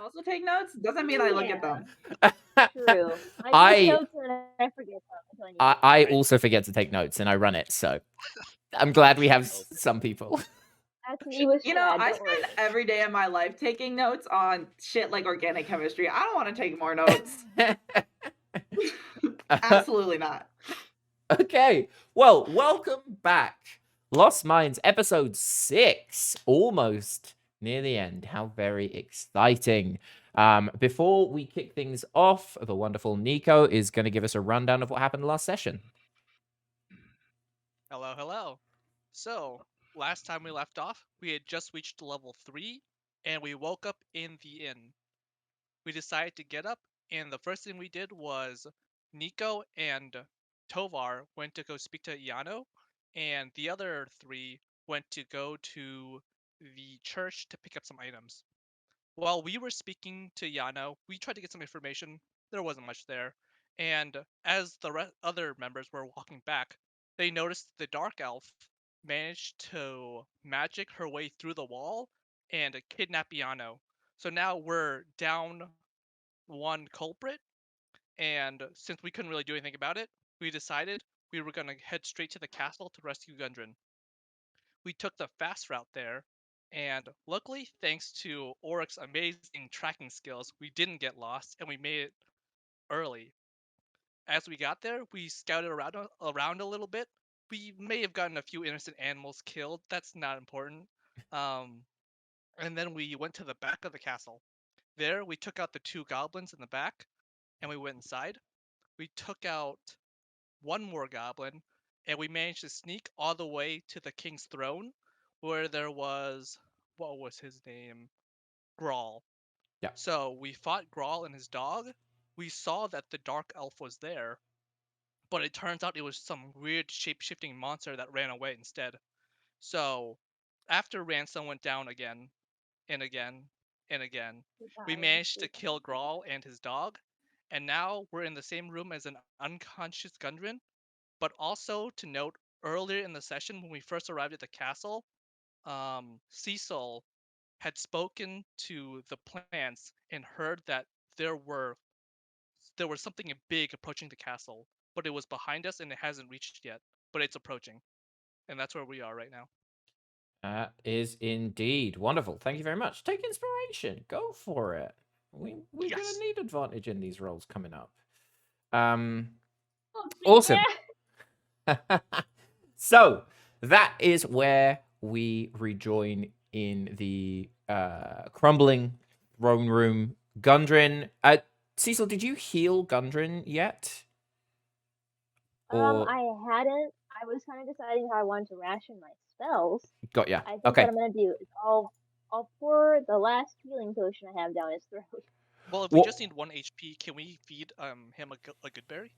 also take notes? Doesn't mean I look at Yeah, them. true. I take I notes and then I forget them until I need I, to. I Right. also forget to take notes and I run it, so I'm glad we have some people. That's me with You know, Shad, I don't worry. spend every day of my life taking notes on shit like organic chemistry. I don't want to take more notes. Absolutely not. Okay, well, welcome back. Lost Minds, episode 6, almost near the end. How very exciting. Before we kick things off, the wonderful Nico is going to give us a rundown of what happened last session. Hello, hello. So, last time we left off, we had just reached level 3, and we woke up in the inn. We decided to get up, and the first thing we did was Nico and Tovar went to go speak to Iano, and the other 3 went to go to the church to pick up some items. While we were speaking to Yano, we tried to get some information. There wasn't much there. And as the other members were walking back, they noticed the Dark Elf managed to magic her way through the wall and kidnap Yano. So now we're down one culprit, and since we couldn't really do anything about it, we decided we were going to head straight to the castle to rescue Gundren. We took the fast route there, and luckily, thanks to Oric's amazing tracking skills, we didn't get lost and we made it early. As we got there, we scouted around a little bit. We may have gotten a few innocent animals killed. That's not important. And then we went to the back of the castle. There, we took out the 2 goblins in the back, and we went inside. We took out one more goblin, and we managed to sneak all the way to the king's throne, where there was, what was his name? Grawl. Yeah. So we fought Grawl and his dog. We saw that the dark elf was there, but it turns out it was some weird shape-shifting monster that ran away instead. So after Ransom went down again and again and again, we managed to kill Grawl and his dog, and now we're in the same room as an unconscious Gundren. But also to note, earlier in the session when we first arrived at the castle, Cecil had spoken to the plants and heard that there was something big approaching the castle, but it was behind us and it hasn't reached yet, but it's approaching, and that's where we are right now. That is indeed wonderful. Thank you very much. Take inspiration. Go for it. We're Yes. gonna need advantage in these roles coming up. Oh, Awesome. yeah. So that is where we rejoin in the crumbling throne room. Gundren, Cecil, did you heal Gundren yet? Or I hadn't. I was kind of deciding how I wanted to ration my spells. got ya? I think Okay. what I'm gonna do is I'll pour the last healing potion I have down his throat. Well, if we just need 1 HP, can we feed him a good berry?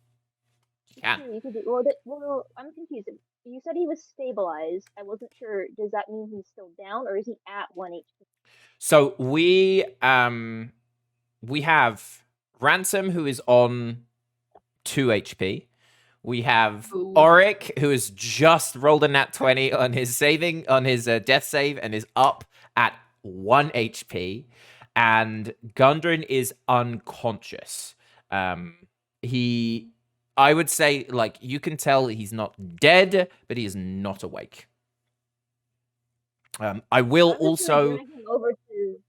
Can. Sure, you could do. Well, I'm confused. You said he was stabilized. I wasn't sure. Does that mean he's still down, or is he at 1 HP? So we have Ransom, who is on 2 HP. We have Ooh. Auric, who has just rolled a nat 20 on his death save and is up at 1 HP. And Gundren is unconscious. I would say, like, you can tell he's not dead, but he is not awake. I will I'm just gonna also. drag him over to.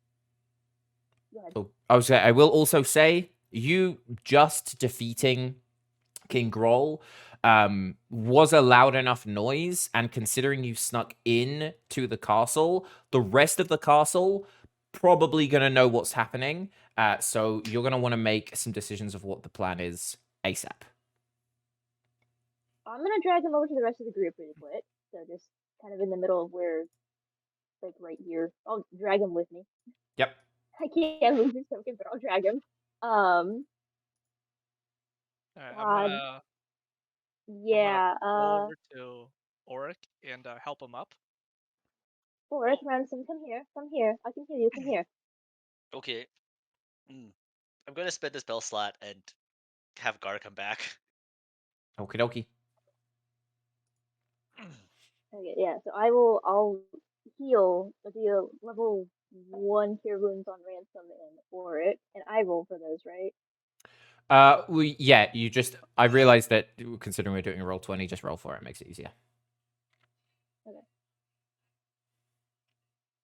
Go ahead. I will also say, you just defeating King Groll was a loud enough noise, and considering you snuck in to the castle, the rest of the castle probably going to know what's happening. So you're going to want to make some decisions of what the plan is ASAP. I'm gonna drag him over to the rest of the group really quick. So just kind of in the middle of where, like right here. I'll drag him with me. Yep. I can't move his token, but I'll drag him. Alright, God. I'm Yeah. gonna go over to Auric and help him up. Forrest, Ransom, come here. Come here. I can hear you. Come here. Okay. I'm going to spend the spell slot and have Gar come back. Okie dokie. Okay, yeah. So I'll heal. I'll do a level 1 cure wounds on Ransom and Auric, and I roll for those, right? Yeah, I realized that considering we're doing a roll 20, just roll for it. It makes it easier.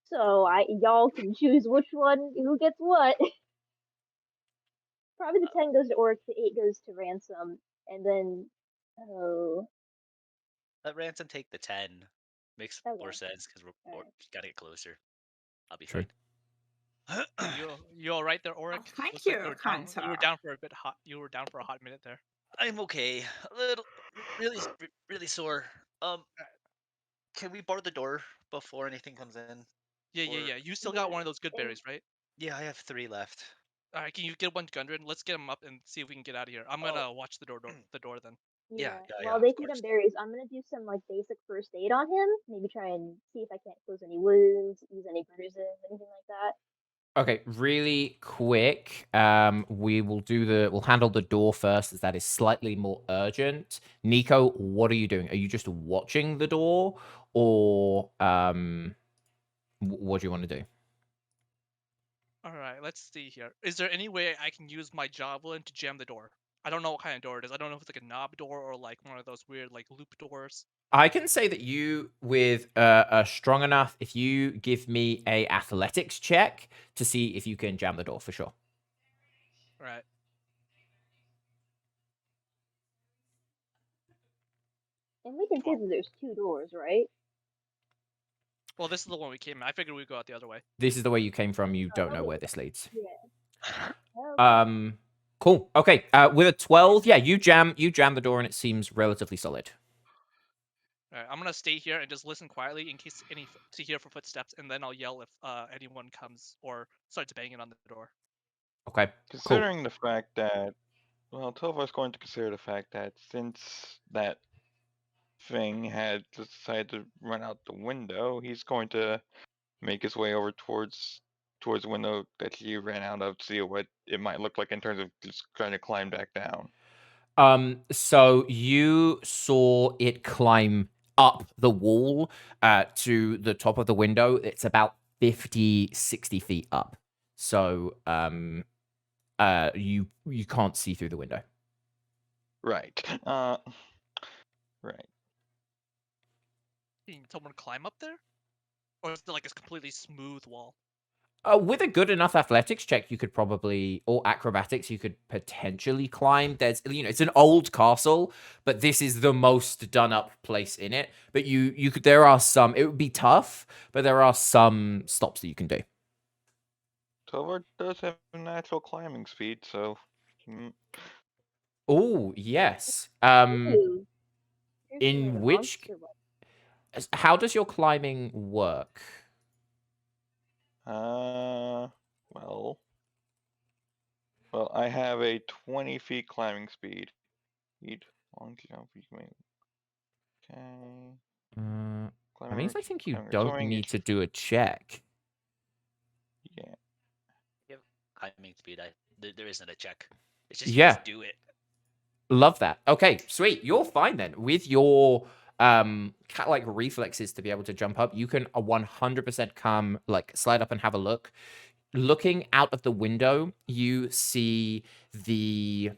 So y'all can choose which one, who gets what. Probably the 10 goes to Auric, the 8 goes to Ransom, and then Let Ransom take the 10. Makes more Okay. sense because we're Alright. gotta get closer. I'll be True. fine. You all right there, Auric? thank Looks like you, you were kind down. You were sir. down for a bit hot. You were down for a hot minute there. I'm okay. A little, really sore. Can we bar the door before anything comes in? Yeah. You still got one of those good berries, right? Yeah, I have 3 left. All right, can you get one Gundren? Let's get him up and see if we can get out of here. I'm gonna watch the door then. Yeah, While they of feed him course. berries, I'm gonna do some like basic first aid on him. Maybe try and see if I can't close any wounds, ease any bruises, anything like that. Okay, really quick. We'll handle the door first, as that is slightly more urgent. Nico, what are you doing? Are you just watching the door, or what do you want to do? All right, let's see here. Is there any way I can use my javelin to jam the door? I don't know what kind of door it is. I don't know if it's like a knob door or like one of those weird like loop doors. I can say that you, with a strong enough, if you give me a athletics check to see if you can jam the door for sure. All right. And we can see that there's 2 doors, right? Well, this is the one we came in. I figured we'd go out the other way. This is the way you came from. You don't know okay. where this leads. Yeah. Okay. Cool. Okay. With a 12, yeah, you jam the door and it seems relatively solid. All right, I'm gonna stay here and just listen quietly in case to hear for footsteps, and then I'll yell if anyone comes or starts banging on the door. Okay. Considering the fact that, well, Tovar's going to consider the fact that since that thing had decided to run out the window, he's going to make his way over towards the window that he ran out of to see what it might look like in terms of just trying to climb back down. So you saw it climb up the wall to the top of the window. It's about 50, 60 feet up. So you can't see through the window. Right. Right. Can someone climb up there, or is it like a completely smooth wall? With a good enough athletics check, you could probably, or acrobatics, you could potentially climb. There's, it's an old castle, but this is the most done up place in it. But you could, there are some, it would be tough, but there are some stops that you can do. Tovar does have natural climbing speed, so. Oh, yes. Ooh. Here's In another which, monster one. how does your climbing work? Well, I have a 20 feet climbing speed. Long jump, okay. That means I think you climbing, don't soaring, need to do a check. Yeah. Climbing speed. There isn't a check. It's just you Yeah. just do it. Love that. Okay, sweet. You're fine then. With your cat-like reflexes to be able to jump up, you can 100% come, like, slide up and have a look. Looking out of the window, you see the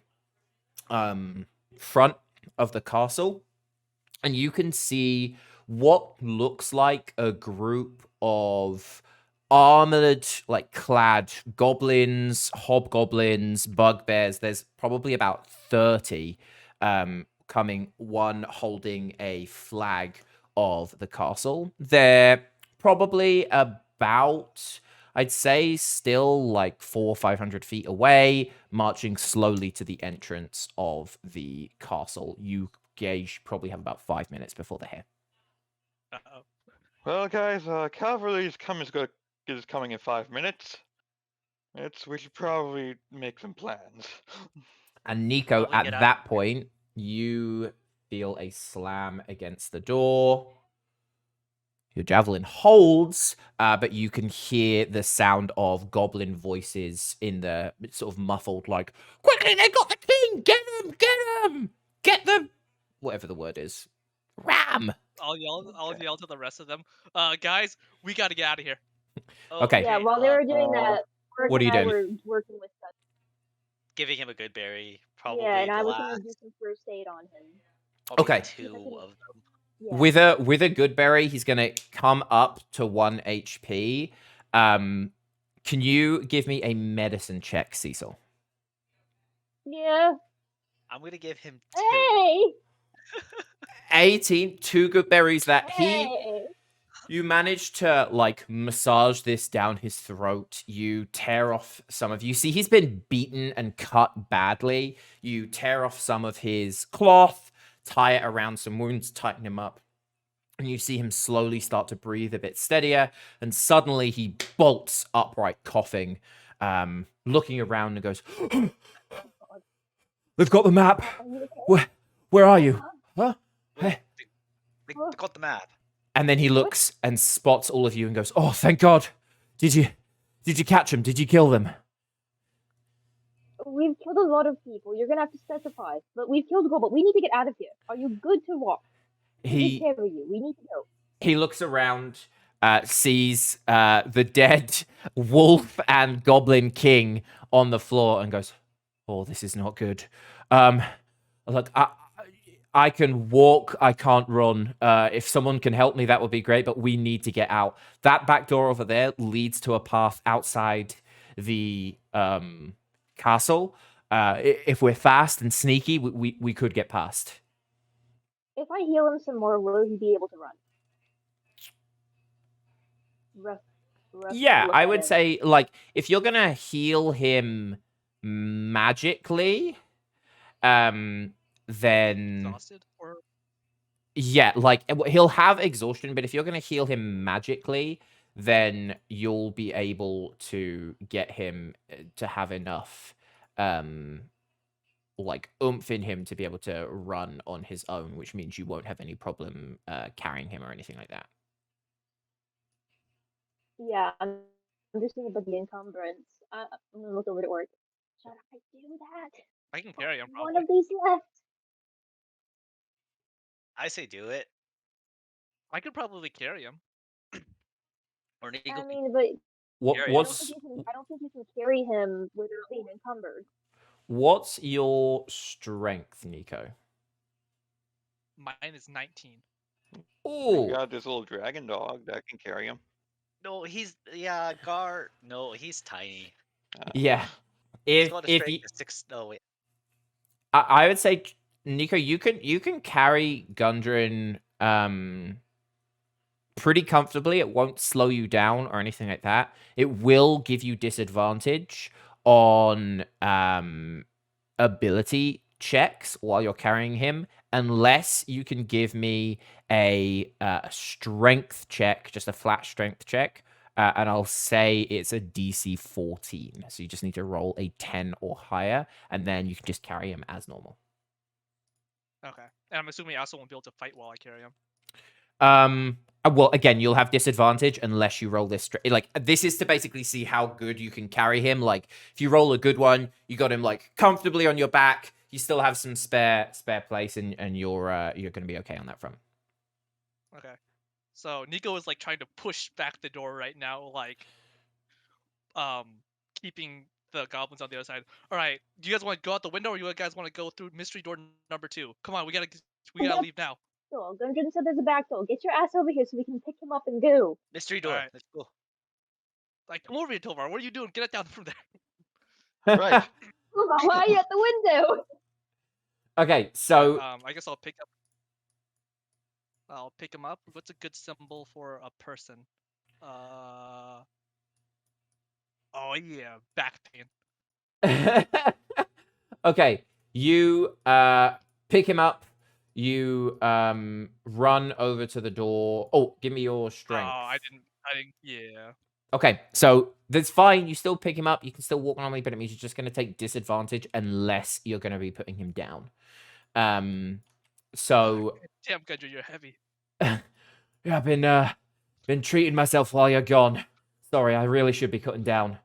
front of the castle, and you can see what looks like a group of armored, like, clad goblins, hobgoblins, bugbears. There's probably about 30 coming, one holding a flag of the castle. They're probably about, I'd say, still like 400 or 500 feet away, marching slowly to the entrance of the castle. You gauge probably have about 5 minutes before they're here. Uh-oh. Well, guys, cavalry is coming in 5 minutes. We should probably make some plans. And Nico, Well, we at get out that of here. point, you feel a slam against the door. Your javelin holds, but you can hear the sound of goblin voices in the sort of muffled, like, quickly, they got the king! Get him! Get him! Get them! Whatever the word is. Ram! I'll yell to the rest of them. Guys, we gotta get out of here. Oh, Okay. Yeah, while they were doing that, Merc What are you and I doing? were working with stuff. Giving him a good berry, probably Yeah, and I was glass, gonna do some first aid on him. or maybe Okay. two of them. Yeah. With a good berry, he's gonna come up to 1 HP. Can you give me a medicine check, Cecil? Yeah. I'm gonna give him 2. Hey! 18, 2 good berries that Hey! you manage to like massage this down his throat. You tear off some of, you see he's been beaten and cut badly. You tear off some of his cloth, tie it around some wounds, tighten him up. And you see him slowly start to breathe a bit steadier. And suddenly he bolts upright, coughing, looking around and goes, "They've got the map. Are you okay? Where are you? Huh? Hey." They got the map. And then he looks and spots all of you and goes, "Oh, thank God. Did you catch them? Did you kill them?" We've killed a lot of people. You're gonna have to specify. But we've killed a goblin. We need to get out of here. Are you good to walk? We He can carry you. We need to go. he looks around, sees the dead wolf and goblin king on the floor and goes, "Oh, this is not good. Look, I can walk, I can't run. If someone can help me, that would be great, but we need to get out. That back door over there leads to a path outside the castle. If we're fast and sneaky, we could get past." If I heal him some more, will he be able to run? Rough Yeah, look I at would him. say, like, if you're gonna heal him magically, then Exhausted or yeah, like he'll have exhaustion, but if you're gonna heal him magically, then you'll be able to get him to have enough like oomph in him to be able to run on his own, which means you won't have any problem carrying him or anything like that. Yeah, I'm just thinking about the encumbrance. I'm gonna look over to work. Should I do that? I can carry him One probably. of these left. I say do it. I could probably carry him. Or Nico I can mean, but What carry him. I don't think you can carry him without being encumbered. what's your strength, Nico? Mine is 19. We Oh, got this little dragon dog that can carry him. No, he's No, he's tiny. yeah. He's got a If strength you, of 6. No, wait. I would say, Nico, you can carry Gundren pretty comfortably. It won't slow you down or anything like that. It will give you disadvantage on ability checks while you're carrying him, unless you can give me a strength check, just a flat strength check. And I'll say it's a DC 14. So you just need to roll a 10 or higher, and then you can just carry him as normal. Okay. And I'm assuming I also won't be able to fight while I carry him. Well, again, you'll have disadvantage unless you roll this. Like, this is to basically see how good you can carry him. Like, if you roll a good one, you got him like comfortably on your back. You still have some spare place, and you're going to be okay on that front. Okay. So Nico is like trying to push back the door right now, like keeping the goblins on the other side. All right, do you guys want to go out the window, or you guys want to go through mystery door number 2? Come on, we gotta leave now. So Gundren said there's a back door. Get your ass over here so we can pick him up and go. Mystery door. Alright. Let's go. Like, come over here, Tovar. What are you doing? Get it down from there. Right. Why are you at the window? Okay, so I guess I'll pick him up. What's a good symbol for a person? Oh yeah, back pain. okay, you pick him up. You run over to the door. Oh, give me your strength. Oh, I didn't. Yeah. Okay, so that's fine. You still pick him up. You can still walk normally, but it means you're just going to take disadvantage unless you're going to be putting him down. So Damn, Gundren, you're heavy. yeah, I've been treating myself while you're gone. Sorry, I really should be cutting down.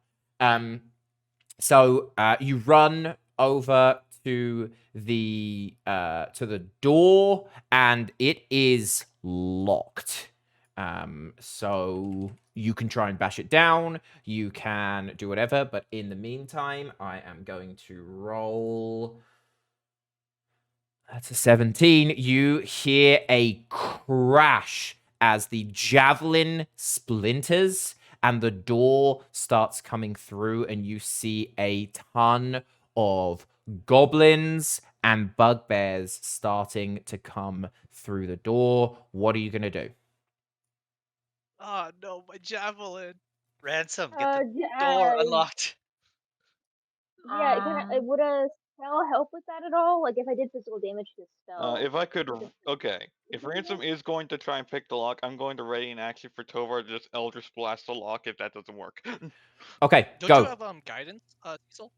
So you run over to the door, and it is locked. So you can try and bash it down. You can do whatever. But in the meantime, I am going to roll. That's a 17. You hear a crash as the javelin splinters and the door starts coming through, and you see a ton of goblins and bugbears starting to come through the door. What are you going to do? Oh no, my javelin. Ransom, get the Yeah, door unlocked. yeah. Would a spell help with that at all? Like if I did physical damage to spell. If I could, Just- okay. If Ransom is going to try and pick the lock, I'm going to ready an action for Tovar to just Eldritch Blast the lock if that doesn't work. Okay, Don't go. you have guidance, Cecil?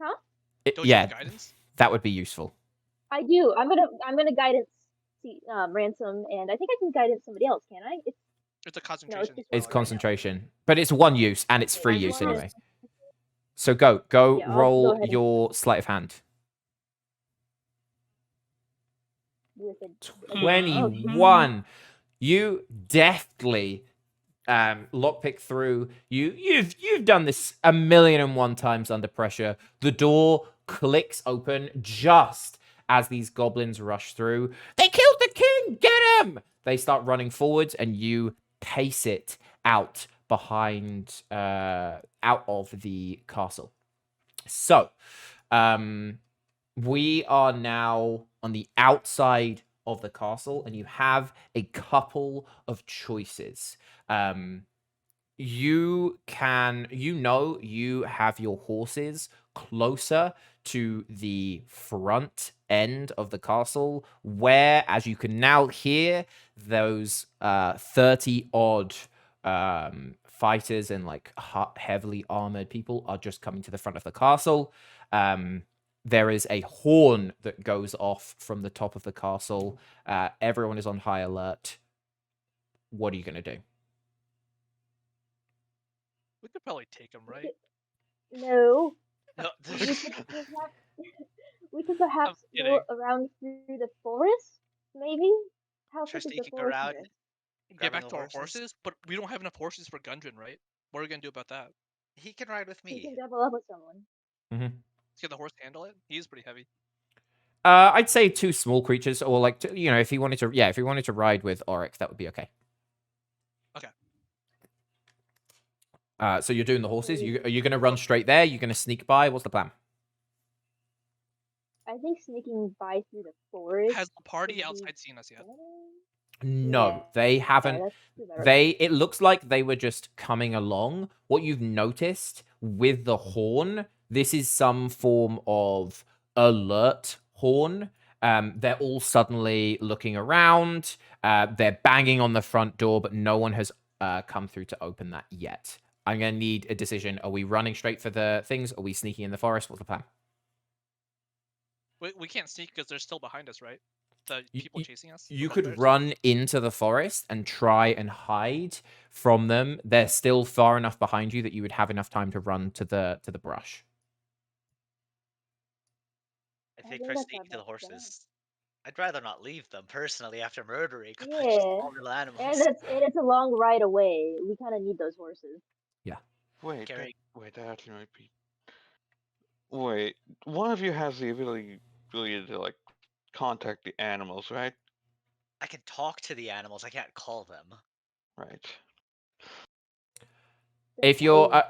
Huh? Don't you Yeah, have guidance? that would be useful. I do. I'm gonna guidance Ransom, and I think I can guidance somebody else. Can I? It's a concentration. just It's one. concentration, but it's one use and it's Okay, free I'm use gonna- anyway. So go Yeah, I'll go roll ahead and- your sleight of hand. With a 21. You deftly lockpick through. You've done this 1,000,001 times under pressure. The door clicks open just as these goblins rush through. They killed the king! Get him! They start running forwards, and you pace it out behind, out of the castle. So, we are now on the outside of the castle, and you have a couple of choices. You have your horses closer to the front end of the castle, where, as you can now hear, those 30 odd fighters and like heavily armored people are just coming to the front of the castle. There is a horn that goes off from the top of the castle. Everyone is on high alert. What are you going to do? We could probably take him, right? No. No, We could perhaps go kidding. around through the forest, maybe? How Try thick is the sneaking forest around. here? Get Grabbing back the to our horses. horses, but we don't have enough horses for Gundren, right? What are we gonna do about that? He can ride with We me. can double up with someone. Can the horse handle it? He's pretty heavy. I'd say 2 small creatures, or like if he wanted to ride with Auric, that would be okay. Okay. So you're doing the horses. Are you going to run straight there? You're going to sneak by? What's the plan? I think sneaking by through the forest. Has the party would be outside seen us yet? better. No, Yeah, they haven't. that's better. It looks like they were just coming along. What you've noticed with the horn, this is some form of alert horn. They're all suddenly looking around. They're banging on the front door, but no one has come through to open that yet. I'm going to need a decision. Are we running straight for the things? Are we sneaking in the forest? What's the plan? We can't sneak because they're still behind us, right? The people chasing us. You the could bugbears? run into the forest and try and hide from them. They're still far enough behind you that you would have enough time to run to the brush. I I think think try that's sneaking to our the best bet. horses. I'd rather not leave them personally after murdering a bunch Yeah. of small little animals. And it's a long ride away. We kind of need those horses. Wait, Carry- that actually might be. Wait, one of you has the ability to like contact the animals, right? I can talk to the animals. I can't call them. Right. If you're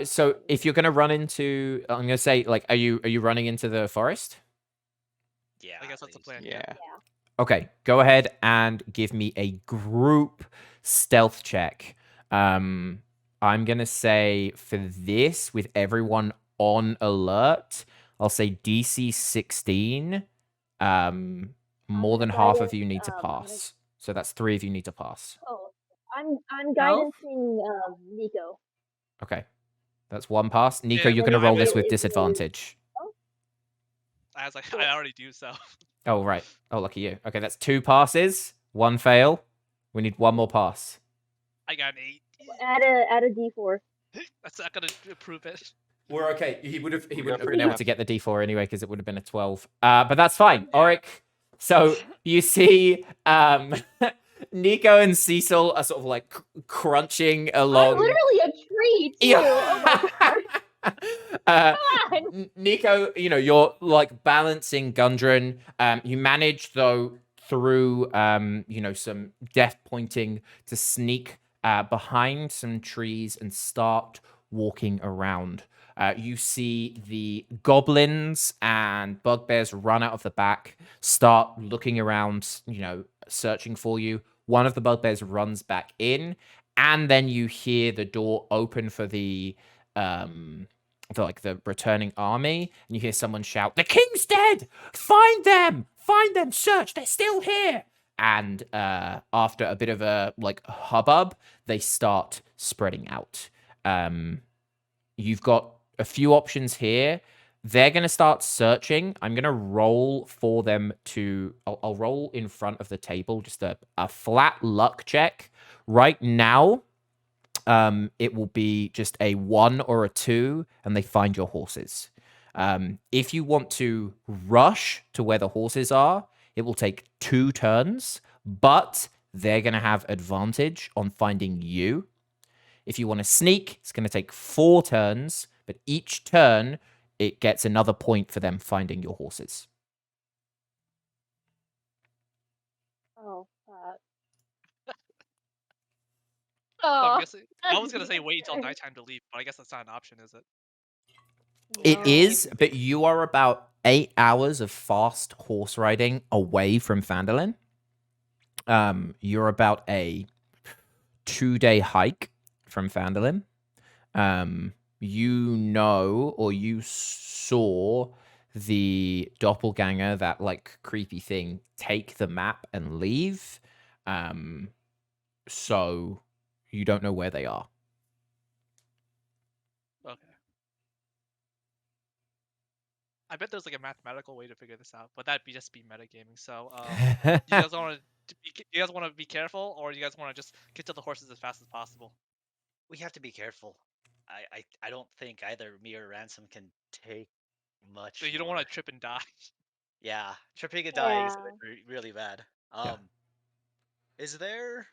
if you're gonna run into, I'm gonna say, like, are you running into the forest? Yeah. I guess that's the please. plan. Yeah. Okay, go ahead and give me a group stealth check. I'm gonna say for this, with everyone on alert, I'll say DC 16. More than gonna half of guidance, you need to I'm gonna- pass. So that's 3 of you need to pass. Oh, I'm guidancing Nico. Okay, that's 1 pass. Nico, Yeah, you're well, gonna no, roll I this mean- with disadvantage. I was like, Cool. I already do so. Oh, right. Oh, lucky you. Okay, that's 2 passes, 1 fail. We need 1 more pass. I got an 8. Add a D4. That's not gonna prove it. We're okay. He wouldn't have got been pretty able happy. to get the D4 anyway because it would have been a 12. But that's fine. Yeah. Auric. So you see Nico and Cecil are sort of like crunching I'm along. literally a tree too. Oh my god. uh, Come on. Nico, you're like balancing Gundren. You manage though through some death pointing to sneak behind some trees and start walking around. You see the goblins and bugbears run out of the back, start looking around, searching for you. One of the bugbears runs back in, and then you hear the door open for the returning army, and you hear someone shout, "The king's dead! Find them! Find them! Search! They're still here!" And after a bit of a hubbub, they start spreading out. You've got a few options here. They're going to start searching. I'm going to roll for them to... I'll roll in front of the table, just a flat luck check. Right now, it will be just a 1 or a 2, and they find your horses. If you want to rush to where the horses are, it will take 2 turns, but they're going to have advantage on finding you. If you want to sneak, it's going to take 4 turns, but each turn, it gets another point for them finding your horses. Oh, So I'm oh. guessing, I was gonna say wait until nighttime to leave, but I guess that's not an option, is it? It No. is, but you are about 8 hours of fast horse riding away from Phandelver. You're about a 2-day hike from Phandelver. You saw the doppelganger, that creepy thing, take the map and leave. So you don't know where they are. Okay. I bet there's a mathematical way to figure this out, but that'd just be metagaming. So, you guys want to be careful, or you guys want to just get to the horses as fast as possible? We have to be careful. I don't think either me or Ransom can take much. So you don't want to trip and die. Yeah, tripping and dying is Yeah. really bad. Yeah. Is there?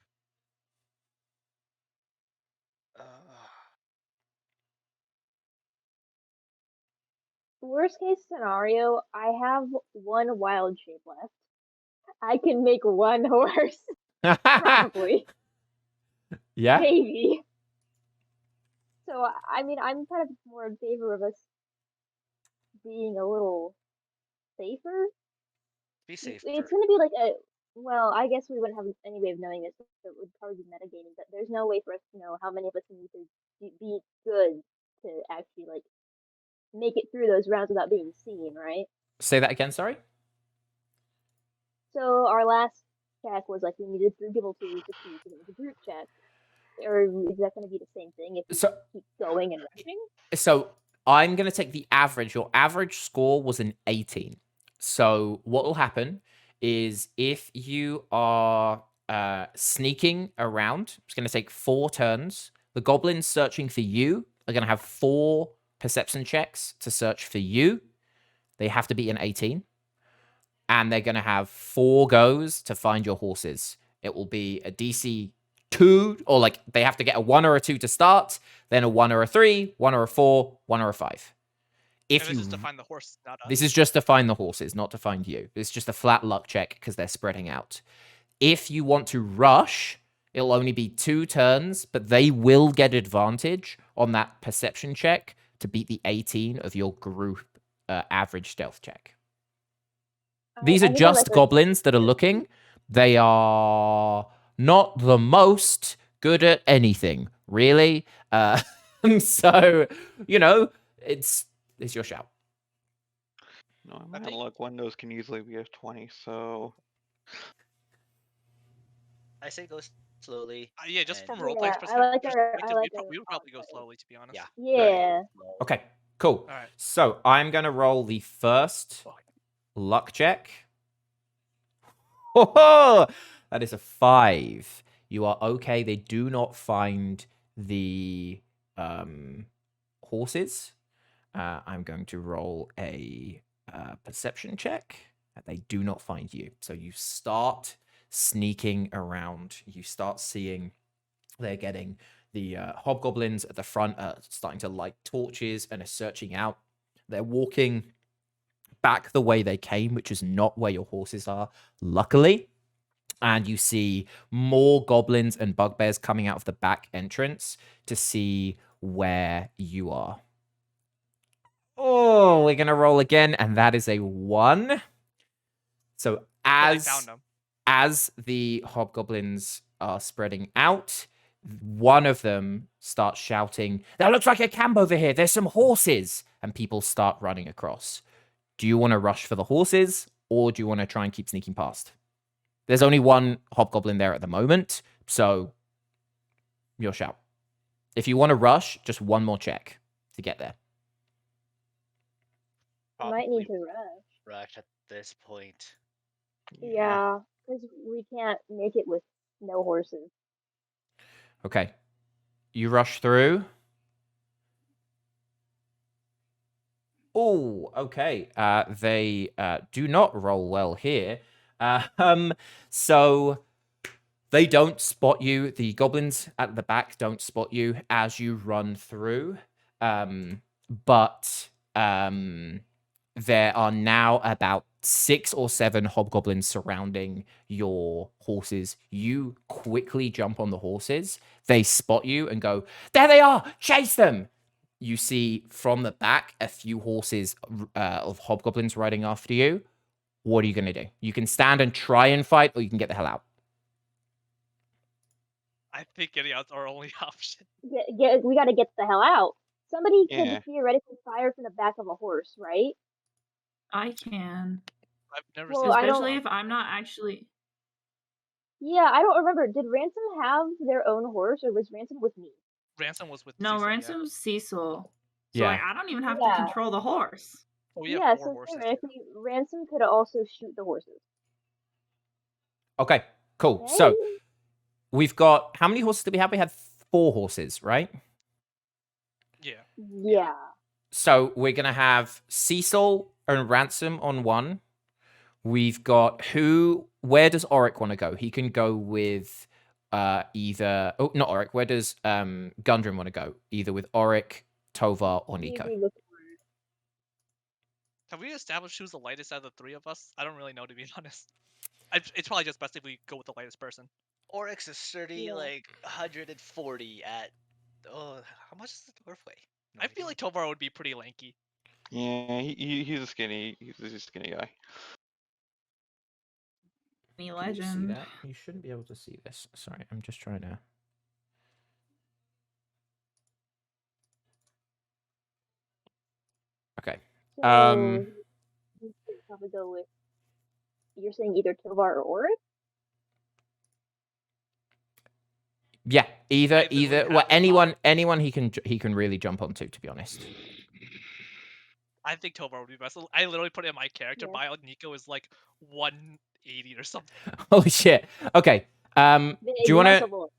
Worst case scenario, I have 1 wild shape left. I can make 1 horse. Probably. Yeah. Maybe. So, I mean, I'm kind of more in favor of us being a little safer. Be safe. It's gonna be well, I guess we wouldn't have any way of knowing this, so it would probably be metagaming, but there's no way for us to know how many of us need to be good to actually, make it through those rounds without being seen, right? Say that again, sorry? So our last check was, we needed 3 people to succeed because it was a group check. Or is that gonna be the same thing if we keep going and rushing? So I'm going to take the average. Your average score was an 18. So what will happen is if you are sneaking around, it's going to take 4 turns. The goblins searching for you are going to have 4 perception checks to search for you. They have to be an 18. And they're going to have 4 goes to find your horses. It will be a DC 2, or they have to get a 1 or a 2 to start, then a 1 or a 3, 1 or a 4, 1 or a 5. This is to find the horses, not us. This is just to find the horses, not to find you. It's just a flat luck check because they're spreading out. If you want to rush, it'll only be 2 turns, but they will get advantage on that perception check to beat the 18 of your group average stealth check. These are just goblins that are looking. They are not the most good at anything, really. So, it's your shout. No, I'm gonna look. Windows can easily be a 20, so I say go slowly. Yeah, just from and- roleplay's Yeah, perspective, we would probably go slowly, to be honest. Yeah. Yeah. Okay, cool. All right. So I'm going to roll the first luck check. Oh, that is a 5. You are okay. They do not find the horses. I'm going to roll a perception check. They do not find you. So you start sneaking around. You start seeing they're getting the hobgoblins at the front starting to light torches and are searching out. They're walking back the way they came, which is not where your horses are, luckily. And you see more goblins and bugbears coming out of the back entrance to see where you are. Oh, we're going to roll again, and that is a 1. So But I found as them. as the hobgoblins are spreading out, one of them starts shouting, "That looks like a camp over here. There's some horses." And people start running across. Do you want to rush for the horses, or do you want to try and keep sneaking past? There's only one hobgoblin there at the moment, so your shout. If you want to rush, just one more check to get there. We might need Probably to rush. rush at this point. Yeah, because we can't make it with no horses. Okay. You rush through. Oh, okay. They do not roll well here. So they don't spot you. The goblins at the back don't spot you as you run through. But there are now about 6 or 7 hobgoblins surrounding your horses. You quickly jump on the horses. They spot you and go, "There they are! Chase them!" You see from the back a few horses of hobgoblins riding after you. What are you going to do? You can stand and try and fight, or you can get the hell out. I think getting out's our only option. We got to get the hell out. Somebody Yeah. could theoretically fire from the back of a horse, right? I can. I've never Well, seen. I don't- Especially if I'm not actually. Yeah, I don't remember. Did Ransom have their own horse, or was Ransom with me? Ransom was with No, Cecil, Ransom's Cecil. So Yeah. like, I don't even have Yeah. to control the horse. Yeah. Oh, we have Yeah, 4 so horses. theoretically, Ransom could also shoot the horses. Okay, cool. So we've got, how many horses did we have? We had 4 horses, right? Yeah. Yeah. So we're going to have Cecil and Ransom on 1. We've got where does Auric want to go? He can go with either, oh, not Auric. Where does Gundren want to go? Either with Auric, Tovar, or Nico. Easy look. Have we established who's the lightest out of the 3 of us? I don't really know, to be honest. It's probably just best if we go with the lightest person. Oryx is sturdy, Yeah. like 140 at. Oh, how much does the dwarf weigh? No I feel idea. like Tovar would be pretty lanky. Yeah, he's a skinny guy. Any Can you see legend. that? You shouldn't be able to see this. Sorry, I'm just trying to. Okay. So, you could probably go with. You're saying either Tovar or Auric? Yeah, either I literally have well, the anyone he can really jump onto, to be honest. I think Tovar would be best. I literally put it in my character Yeah. bio. Nico is like 180 or something. Holy shit. Okay. Do you want to? Multiple.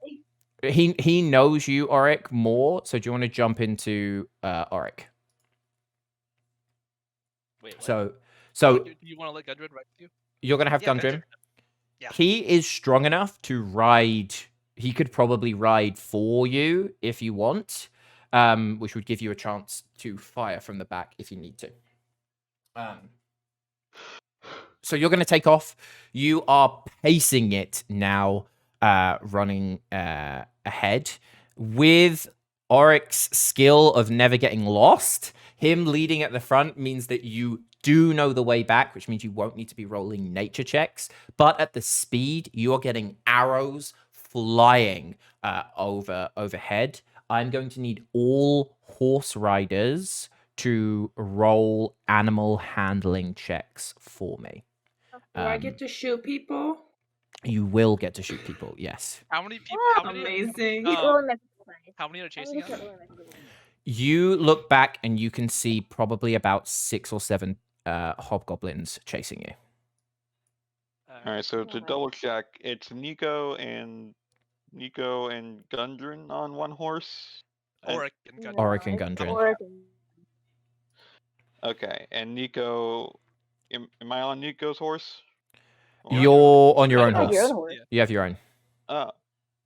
He knows you, Auric, more. So do you want to jump into Auric? Wait, what? So Do you want to let Gundren ride with you? you're gonna have Yeah, Gundren. Yeah. He is strong enough to ride. He could probably ride for you if you want, which would give you a chance to fire from the back if you need to. So you're going to take off. You are pacing it now, running ahead. With Auric's skill of never getting lost, him leading at the front means that you do know the way back, which means you won't need to be rolling nature checks. But at the speed, you're getting arrows flying overhead. I'm going to need all horse riders to roll animal handling checks for me. Do I get to shoot people? You will get to shoot people, yes. How many people? Ah, How many? Amazing. Rolling my physical dice. How many are I'm chasing gonna us? start rolling my physical dice. You look back and you can see probably about 6 or 7 hobgoblins chasing you. Alright, so to Alright. double check, it's Nico and Gundren on one horse. Auric and Gundren. Auric and it's Gundren. Auric and- Okay, and Nico, am I on Nico's horse? Or You're on your I own You have your horse. own horse. Yeah. You have your own. Oh,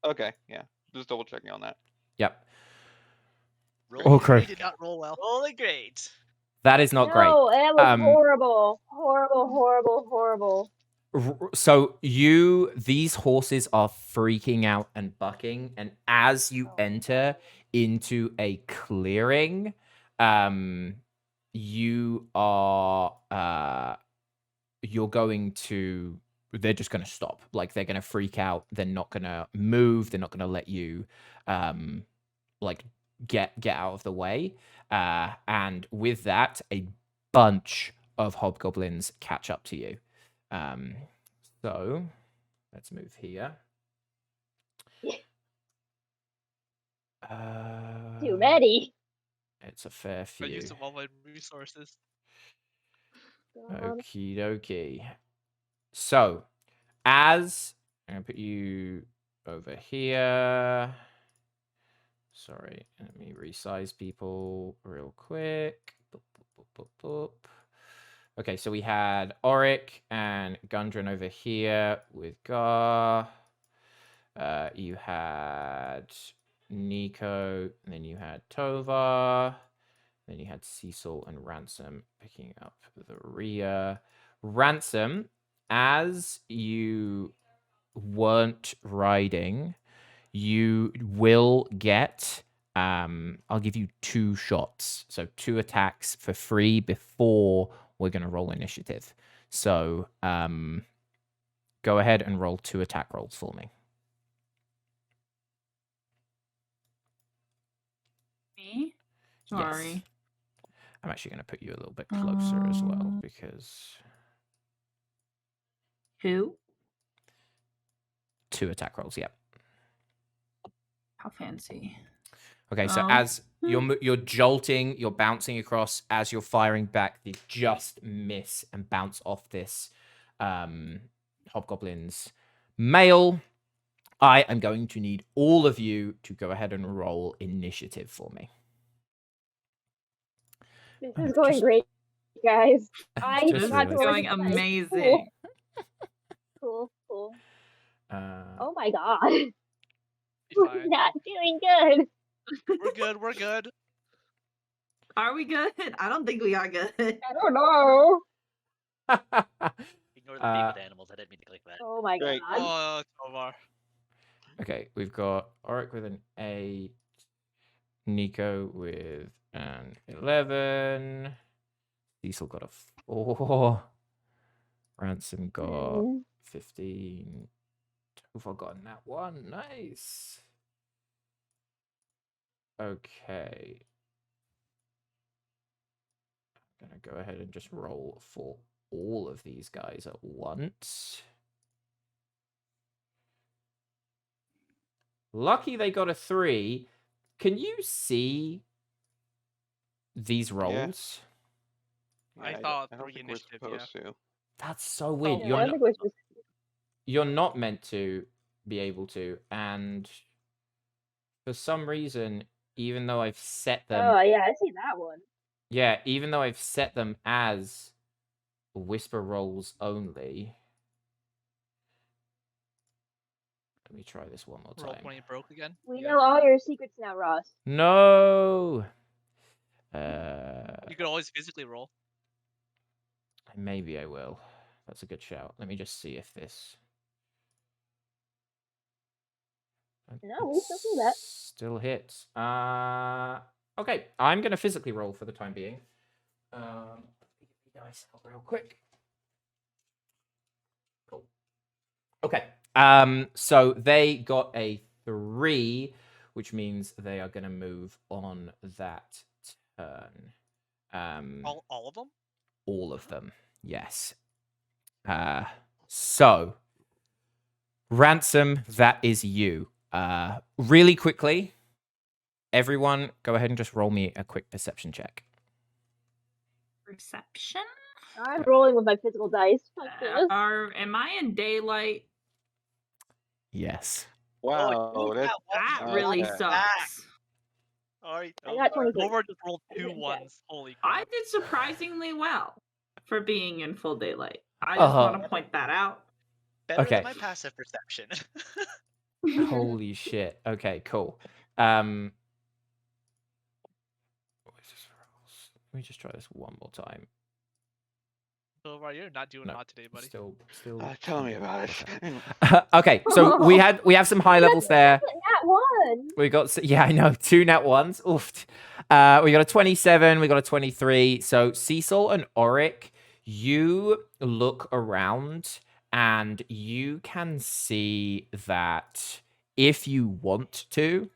okay, yeah. Just double checking on that. Yep. Rolling Okay. We great. did not roll well. Rolling great. That is not great. No, that was Um, horrible. Horrible. So these horses are freaking out and bucking, and as you enter into a clearing, you are they're just gonna stop. Like they're gonna freak out. They're not gonna move. They're not gonna let you like get out of the way. And with that, a bunch of hobgoblins catch up to you. So let's move here. Too many. It's a fair I few. used all my resources. Okie dokie. So, as I'm gonna put you over here. Sorry, let me resize people real quick. Boop, boop, boop, boop, boop. Okay, so we had Auric and Gundren over here with Gar. You had Nico, and then you had Tova. Then you had Cecil and Ransom picking up the rear. Ransom, as you weren't riding, you will get I'll give you 2 shots. So 2 attacks for free before we're gonna roll initiative. So go ahead and roll 2 attack rolls for me. Me? Sorry. Yes. I'm actually gonna put you a little bit closer as well because Who? 2 attack rolls, yep. How fancy. Okay, so Oh. as you're jolting, you're bouncing across. As you're firing back, they just miss and bounce off this hobgoblin's mail. I am going to need all of you to go ahead and roll initiative for me. This is going great, guys. I Just forgot to roll going the dice. amazing. Cool. Uh, Oh my god. Be We're fine. not doing good. We're good. Are we good? I don't think we are good. I don't know. Ignore the theme with animals. I didn't mean to click that. Oh my Great. god. Oh, Tovar. okay, we've got Auric with an 8, Nico with an 11, Cecil got a 4, Ransom got 15, Tova got a nat 1, nice. Okay. I'm gonna go ahead and just roll for all of these guys at once. Lucky they got a 3. Can you see these rolls? I don't- thought I don't 3 think initiative, we're yeah. supposed to. That's so weird. Yeah, You're I not, think we're supposed you're not meant to be able to, and for some reason, even though I've set them, Oh yeah, I see that one. yeah, even though I've set them as whisper rolls only. Let me try this one more Roll time. 20 broke again. We Yeah. know all your secrets now, Ross. No. You could always physically roll. Maybe I will. That's a good shout. Let me just see if this. No, we still do that. Still hits. Okay, I'm gonna physically roll for the time being. Get the dice out real quick. Cool. Okay. So they got a 3, which means they are gonna move on that turn. All of them? All of them, yes. So Ransom, that is you. Really quickly, everyone, go ahead and just roll me a quick perception check. Perception? I'm rolling with my physical dice. Fuck this. Am I in daylight? Yes. Wow, Oh, that's That Okay. really Okay. sucks. Alright. I got 23. Tovar just rolled 2 Okay. ones. Holy I crap. did surprisingly well for being in full daylight. I just want to point that out. Better Okay. than my passive perception. Holy shit. Okay, cool. What is this for else? Let me just try this one more time. Silvar, you're not doing No, hot today, buddy. Still. Tell me can't about get it. better. Okay, so we have some high levels there. That one. We got yeah, I know, 2 nat ones. Oof. We got a 27, we got a 23. So Cecil and Auric, you look around and you can see that if you want to,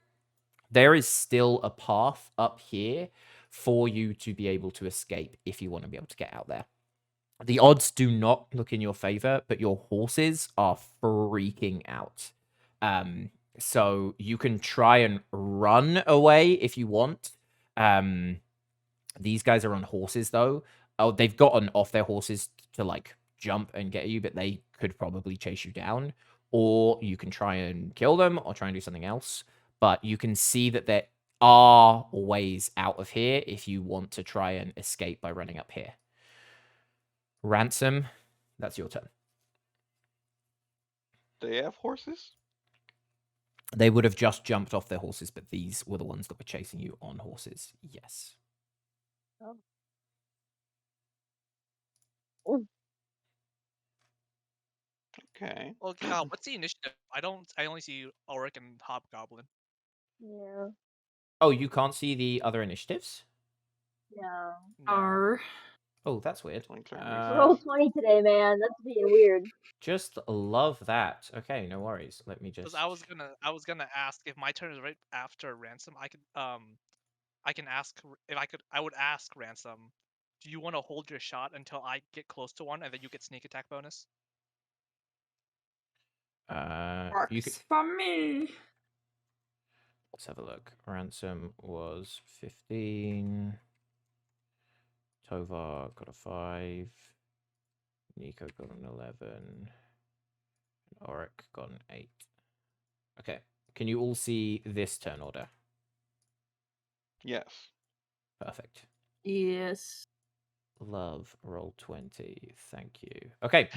there is still a path up here for you to be able to escape if you want to be able to get out there. The odds do not look in your favor, but your horses are freaking out. So you can try and run away if you want. These guys are on horses though. Oh, they've gotten off their horses to like jump and get you, but they could probably chase you down. Or you can try and kill them or try and do something else. But you can see that there are ways out of here if you want to try and escape by running up here. Ransom, that's your turn. They have horses? They would have just jumped off their horses, but these were the ones that were chasing you on horses. Yes. Oh. Ooh. Okay. Well, what's the initiative? I only see Ulrich and Hobgoblin. Yeah. Oh, you can't see the other initiatives? No. No. Oh, that's weird. Roll 20 today, man. That's being weird. Just love that. Okay, no worries. Let me Because just. I was gonna ask if my turn is right after Ransom. I can ask if I would ask Ransom. Do you want to hold your shot until I get close to one, and then you get sneak attack bonus? You could. Works for me. Let's have a look. Ransom was 15. Tovar got a 5. Nico got an 11. And Auric got an 8. Okay. Can you all see this turn order? Yes. Perfect. Yes. Love roll 20. Thank you. Okay.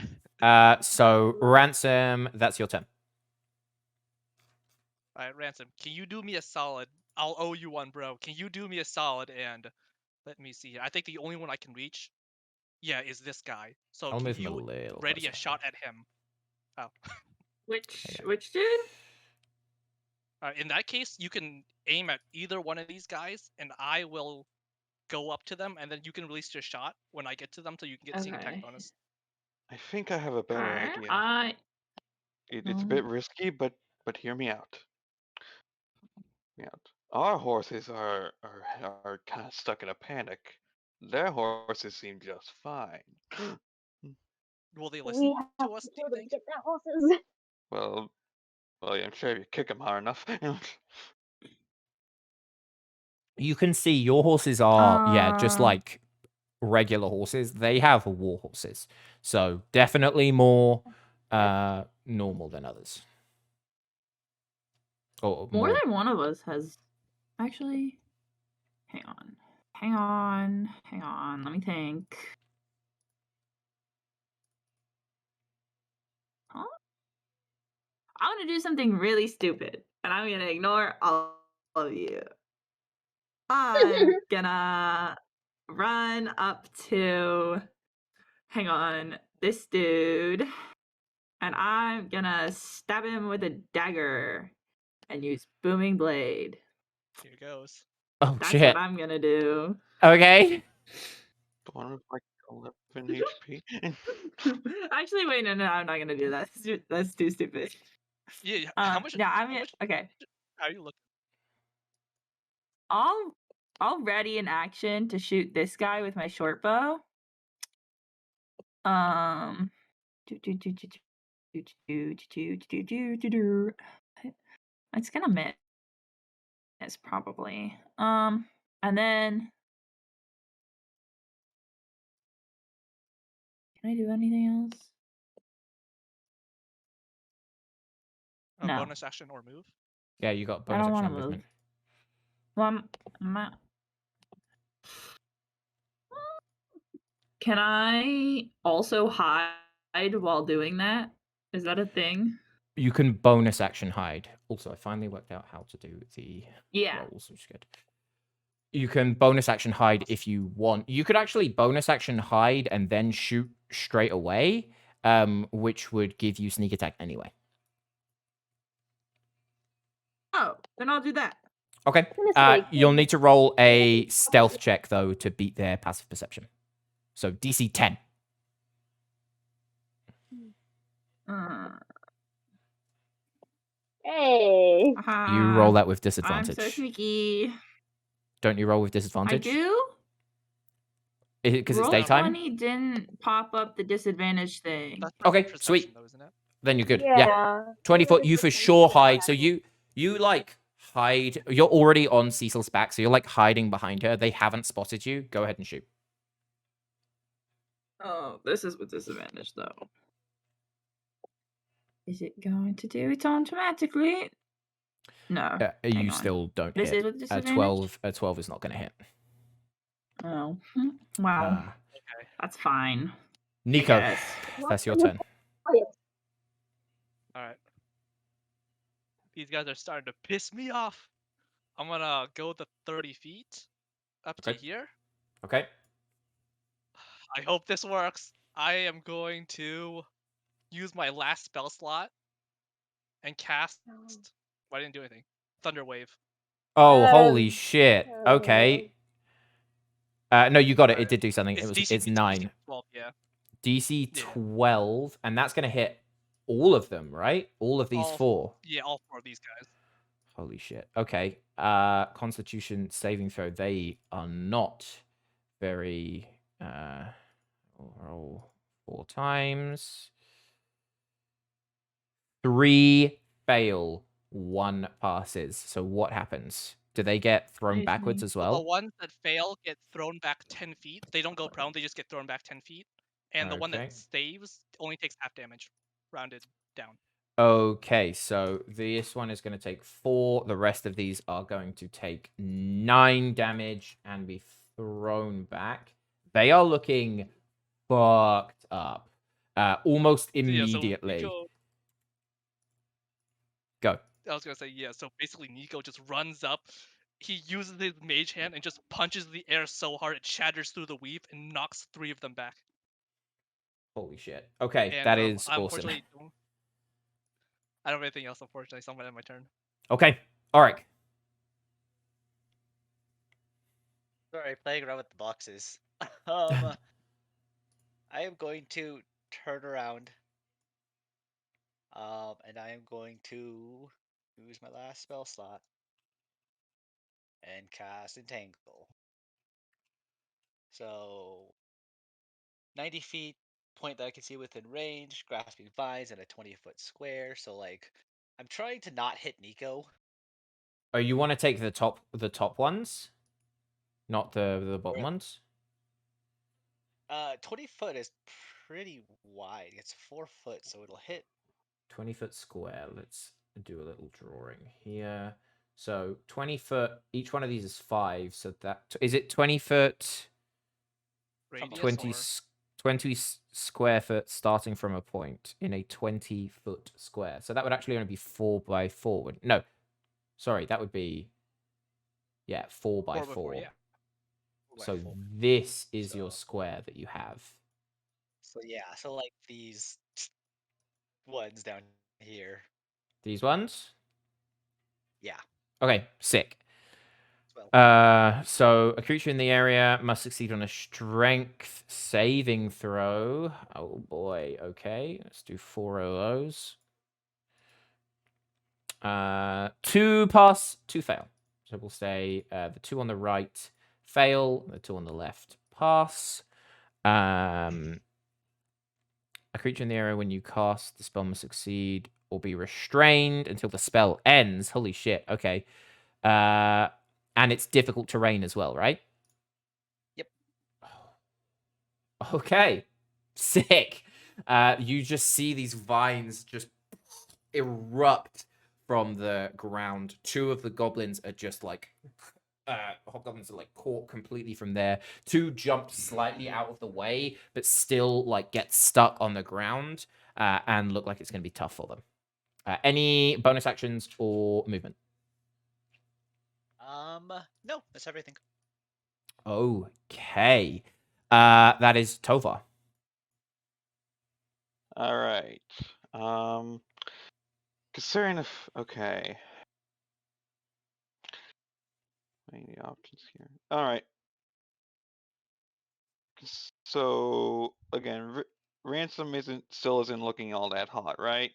So Ransom, that's your turn. All right, Ransom. Can you do me a solid? I'll owe you one, bro. Can you do me a solid and let me see here? I think the only one I can reach, yeah, is this guy. So I'll can move him a you little ready closer. a shot at him? Oh. Which dude? In that case, you can aim at either one of these guys, and I will go up to them, and then you can release your shot when I get to them, so you can get sneak attack Okay. bonus. I think I have a better Alright, idea. It's a bit risky, but hear me out. Yeah. Our horses are kind of stuck in a panic. Their horses seem just fine. Will they We listen have to us, to do kill you them to think? get their horses. Well, yeah, I'm sure if you kick them hard enough. You can see your horses are, just like regular horses. They have war horses. So definitely more normal than others. Or more than one of us has actually. Hang on. Let me think. Huh? I want to do something really stupid, and I'm gonna ignore all of you. I'm gonna run up to, hang on, this dude, and I'm gonna stab him with a dagger and use booming blade. Here goes. Oh, That's shit. what I'm gonna do. Okay. The one with like 11 HP. Actually, wait, no, I'm not gonna do that. That's too stupid. Yeah, how much? Yeah, How much? okay. How are you looking? I'll ready an action to shoot this guy with my short bow. It's gonna miss probably. And then can I do anything else? No. Bonus action or move? Yeah, you got I bonus don't action want and to move. movement. Well, I'm not. Can I also hide while doing that? Is that a thing? You can bonus action hide. Also, I finally worked out how to do the Yeah. rolls, which is good. You can bonus action hide if you want. You could actually bonus action hide and then shoot straight away, which would give you sneak attack anyway. Oh, then I'll do that. Okay. Gonna say, You'll could- need to roll a stealth check, though, to beat their passive perception. So DC 10. Hey. You roll that with I'm disadvantage. so sneaky. Don't you roll with I disadvantage? do. Because it's Roll daytime? 20 didn't pop up the disadvantage thing. That's for Okay, perception, sweet. though, isn't it? Then you're good. Yeah. Yeah. 24. Maybe You just for like sure something hide. So like you like hide. You're already on Cecil's back, so you're like hiding behind her. They haven't spotted you. Go ahead and shoot. Oh, this is with disadvantage though. Is it going to do it automatically? No. hang You on. still don't This hit. is with A disadvantage. 12 is not going to hit. Oh, wow. Okay. That's fine. Nico, guess. that's your turn. All right. These guys are starting to piss me off. I'm gonna go the 30 feet up to Okay. here. Okay. I hope this works. I am going to use my last spell slot and cast. Well, I didn't do anything. Thunder Wave. Oh, holy Um, shit. Okay. No, you got it. It did do something. It's It's 9. DC 12, yeah. DC Yeah. 12, and that's going to hit all of them, right? All of these All- 4. Yeah, all 4 of these guys. Holy shit. Okay. Constitution saving throw. They are not very roll 4 times. 3 fail, 1 passes. So what happens? Do they get thrown Amazing. backwards as The well? ones that fail get thrown back 10 feet. They don't go prone, they just get thrown back 10 feet. And the one Okay. that saves only takes half damage, rounded down. Okay, so this one is going to take 4. The rest of these are going to take 9 damage and be thrown back. They are looking fucked up. Almost immediately. Yeah, so Go. I was gonna say, yeah, so basically Nico just runs up, he uses his mage hand and just punches the air so hard it shatters through the weave and knocks 3 of them back. Holy shit. Okay, And that is awesome. unfortunately, I don't have anything else, unfortunately, so I'm gonna end my turn. Okay, Auric. Sorry, playing around with the boxes. I am going to turn around. And I am going to use my last spell slot and cast Entangle. So 90 feet, point that I can see within range, grasping vines in a 20-foot square. So like, I'm trying to not hit Nico. Oh, you want to take the top ones? Not the bottom ones? 20 foot is pretty wide. It's 4 foot, so it'll hit. 20-foot square. Let's do a little drawing here. So 20 foot, each one of these is 5. So that is it 20 foot, Radius 20, or- 20 square foot starting from a point in a 20-foot square. So that would actually only be 4 by 4. No, sorry, that would be, yeah, 4 by 4 by 4. 4, yeah. 4 by So 4. this is your So- square that you have. So yeah, so like these ones down here. These ones? Yeah. Okay, sick. 12. So a creature in the area must succeed on a strength saving throw. Oh boy, okay. Let's do 4 of those. 2 pass, 2 fail. So we'll say the 2 on the right fail, the 2 on the left pass. A creature in the area when you cast the spell must succeed or be restrained until the spell ends. Holy shit, okay. And it's difficult terrain as well, right? Yep. Okay. Sick. You just see these vines just erupt from the ground. 2 of the goblins are just like Hog Goblins are like caught completely from there. 2 jumped slightly out of the way, but still like get stuck on the ground. and look like it's going to be tough for them. Any bonus actions or movement? No, that's everything. Okay. That is Tovar. All right. Considering if okay, any options here? All right. So again, Ransom still isn't looking all that hot, right?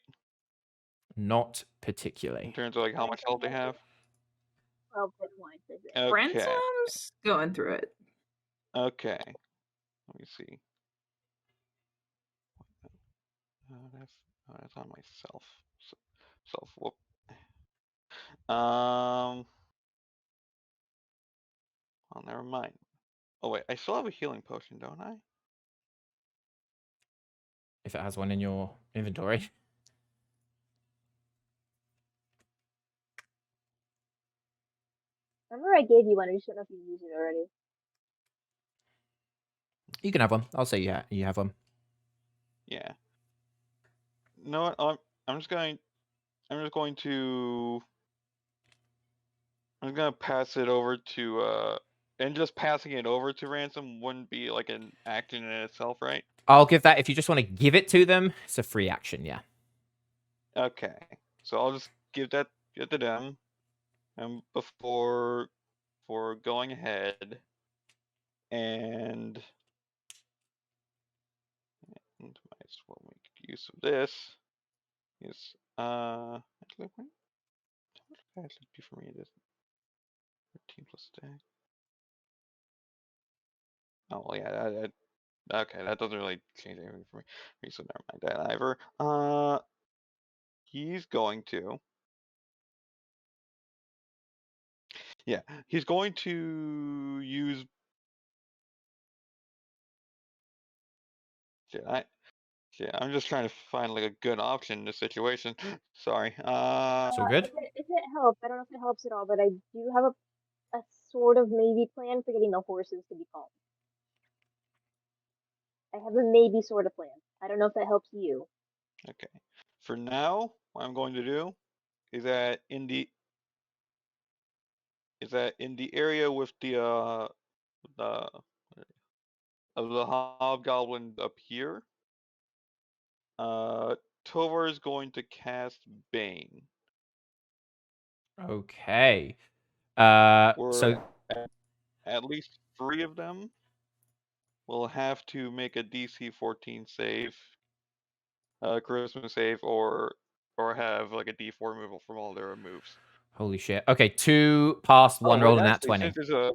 Not In particularly. terms of like how much health they have. 12 hit points. Is it? Okay. Ransom's going through it. Okay. Let me see. That's on myself. Self whoop. Oh, never mind. Oh wait, I still have a healing potion, don't I? If it has one in your inventory. Remember I gave you one, I just don't know if you used it already. You can have one. I'll say you have one. Yeah. You know what? I'm just going to pass it over to and just passing it over to Ransom wouldn't be like an action in itself, right? I'll give that if you just want to give it to them. It's a free action, yeah. Okay. So I'll just give that to them, and before going ahead and might as well make use of this. Is actually what would it actually be for me? This 13 plus stack. Oh well, yeah. Okay, that doesn't really change anything for me. So never mind that either. He's going to. Yeah, he's going to use. I'm just trying to find like a good option in this situation. Sorry. So good. If it helps, I don't know if it helps at all, but I do have a sort of maybe plan for getting the horses to be calm. I have a maybe sort of plan. I don't know if that helps you. Okay. For now, what I'm going to do is that in the area with the of the hobgoblin up here, Tovar is going to cast Bane. Okay. Where So at least 3 of them will have to make a DC 14 save, charisma save, or have like a D4 removal from all their moves. holy shit. Okay, 2 passed, 1 rolled in that 20. Since it's a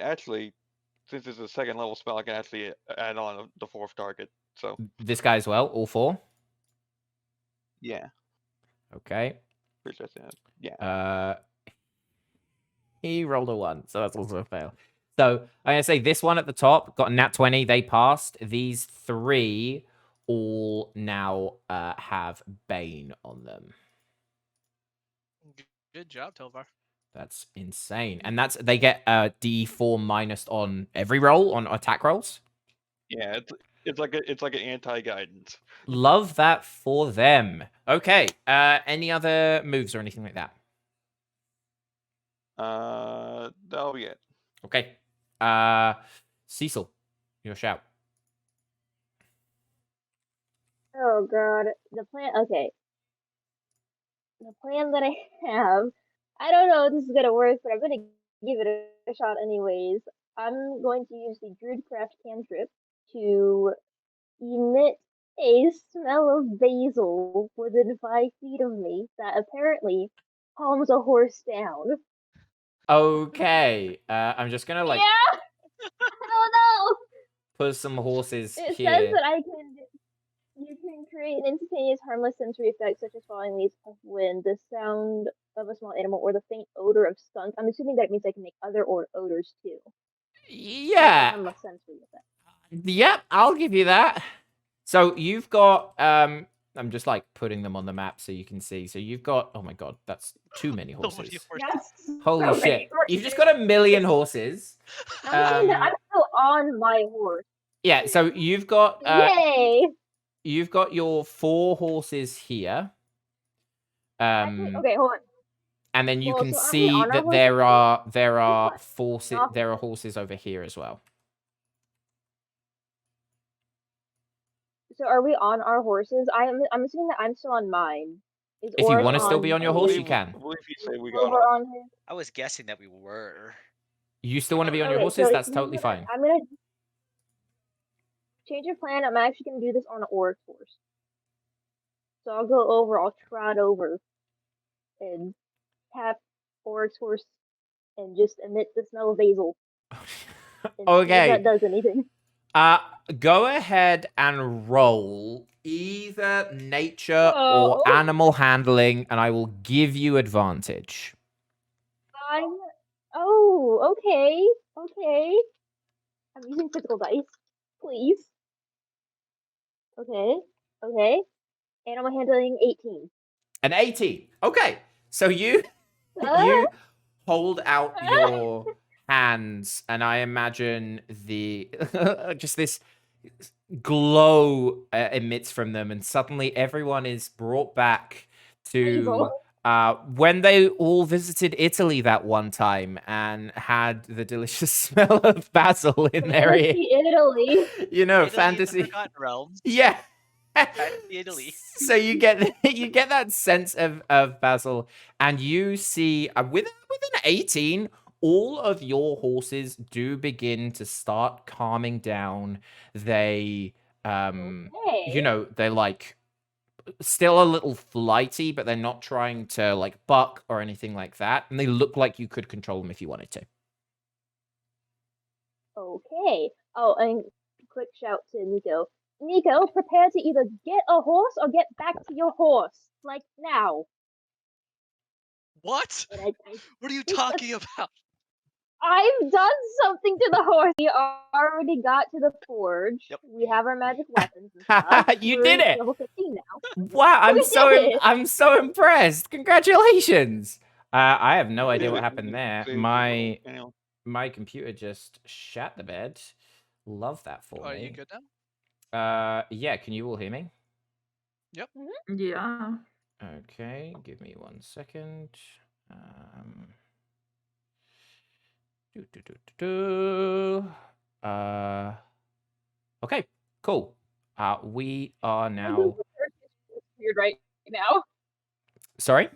actually, since it's a second level spell, I can actually add on the 4th target. So This guy as well, all 4. yeah, Okay. pretty sure that's yeah. He rolled a 1, so that's also a fail. So I'm gonna say this one at the top got a nat 20. They passed. These 3 all now have Bane on them. Good job, Tovar. That's insane, and they get a D4 minus on every roll on attack rolls. Yeah, it's like an anti-guidance. Love that for them. Okay. Any other moves or anything like that? That'll be it. Okay. Cecil, your shout. Oh god, the plan. Okay, the plan that I have. I don't know if this is gonna work, but I'm gonna give it a shot anyways. I'm going to use the Druidcraft cantrip to emit a smell of basil within 5 feet of me that apparently calms a horse down. Okay. I'm just gonna like Yeah! I don't know! put some horses It here. says that you can create an instantaneous harmless sensory effect such as falling leaves, puff wind, the sound of a small animal, or the faint odor of skunk. I'm assuming that means I can make other odors too. Yeah. Harmless sensory effect. Yep, I'll give you that. So you've got I'm just like putting them on the map so you can see. So you've got, oh my god, that's too many So horses. many horses. That's Holy so shit. many You've just got 1,000,000 horses. I'm still on my horse. Yeah, so you've got Yay! you've got your 4 horses here. Actually, okay, hold on. And then you Well, can so aren't we see on our that there are horses? there are horses over here as well. So are we on our horses? I'm assuming that I'm still on mine. Is If you Oris want to still on be on your I horse, believe, you can. I believe you say we got Over off. on his? I was guessing that we were. You still want to be on your Okay, horses? so That's you know totally what? fine. I'm gonna change your plan. I'm actually gonna do this on Oris horse. So I'll go over. I'll trot over and tap Oris horse and just emit the smell of basil. And see if Okay. that does anything. Go ahead and roll either nature or Oh. animal handling, and I will give you advantage. Oh, okay. Okay. I'm using physical dice. Please. Okay. Okay. Animal handling 18. An 18. Okay. So you hold out your hands, and I imagine the just this glow emits from them, and suddenly everyone is brought back to when they all visited Italy that one time and had the delicious smell of basil in their ear. Italy. You know, Italy, the fantasy. Forgotten Realms. Yeah. Fantasy Italy. So you get that sense of basil, and you see with an 18, all of your horses do begin to start calming down. They you know, they're like still a little flighty, but they're not trying to like buck or anything like that, and they look like you could control them if you wanted to. Okay. Oh, and quick shout to Nico. Nico, prepare to either get a horse or get back to your horse. Like now. What? And What are you talking about? I've done something to the horse. We already got to the forge. Yep. We have our magic weapons and stuff. You We're did it! level 15 now. Wow, We did it! I'm so impressed. Congratulations. I have no idea Is what it- happened is it there. safe to My roll, Daniel? my computer just shat the bed. Love that for Are me. you good now? Yeah, can you all hear me? Yeah. Okay, give me 1 second. Okay, cool. We are My now. Google search history looks weird right now. Sorry.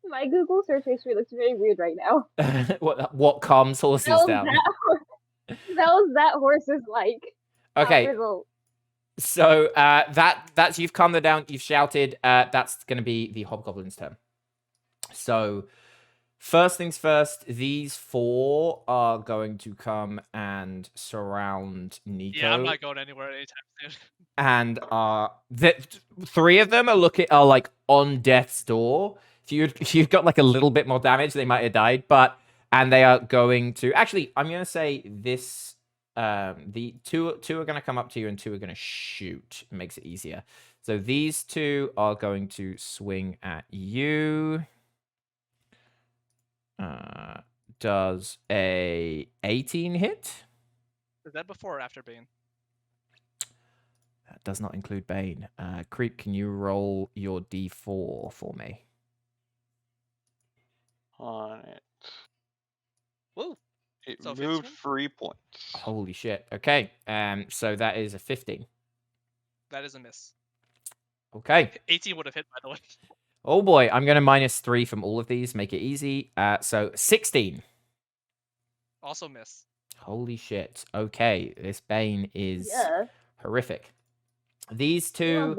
My Google search history looks very weird right now. What calms horses down? That horse is like. Okay. Result. So that's you've calmed them down. You've shouted. That's going to be the Hobgoblin's turn. So first things first, these 4 are going to come and surround Nico. Yeah, I'm not going anywhere anytime soon. And the 3 of them are like on death's door. If you'd got like a little bit more damage, they might have died. And they are going to actually. I'm going to say this. The two are going to come up to you, and 2 are going to shoot. It makes it easier. So these 2 are going to swing at you. Does a 18 hit? Is that before or after Bane? That does not include Bane. Creep, can you roll your D4 for me? On it. Woo! It So moved 15? 3 points. Holy shit. Okay. So that is a 15. That is a miss. Okay. 18 would have hit, by the way. Oh boy, I'm going to -3 from all of these, make it easy. So 16. Also miss. Holy shit. Okay, this Bane is horrific. These 2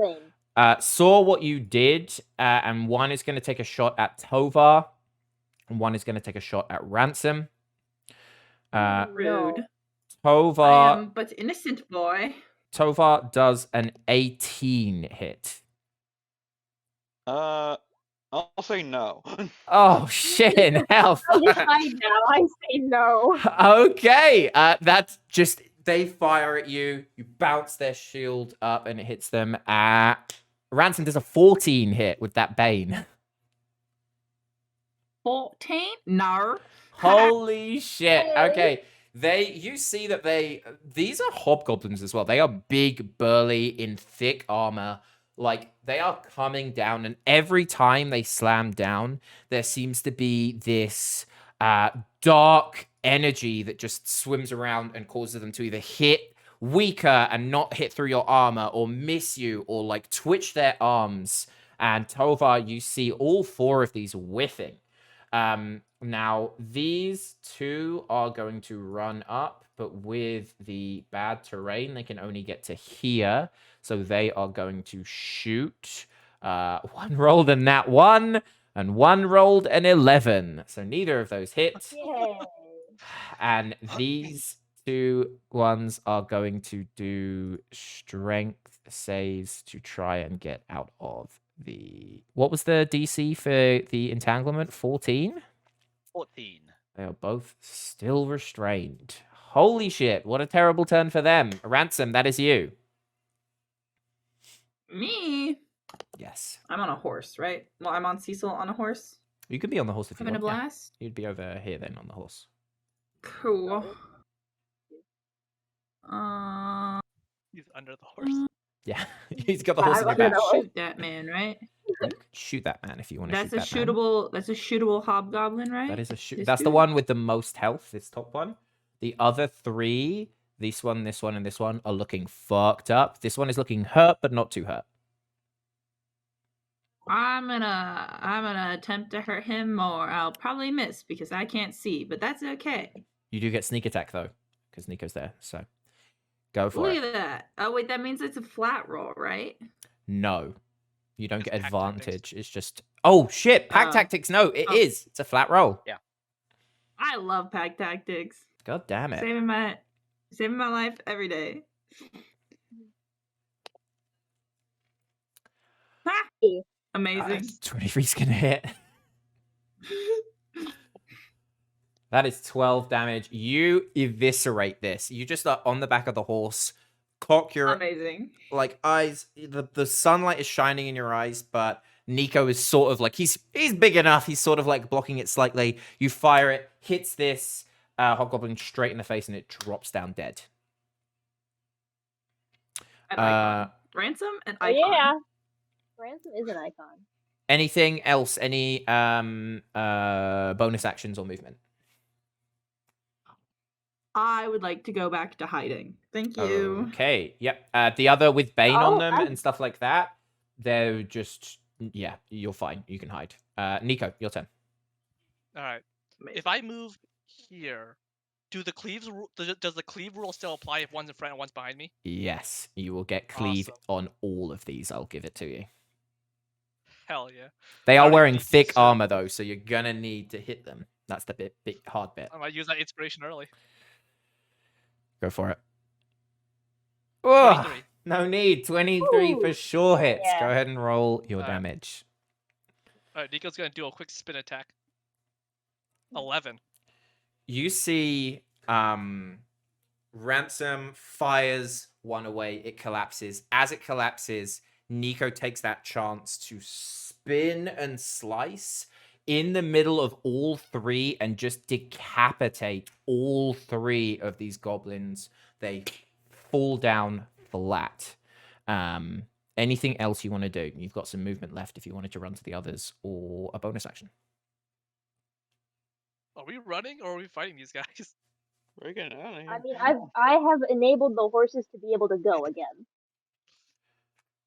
saw what you did, and 1 is going to take a shot at Tovar, and 1 is going to take a shot at Ransom. Rude. Tovar, I am but innocent boy. Tovar does an 18 hit. I'll say no. Oh shit in hell. I say no. Okay, that's just they fire at you. You bounce their shield up, and it hits them. Ransom does a 14 hit with that Bane. 14? No. Holy shit. Okay. You see that these are hobgoblins as well. They are big, burly, in thick armor. Like, they are coming down, and every time they slam down, there seems to be this dark energy that just swims around and causes them to either hit weaker and not hit through your armor, or miss you, or like twitch their arms. And Tovar, you see all 4 of these whiffing. Now, these 2 are going to run up, but with the bad terrain, they can only get to here. So they are going to shoot. 1 rolled a nat 1, and 1 rolled an 11. So neither of those hit. Yay. And these 2 ones are going to do strength saves to try and get out of the... What was the DC for the entanglement? 14? 14. They are both still restrained. Holy shit, what a terrible turn for them. Ransom, that is you. Me? Yes. I'm on a horse, right? Well, I'm on Cecil on a horse. You could be on the horse if you Having a want. Yeah. blast. You'd be over here then on the horse. Cool. He's under the horse. Yeah, he's got the Yeah, horse I in your was gonna back. know. Shoot that man, right? You can shoot that man if you want to That's shoot a that man. shootable. That's a shootable hobgoblin, right? That is a shoot. This That's the dude? one with the most health. This top one. The other 3, this one, and this one, are looking fucked up. This one is looking hurt, but not too hurt. I'm gonna attempt to hurt him, or I'll probably miss because I can't see. But that's okay. You do get sneak attack though, because Nico's there. So go for Look it. at that. Oh wait, that means it's a flat roll, right? No, you don't It's get pack advantage. tactics. It's just pack Oh. tactics. No, it Oh. is. It's a flat roll. I love pack tactics. God damn it. Saving my life every day. Ha! Yeah. Amazing. 23's gonna hit. That is 12 damage. You eviscerate this. You just are on the back of the horse, cock your Amazing. like eyes. The sunlight is shining in your eyes, but Nico is sort of like he's big enough. He's sort of like blocking it slightly. You fire it, hits this hobgoblin straight in the face, and it drops down dead. An icon. Ransom and Oh, icon. yeah. Ransom is an icon. Anything else? Any bonus actions or movement? I would like to go back to hiding. Thank you. Okay. Yep. The other with Bane on Oh, them I- and stuff like that. They're just you're fine. You can hide. Nico, your turn. All right. Amazing. If I move here, does the cleave rule still apply if one's in front and one's behind me? Yes, you will get cleave Awesome. on all of these. I'll give it to you. Hell yeah. They I are don't even wearing need thick to- armor though, so you're gonna need to hit them. That's the big hard bit. I might use that inspiration early. Go for it. Oh, 23. no need. 23 for Ooh, sure hits. yeah. Go ahead and roll your Alright. damage. All right, Nico's gonna do a quick spin attack. 11. You see Ransom fires one away. It collapses. As it collapses, Nico takes that chance to spin and slice in the middle of all 3 and just decapitate all 3 of these goblins. They fall down flat. Anything else you want to do? You've got some movement left if you wanted to run to the others, or a bonus action. Are we running or are we fighting these guys? We're getting out of here. I mean, I have enabled the horses to be able to go again.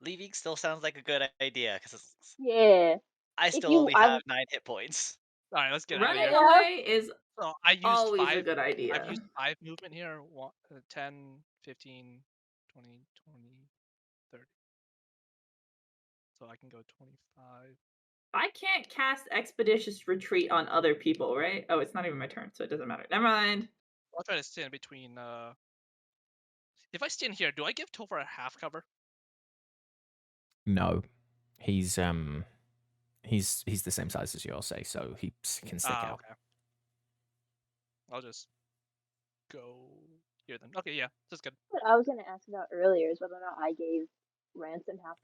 Leaving still sounds like a good idea because Yeah. I If still you- only I- have 9 hit points. All right, let's get out of Running here. Yeah. away is So I used always a 5. good idea. I've used 5 movement here. 10, 15, 20, 30. So I can go 25. I can't cast Expeditious Retreat on other people, right? Oh, it's not even my turn, so it doesn't matter. Never mind. I'll try to stand between. If I stand here, do I give Topher a half cover? No, he's the same size as you, I'll say, so he can stick out. Okay. I'll just go here then. Okay, yeah, that's good. What I was gonna ask about earlier is whether or not I gave Ransom half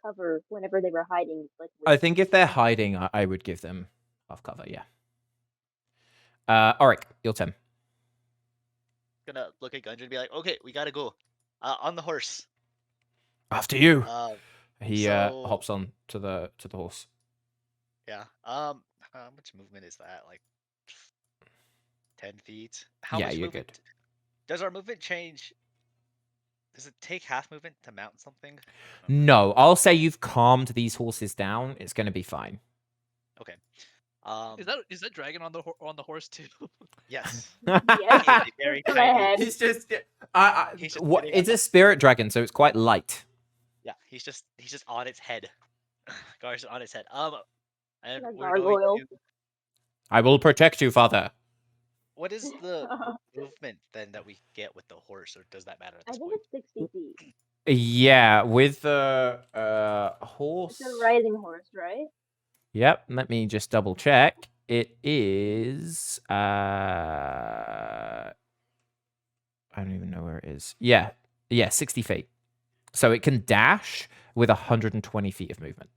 cover whenever they were hiding. Like, I think if they're hiding, I would give them half cover. Yeah. Auric, your turn. gonna look at Gundren and be like, okay, we gotta go. On the horse. After you. Um, He so- hops on to the horse. yeah. How much movement is that? Like 10 feet? How Yeah, much you're movement? good. Does our movement change? Does it take half movement to mount something? No, I'll say you've calmed these horses down. It's going to be fine. Okay. Is that dragon on the horse too? Yes. Yes. He's a very Go tiny. ahead. He's just, He's just sitting it's on a spirit dragon, so it's quite light. Yeah, he's just on its head. Gar's on its head. And Like we're going gargoyle. to. I will protect you, father. What is the movement then that we get with the horse, or does that matter at I this think point? it's 60 feet. Yeah, with the horse. It's a rising horse, right? Yep, let me just double check. It is I don't even know where it is. Yeah, 60 feet. So it can dash with 120 feet of movement.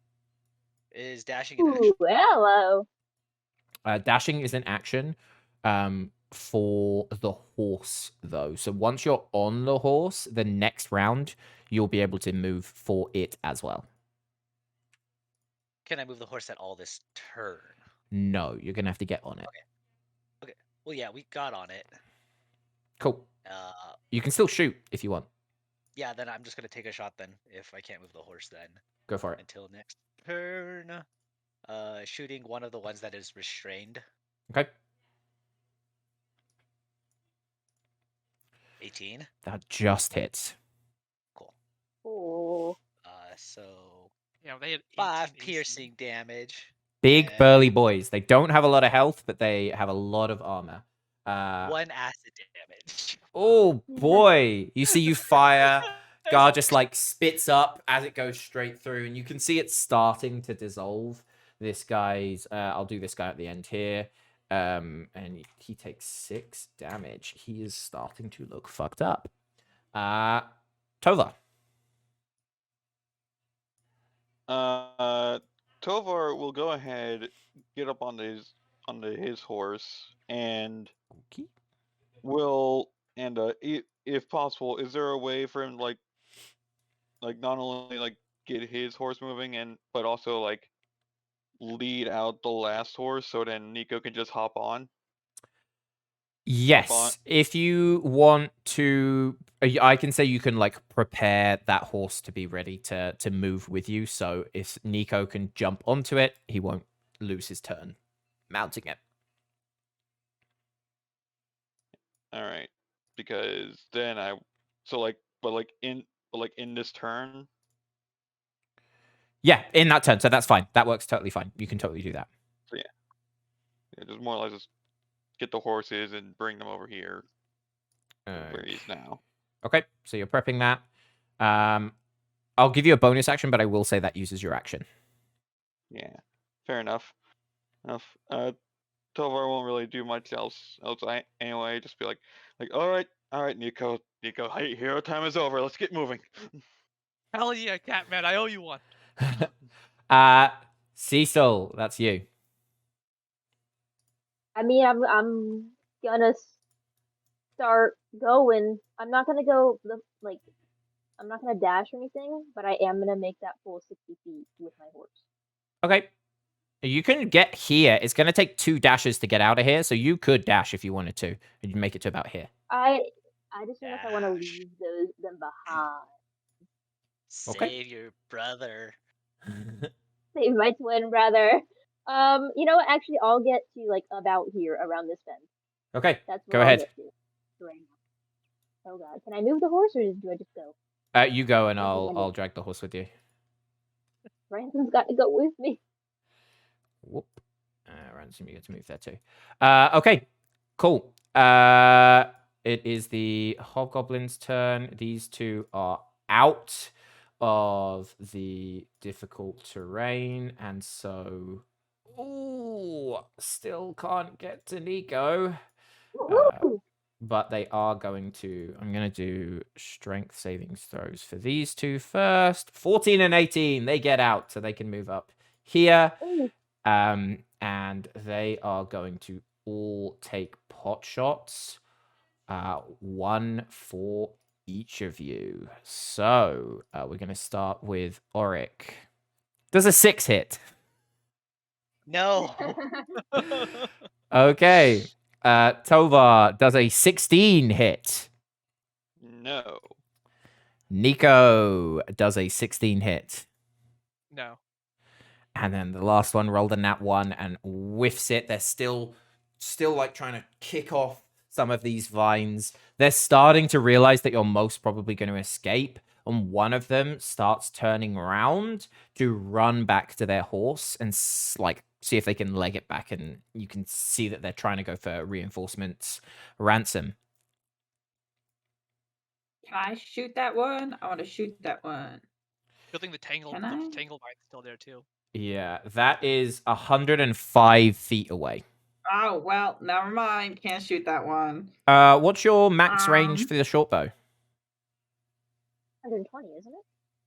Is dashing an action? Ooh, hello. Dashing is an action for the horse, though. So once you're on the horse, the next round, you'll be able to move for it as well. Can I move the horse at all this turn? No, you're going to have to get on it. Okay. Well, yeah, we got on it. Cool. Uh, You can still shoot if you want. yeah, then I'm just gonna take a shot then, if I can't move the horse then. Go for it. Until next turn. Shooting one of the ones that is restrained. Okay. 18. That just hits. Cool. Oh. So Yeah, they had 5 18 AC. piercing damage. Big and burly boys. They don't have a lot of health, but they have a lot of armor. 1 acid damage. Oh boy. You see you fire. Gar just like spits up as it goes straight through, and you can see it starting to dissolve. This guy's I'll do this guy at the end here. And he takes 6 damage. He is starting to look fucked up. Tova. Tovar will go ahead, get up onto his horse, and Okay. if possible, is there a way for him like not only like get his horse moving but also like lead out the last horse so then Nico can just hop on? Yes, if you want to, I can say you can like prepare that horse to be ready to move with you. So if Nico can jump onto it, he won't lose his turn mounting it. All right, because then in this turn. Yeah, in that turn. So that's fine. That works totally fine. You can totally do that. So yeah, just more or less just get the horses and bring them over here where he's now. Okay, so you're prepping that. I'll give you a bonus action, but I will say that uses your action. Yeah, fair enough. Tovar won't really do much else anyway. Just be like, all right, Nico, hey, hero time is over. Let's get moving. Hell yeah, Catman, I owe you one. Cecil, that's you. I mean, I'm gonna start going. I'm not gonna go I'm not gonna dash or anything, but I am gonna make that full 60 feet with my horse. Okay. You can get here. It's going to take 2 dashes to get out of here, so you could dash if you wanted to, and you'd make it to about here. I just don't know if I want to Dash. leave them behind. Okay. Save your brother. Save my twin brother. You know what? Actually, I'll get to like about here around this fence. Okay, That's go where I'll ahead. get to right now. Oh god, can I move the horse or do I just go? You go, and I think I I'll need- drag the horse with you. Ransom's got to go with me. Whoop. Ransom, you get to move there too. Okay, cool. It is the Hog Goblins' turn. These 2 are out of the difficult terrain, and so... Ooh, still can't get to Nico. Woo! But they are going to... I'm going to do strength savings throws for these 2 first. 14 and 18. They get out, so they can move up here. Ooh. And they are going to all take pot shots One for each of you. So we're going to start with Auric. Does a 6 hit? No. Okay. Tovar, does a 16 hit? No. Nico, does a 16 hit? No. And then the last one rolled a nat 1 and whiffs it. They're still like trying to kick off some of these vines. They're starting to realize that you're most probably going to escape. And one of them starts turning around to run back to their horse and like see if they can leg it back. And you can see that they're trying to go for reinforcements. Ransom. Can I shoot that one? I want to shoot that one. Good thing the tangle Can I? vine's still there too. Yeah, that is 105 feet away. Oh, well, never mind. Can't shoot that one. What's your max range for the short bow? 120, isn't it?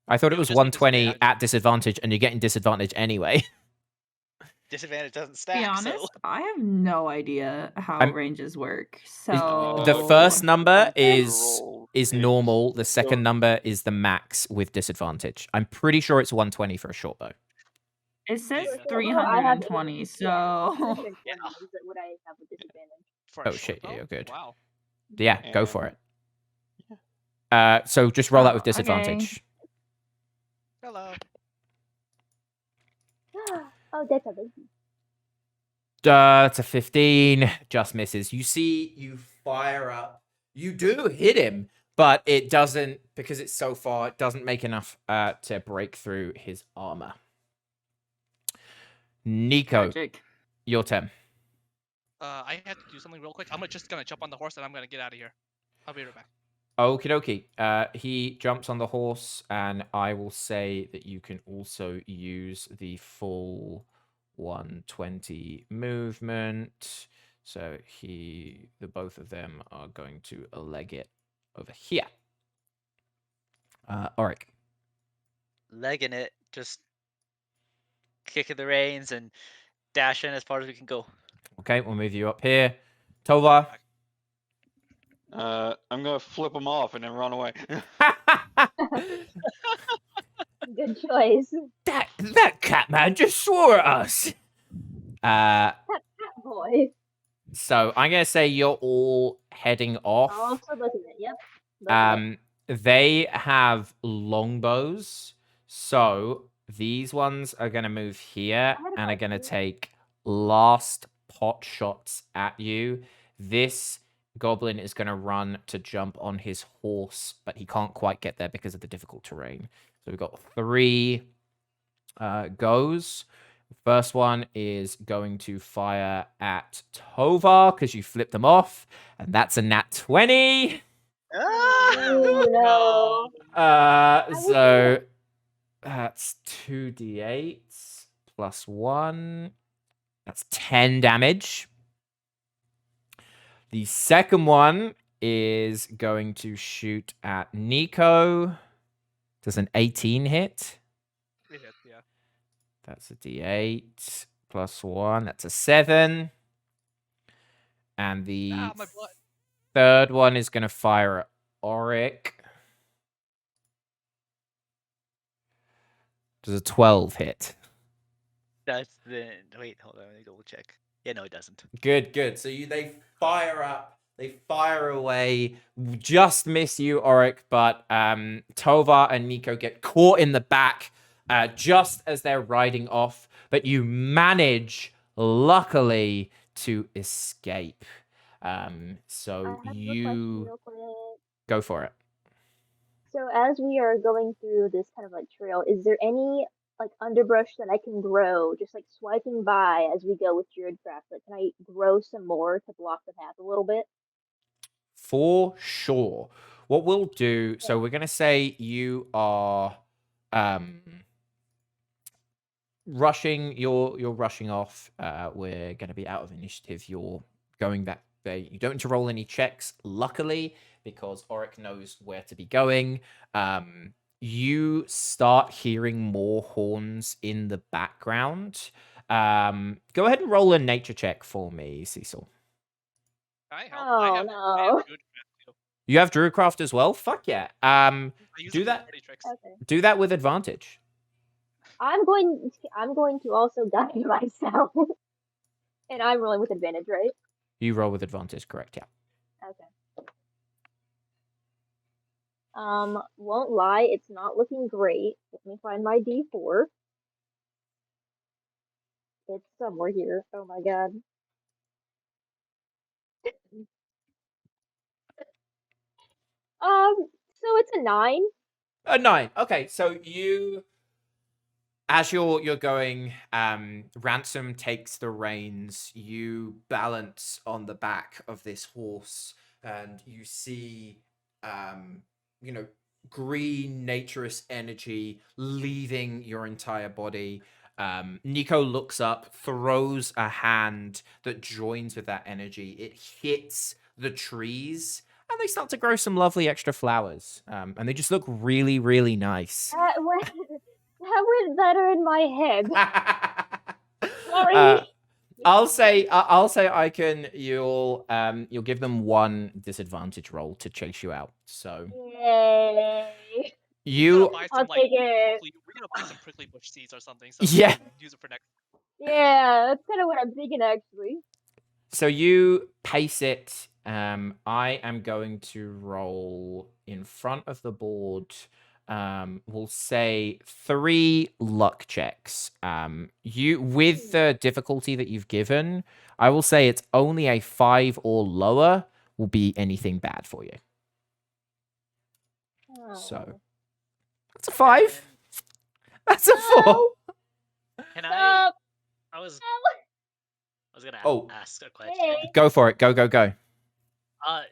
I thought it It was would just be 120 disadvantage. at disadvantage, and you're getting disadvantage anyway. Disadvantage doesn't To stack. be honest, So I have no idea how I'm- ranges work. The So first number I is rolled normal. The second so- number is the max with disadvantage. I'm pretty sure it's 120 for a short bow. it says Yeah. Oh, I have 320. Yeah, So 320 Yeah. is what I have with disadvantage. For a Oh, short shit, yeah, bow? you're good. Wow. Yeah, go for And- it. So just roll that Oh, with okay. disadvantage. Hello. Oh, that's a baby. That's a 15. Just misses. You see, you fire up. You do hit him, but it doesn't, because it's so far, it doesn't make enough to break through his armor. Nico, magic. your turn. I have to do something real quick. I'm just gonna jump on the horse and I'm gonna get out of here. I'll be right back. Okie dokie. He jumps on the horse, and I will say that you can also use the full 120 movement. So the both of them are going to leg it over here. Auric. legging it, just kicking the reins and dashing as far as we can go. Okay, we'll move you up here. Tovar. I'm gonna flip them off and then run away. Good choice. that cat man just swore at us. Boy. So I'm gonna say you're all heading off. Also looking at it. Yep. Looking at it. They have longbows, so these ones are gonna move here and are gonna take last pot shots at you. This goblin is gonna run to jump on his horse, but he can't quite get there because of the difficult terrain. So we've got 3 goes. First one is going to fire at Tovar because you flipped them off, and that's a nat 20. Oh, no. So that's 2d8 plus 1. That's 10 damage. The second one is going to shoot at Nico. Does an 18 hit? It hit, yeah. That's a d8 plus 1. That's a 7. And the Ah, my butt. third one is going to fire at Auric. Does a 12 hit? That's the wait. Hold on, let me double check. Yeah, no, it doesn't. Good. So they fire up. They fire away. Just miss you, Auric, but Tovar and Nico get caught in the back just as they're riding off. But you manage, luckily, to escape. So I have a question you real quick. go for it. So as we are going through this kind of like trail, is there any like underbrush that I can grow, just like swiping by as we go with Druidcraft? Like, can I grow some more to block the path a little bit? For sure. What we'll do, so we're going to say you are rushing, you're rushing off. We're going to be out of initiative. You're going that way. You don't need to roll any checks, luckily, because Auric knows where to be going. You start hearing more horns in the background. Go ahead and roll a nature check for me, Cecil. I help. Oh, I have no. good You have Druidcraft as well? Fuck yeah. I use Do it for that. party tricks. Okay. Do that with advantage. I'm going to also guide myself. And I'm rolling with advantage, right? You roll with advantage, correct? Yeah. Okay. Won't lie, it's not looking great. Let me find my D4. It's somewhere here. Oh my god. So it's a 9. A 9. Okay, so as you're going, Ransom takes the reins. You balance on the back of this horse, and you see, you know, green naturous energy leaving your entire body. Nico looks up, throws a hand that joins with that energy. It hits the trees, and they start to grow some lovely extra flowers. And they just look really, really nice. That went better in my head. Sorry. I'll say you'll give them 1 disadvantage roll to chase you out. So Yay. you I'll take it. We're gonna buy some prickly bush seeds or something. So Yeah. we can use it for next. Yeah, that's kind of what I'm thinking actually. So you pace it. I am going to roll in front of the board. We'll say 3 luck checks. You with the difficulty that you've given, I will say it's only a 5 or lower will be anything bad for you. So that's a 5. That's a 4. Can I? Stop. I was gonna Oh. ask a question. Hey. Go for it. Go.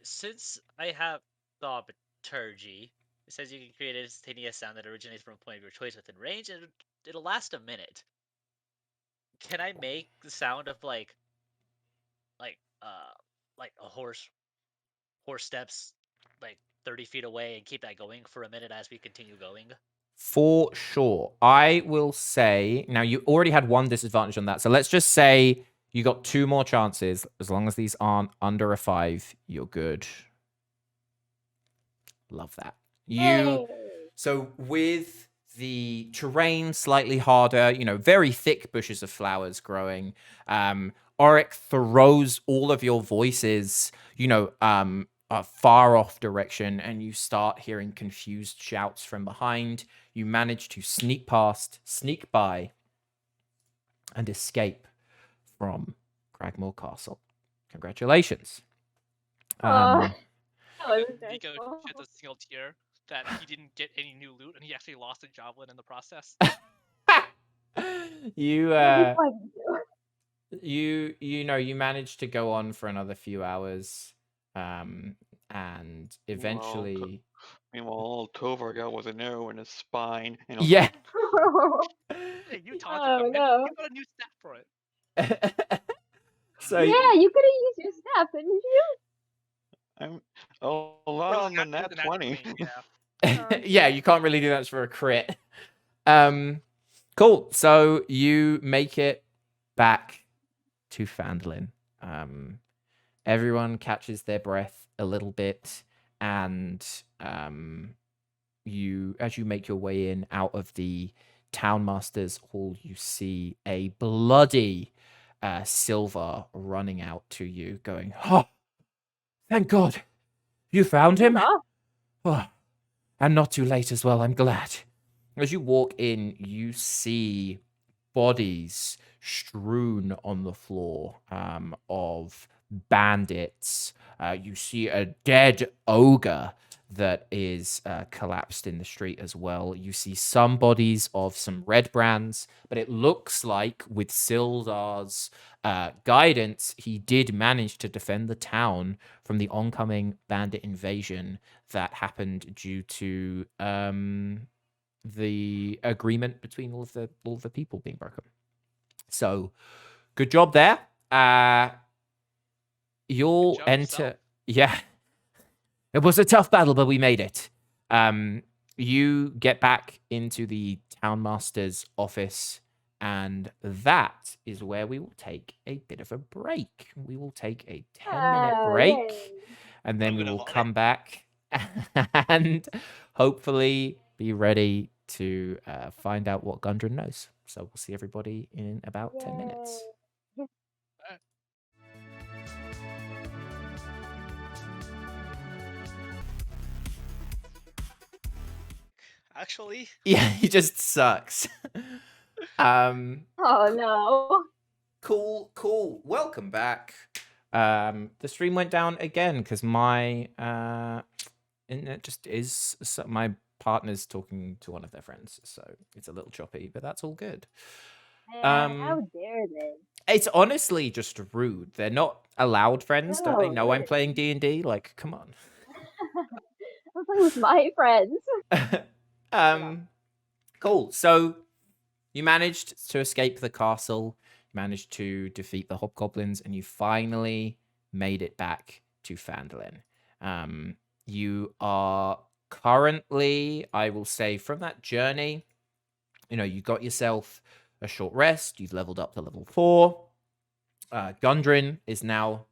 Since I have thaumaturgy, it says you can create an instantaneous sound that originates from a point of your choice within range, and it'll last a minute. Can I make the sound of like a horse steps like 30 feet away and keep that going for a minute as we continue going? For sure. I will say, now you already had 1 disadvantage on that. So let's just say you got 2 more chances. As long as these aren't under a 5, you're good. Love that. Hey. So with the terrain slightly harder, very thick bushes of flowers growing, Auric throws all of your voices, a far off direction, and you start hearing confused shouts from behind. You manage to sneak by, and escape from Cragmore Castle. Congratulations. Nico shed a single tear that he didn't get any new loot, and he actually lost a javelin in the process. You managed to go on for another few hours, and eventually. Meanwhile, Tovar got with an arrow in his spine. Yeah. Hey, you taunted him. No. You got a new stat for it. So yeah, you could have used your staff, couldn't you? I'm on the nat 20. Yeah. Yeah, you can't really do that for a crit. Cool. So you make it back to Phandalin. Everyone catches their breath a little bit, and as you make your way in out of the Townmaster's Hall, you see a bloody Silver running out to you, going, "Oh, thank God, you found him. Oh, and not too late as well. I'm glad." As you walk in, you see bodies strewn on the floor of bandits. You see a dead ogre that is collapsed in the street as well. You see some bodies of some red brands, but it looks like with Sildar's guidance, he did manage to defend the town from the oncoming bandit invasion that happened due to the agreement between all of the people being broken. So, good job there. You'll enter. Yeah, it was a tough battle, but we made it. You get back into the Townmaster's office, and that is where we will take a bit of a break. We will take a 10-minute break. and then I'm we gonna will vomit. come back and hopefully be ready to find out what Gundren knows. So we'll see everybody in about 10 minutes. Yay. Actually, Yeah, he just sucks. um, Oh no. cool. Welcome back. The stream went down again because my internet just is. My partner's talking to one of their friends, so it's a little choppy, but that's all good. Man, how dare they? It's honestly just rude. They're not allowed friends. Don't they No, know I'm they're- playing D&D? Like, come on. I'm playing with my friends. Cool. So you managed to escape the castle, you managed to defeat the hobgoblins, and you finally made it back to Phandelver. You are currently, I will say, from that journey, you got yourself a short rest. You've leveled up to level 4. Gundren is now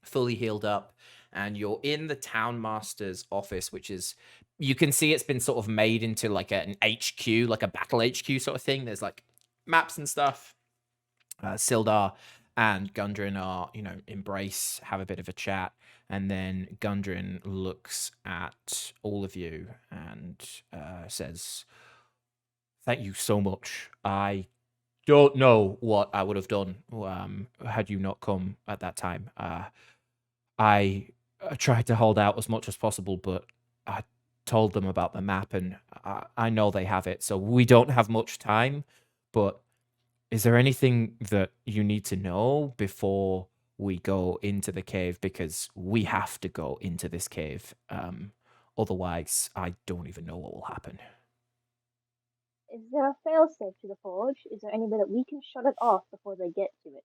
fully healed up, and you're in the town master's office, which is, you can see it's been sort of made into like an HQ, like a battle HQ sort of thing. There's like maps and stuff. Sildar and Gundren are, embrace, have a bit of a chat, and then Gundren looks at all of you and says, "Thank you so much. I don't know what I would have done had you not come at that time. I tried to hold out as much as possible, but I told them about the map, and I know they have it, so we don't have much time. But is there anything that you need to know before we go into the cave? Because we have to go into this cave. Otherwise, I don't even know what will happen." Is there a failsafe to the forge? Is there any way that we can shut it off before they get to it?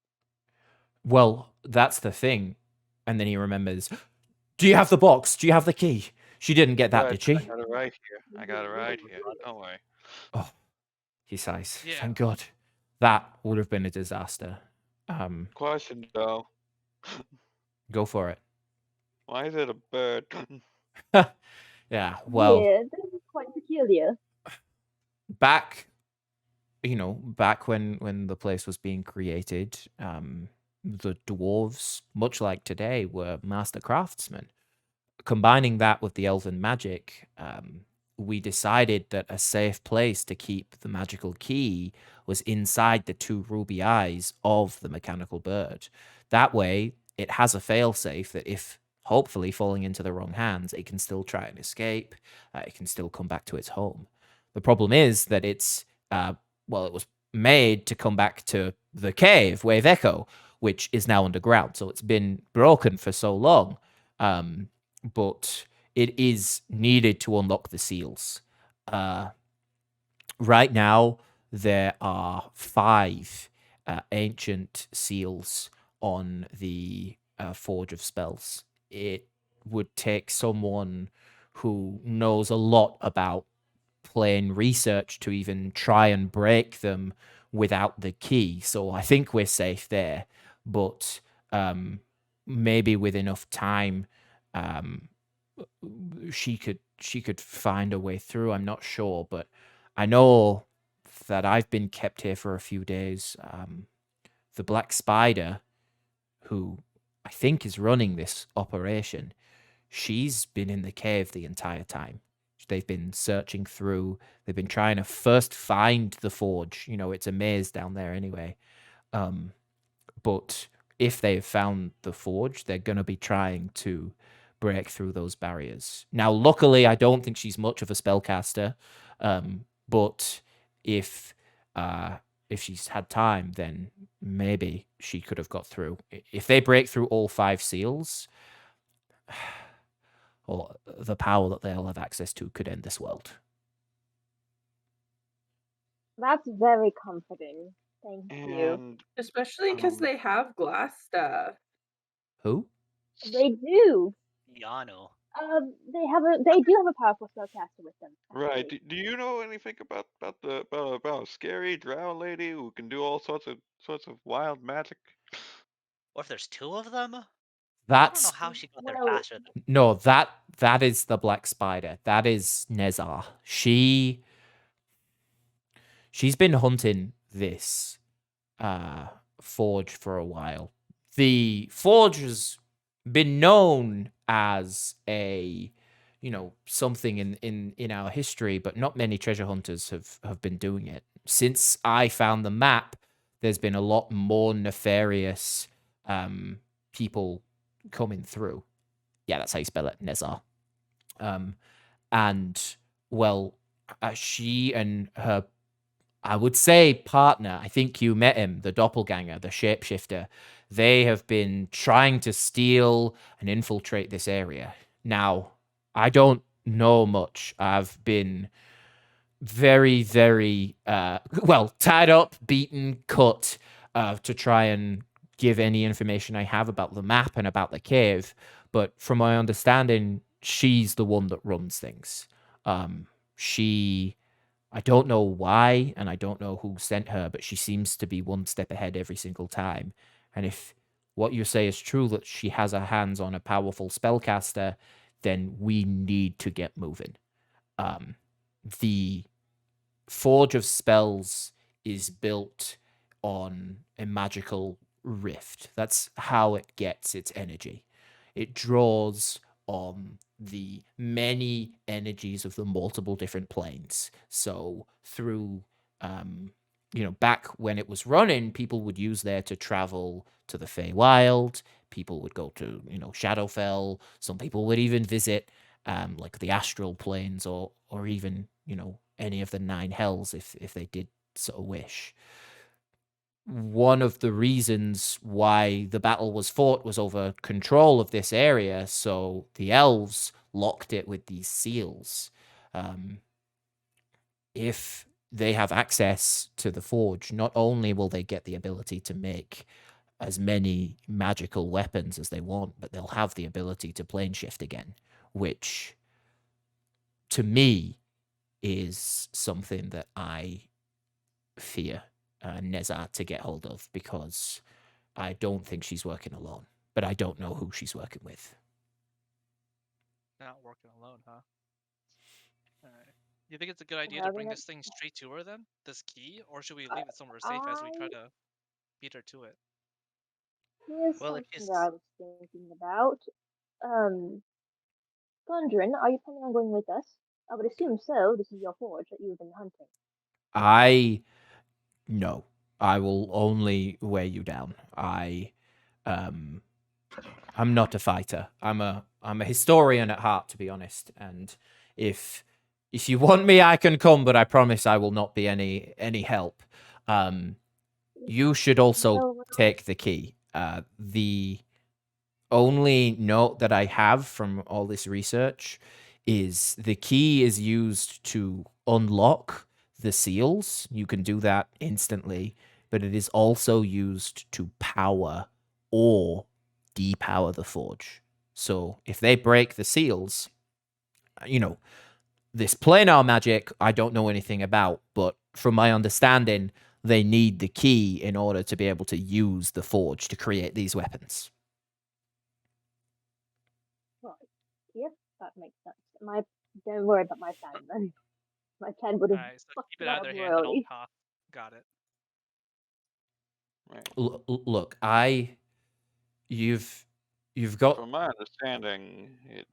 Well, that's the thing. And then he remembers, "Do you have the box? Do you have the key?" She didn't get that, Right, did she? I got it right here. I got it right here. Don't worry. Oh, he sighs. Yeah. Thank God. That would have been a disaster. Question though. Go for it. Why is it a bird? Yeah, well, Yeah, this is quite peculiar. back back when the place was being created, the dwarves, much like today, were master craftsmen. Combining that with the elven magic, we decided that a safe place to keep the magical key was inside the 2 ruby eyes of the mechanical bird. That way, it has a failsafe that, if hopefully falling into the wrong hands, it can still try and escape. It can still come back to its home. The problem is that it was made to come back to the cave, Wave Echo, which is now underground. So it's been broken for so long. But it is needed to unlock the seals. Right now, there are 5 ancient seals on the Forge of Spells. It would take someone who knows a lot about plain research to even try and break them without the key. So I think we're safe there. But maybe with enough time, she could find a way through. I'm not sure, but I know that I've been kept here for a few days. The Black Spider, who I think is running this operation, she's been in the cave the entire time. They've been searching through. They've been trying to first find the forge. It's a maze down there anyway. But if they've found the forge, they're going to be trying to break through those barriers. Now, luckily, I don't think she's much of a spellcaster. But if she's had time, then maybe she could have got through. If they break through all 5 seals, or the power that they'll have access to could end this world. That's very comforting. Thank you. And Especially because they have glass stuff. Who? They do. Yano. They do have a powerful spellcaster with them. right, actually. do you know anything about a scary drow lady who can do all sorts of wild magic? Or if there's 2 of them? I don't know That's how she got there Well, faster than no, that is the black spider. That is Nezar. She's been hunting this forge for a while. The forge has been known as a something in our history, but not many treasure hunters have been doing it. Since I found the map, there's been a lot more nefarious people coming through. Yeah, that's how you spell it, Nezar. And well, she and her, I would say, partner, I think you met him, the doppelganger, the shapeshifter. They have been trying to steal and infiltrate this area. Now, I don't know much. I've been very, very, well, tied up, beaten, cut to try and give any information I have about the map and about the cave. But from my understanding, she's the one that runs things. She I don't know why, and I don't know who sent her, but she seems to be one step ahead every single time. And if what you say is true, that she has her hands on a powerful spellcaster, then we need to get moving. The Forge of Spells is built on a magical rift. That's how it gets its energy. It draws on the many energies of the multiple different planes. So through back when it was running, people would use there to travel to the Feywild. People would go to, Shadowfell. Some people would even visit like the astral planes or even, any of the nine hells if they did so wish. One of the reasons why the battle was fought was over control of this area, so the elves locked it with these seals. If they have access to the forge, not only will they get the ability to make as many magical weapons as they want, but they'll have the ability to plane shift again, which to me is something that I fear Nezar to get hold of, because I don't think she's working alone, but I don't know who she's working with. Not working alone, huh? Alright. You think it's a good idea to having bring it. this thing straight to her then? This key? Or should we leave it somewhere safe as we try I to beat her to it? Here's well, if something that I was thinking about. Um, Gundren, are you planning on going with us? I would assume so. This is your forge that you've been hunting. No, I will only wear you down. I'm not a fighter. I'm a historian at heart, to be honest. And if you want me, I can come, but I promise I will not be any help. You should also Well, take the key. The only note that I have from all this research is the key is used to unlock the seals. You can do that instantly, but it is also used to power or depower the forge. So if they break the seals, this planar magic I don't know anything about, but from my understanding, they need the key in order to be able to use the forge to create these weapons. right. Yep, that makes sense. Don't worry about my plan then. My plan would have Alright, so fucked keep it that out up of their hands at all royally. costs. Got it. Right. Look, you've got. From my understanding, it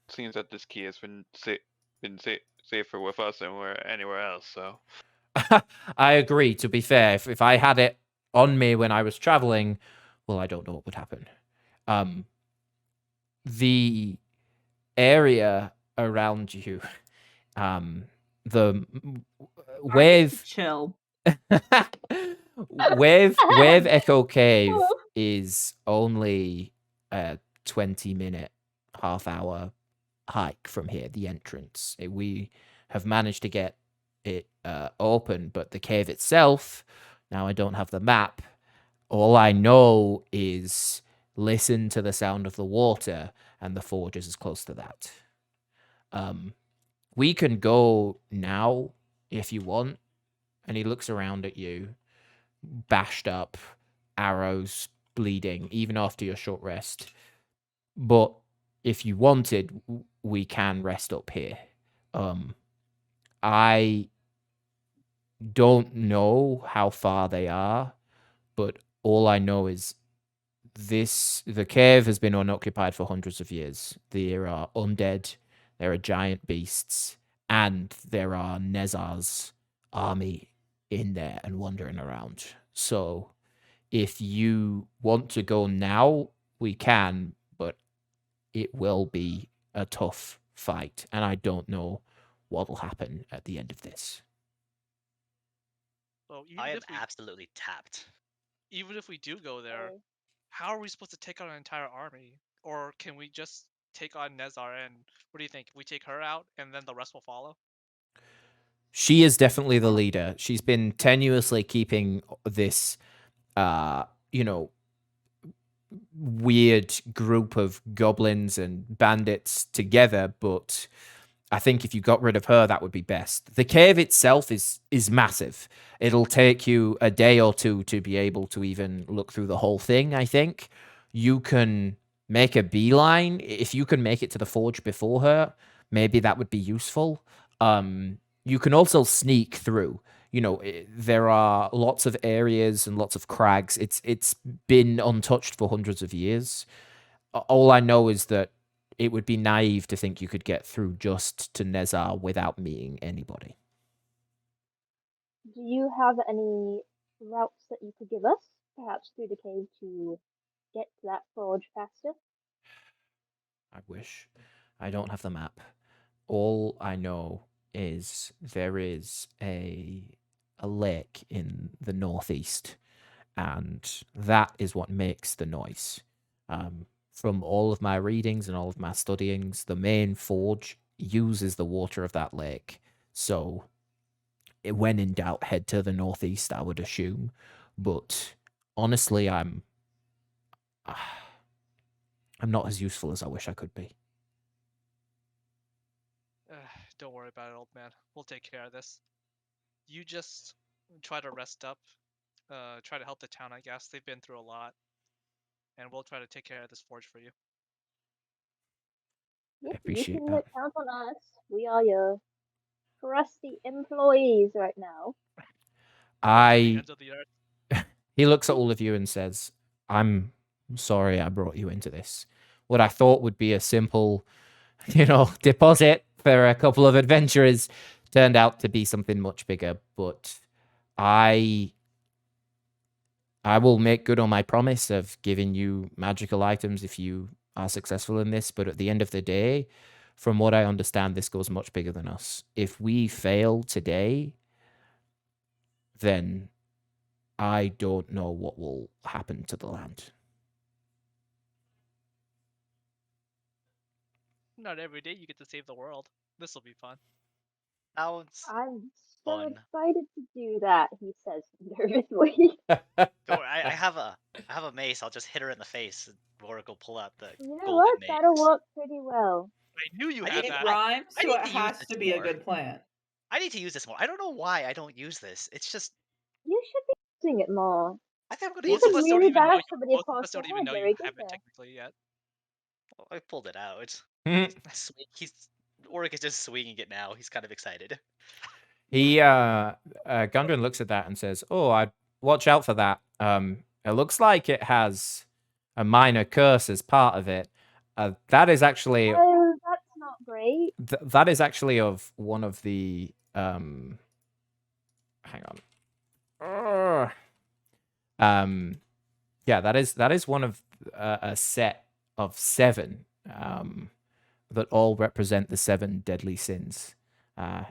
seems that this key has been safer with us than anywhere else. So I agree. To be fair, if I had it on me when I was traveling, well, I don't know what would happen. The area around you, the wave Chill. wave Echo Cave is only a 20-minute, half-hour hike from here, the entrance. We have managed to get it open, but the cave itself, now I don't have the map. All I know is listen to the sound of the water, and the forge is as close to that. We can go now if you want. And he looks around at you, bashed up, arrows bleeding, even after your short rest. But if you wanted, we can rest up here. I don't know how far they are, but all I know is the cave has been unoccupied for hundreds of years. There are undead, there are giant beasts, and there are Nezar's army in there and wandering around. So if you want to go now, we can, but it will be a tough fight, and I don't know what will happen at the end of this. So I am absolutely tapped. even if we do go there, Okay. how are we supposed to take on an entire army? Or can we just take on Nezar and what do you think? We take her out and then the rest will follow? She is definitely the leader. She's been tenuously keeping this, you know, weird group of goblins and bandits together, but I think if you got rid of her, that would be best. The cave itself is massive. It'll take you a day or two to be able to even look through the whole thing, I think. You can make a beeline. If you can make it to the forge before her, maybe that would be useful. You can also sneak through. You know, there are lots of areas and lots of crags. It's been untouched for hundreds of years. All I know is that it would be naive to think you could get through just to Nezar without meeting anybody. Do you have any routes that you could give us, perhaps through the cave to get to that forge faster? I wish. I don't have the map. All I know is there is a lake in the northeast, and that is what makes the noise. From all of my readings and all of my studyings, the main forge uses the water of that lake. So, when in doubt, head to the northeast, I would assume. But honestly, I'm not as useful as I wish I could be. Don't worry about it, old man. We'll take care of this. You just try to rest up. Try to help the town, I guess. They've been through a lot. And we'll try to take care of this forge for you. Yep, you appreciate can that. count on us. We are your trusty employees right now. I Hands of the earth. He looks at all of you and says, I'm sorry I brought you into this. What I thought would be a simple, deposit for a couple of adventurers turned out to be something much bigger. But I will make good on my promise of giving you magical items if you are successful in this. But at the end of the day, from what I understand, this goes much bigger than us. If we fail today, then I don't know what will happen to the land. Not every day you get to save the world. This will be fun. Sounds I'm so fun. excited to do that, he says nervously. Don't worry, I have a mace. I'll just hit her in the face, and Rorik will pull out the You know golden what? mace. That'll work pretty well. I knew you I had need- that. It rhymes, I so need it to use has this to be a more. good plan. I need to use this more. I don't know why I don't use this. It's just You should be using it more. I think I'm gonna You use could it. really bash somebody Most of across us the don't even head. know Very you good have it there. technically yet. Oh, I pulled it out. he Rorik is just swinging it now. He's kind of excited. Gundren looks at that and says, "Oh, I'd watch out for that. It looks like it has a minor curse as part of it. That is actually Oh, that's not great. that is actually of one of the hang on. Yeah, that is one of a set of 7 that all represent the 7 deadly sins.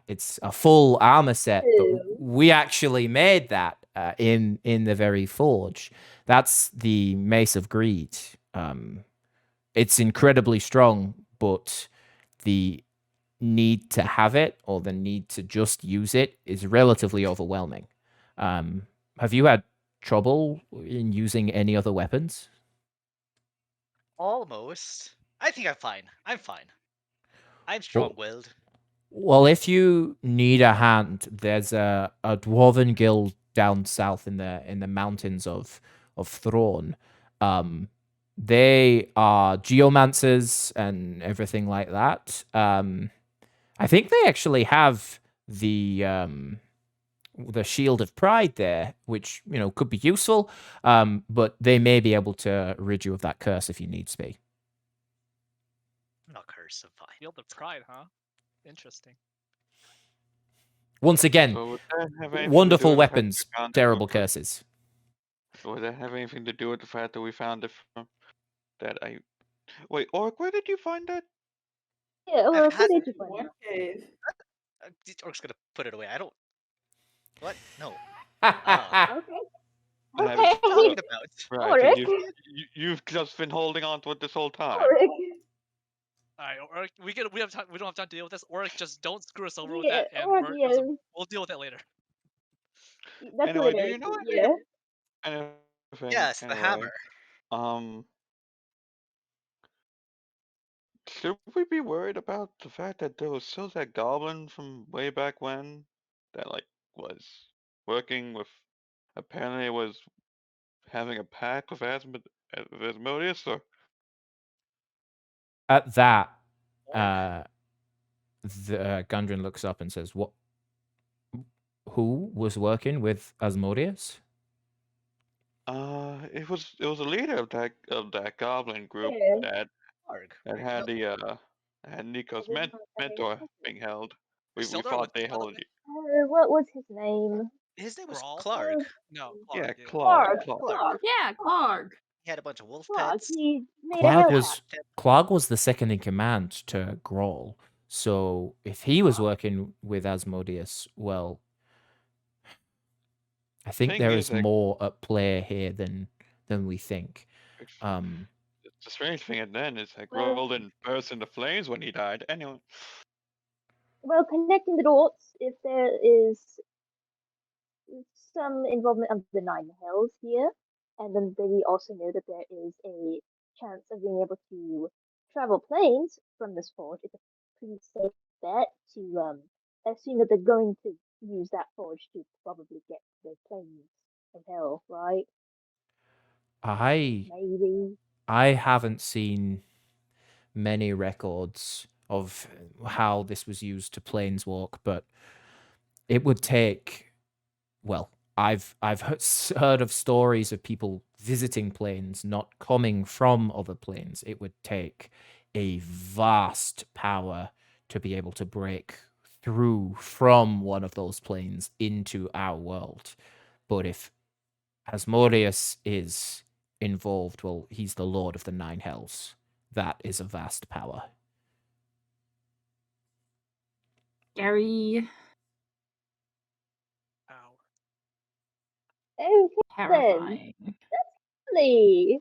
It's a full armor set, but Ew. we actually made that in the very forge. That's the Mace of Greed. It's incredibly strong, but the need to have it or the need to just use it is relatively overwhelming. Have you had trouble in using any other weapons? Almost. I think I'm fine. I'm fine. I'm strong-willed. Well, if you need a hand, there's a dwarven guild down south in the mountains of Thrawn. they are geomancers and everything like that. I think they actually have the Shield of Pride there, which could be useful. But they may be able to rid you of that curse if you needs be. Not curse, I'm fine. Field of Pride, huh? Interesting. Once again, So would that have anything to do wonderful with the fact that weapons, we found terrible Eldritch? curses. Would that have anything to do with the fact that we found it from that I wait, Orc, where did you find that? Yeah, I've or had- where did you find it? War cave. Orc's gonna put it away. I don't. What? No. Okay. That Okay. What are you talking about? right, and Ulrich. you've just been holding on to it this whole time. Ulrich. Alright, Oric, we have time. We don't have time to deal with this. Oric, just don't screw us over with Yeah, that, and Ulrich, yeah. we'll deal with it later. That's Anyway, do later. you know Yeah. anything? Yes, the hammer. Should we be worried about the fact that there was still that goblin from way back when that was working with apparently was having a pact with Asmodeus or At that, Orc. the Gundren looks up and says, "What? Who was working with Asmodeus?" it was a leader of that goblin group Yeah. that Orc. had had Nico's mentor being held. We Sildar thought with they the held other- it. What was his name? His name was Grawl? Clark. No, Yeah, Clark, Clark. Clark. Yeah, Clark. He had a bunch of wolf Clark. pets. He made a Clark hell was pact. Clark was the second in command to Grawl. So if he was working with Asmodeus, well, I think Thing there is is that- more at play here than we think. The strange thing then is that Well- Grawl didn't burst into flames when he died. Anyway. Well, connecting the dots, if there is some involvement of the Nine Hells here, and then we also know that there is a chance of being able to travel planes from this forge, it's a pretty safe bet to assume that they're going to use that forge to probably get the planes of hell, right? Maybe. I haven't seen many records of how this was used to planeswalk, but it would take. Well, I've heard of stories of people visiting planes not coming from other planes. It would take a vast power to be able to break through from one of those planes into our world. But if Asmodeus is involved, well, he's the Lord of the Nine Hells. That is a vast power. Scary. Ow. Okay, Terrifying. lovely.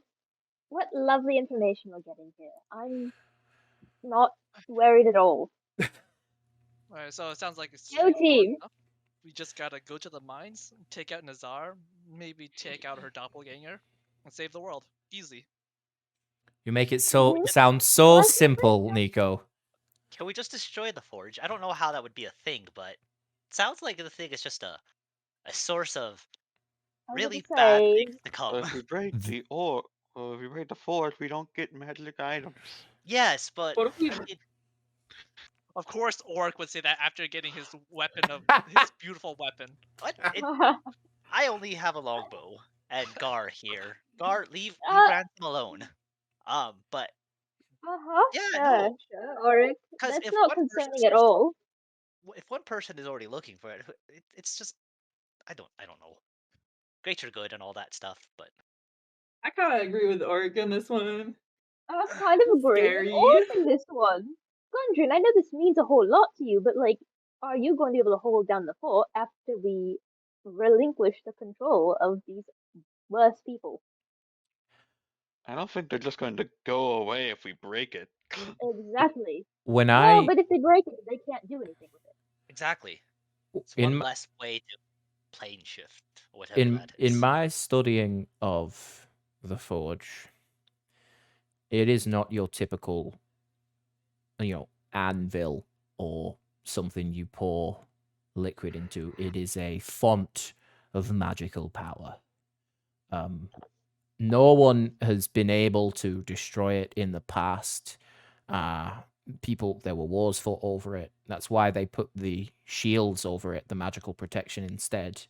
What lovely information we're getting here. I'm not worried at all. Alright, so it sounds like it's Go straightforward team. enough. We just gotta go to the mines, take out Nazar, maybe take out her doppelganger, and save the world. Easy. You make it Mhm. sound so simple, Nico. Can we just destroy the forge? I don't know how that would be a thing, but it sounds like the thing is just a source of I was really gonna bad say, things to come. If we break the if we break the forge, we don't get magic items. Yes, but What if we- I mean, Of course, Oric would say that after getting his weapon of his beautiful weapon. what? I only have a longbow and Gar here. Gar, leave Ransom alone. But yeah, no, sure, Oric. 'cause That's if not one person's concerning at just- all. if one person is already looking for it, it's just I don't know. Greater good and all that stuff, but I kind of agree with Oric on this one. I kind of agree Scary. with Oric in this one. Gundren, I know this means a whole lot to you, but like, are you going to be able to hold down the fort after we relinquish the control of these worst people? I don't think they're just going to go away if we break it. Exactly. When No, but if they break it, they can't do anything with it. exactly. It's in one m- less way to plane shift or whatever in that is. in my studying of the forge, it is not your typical, anvil or something you pour liquid into. It is a font of magical power. no one has been able to destroy it in the past. There were wars fought over it. That's why they put the shields over it, the magical protection instead.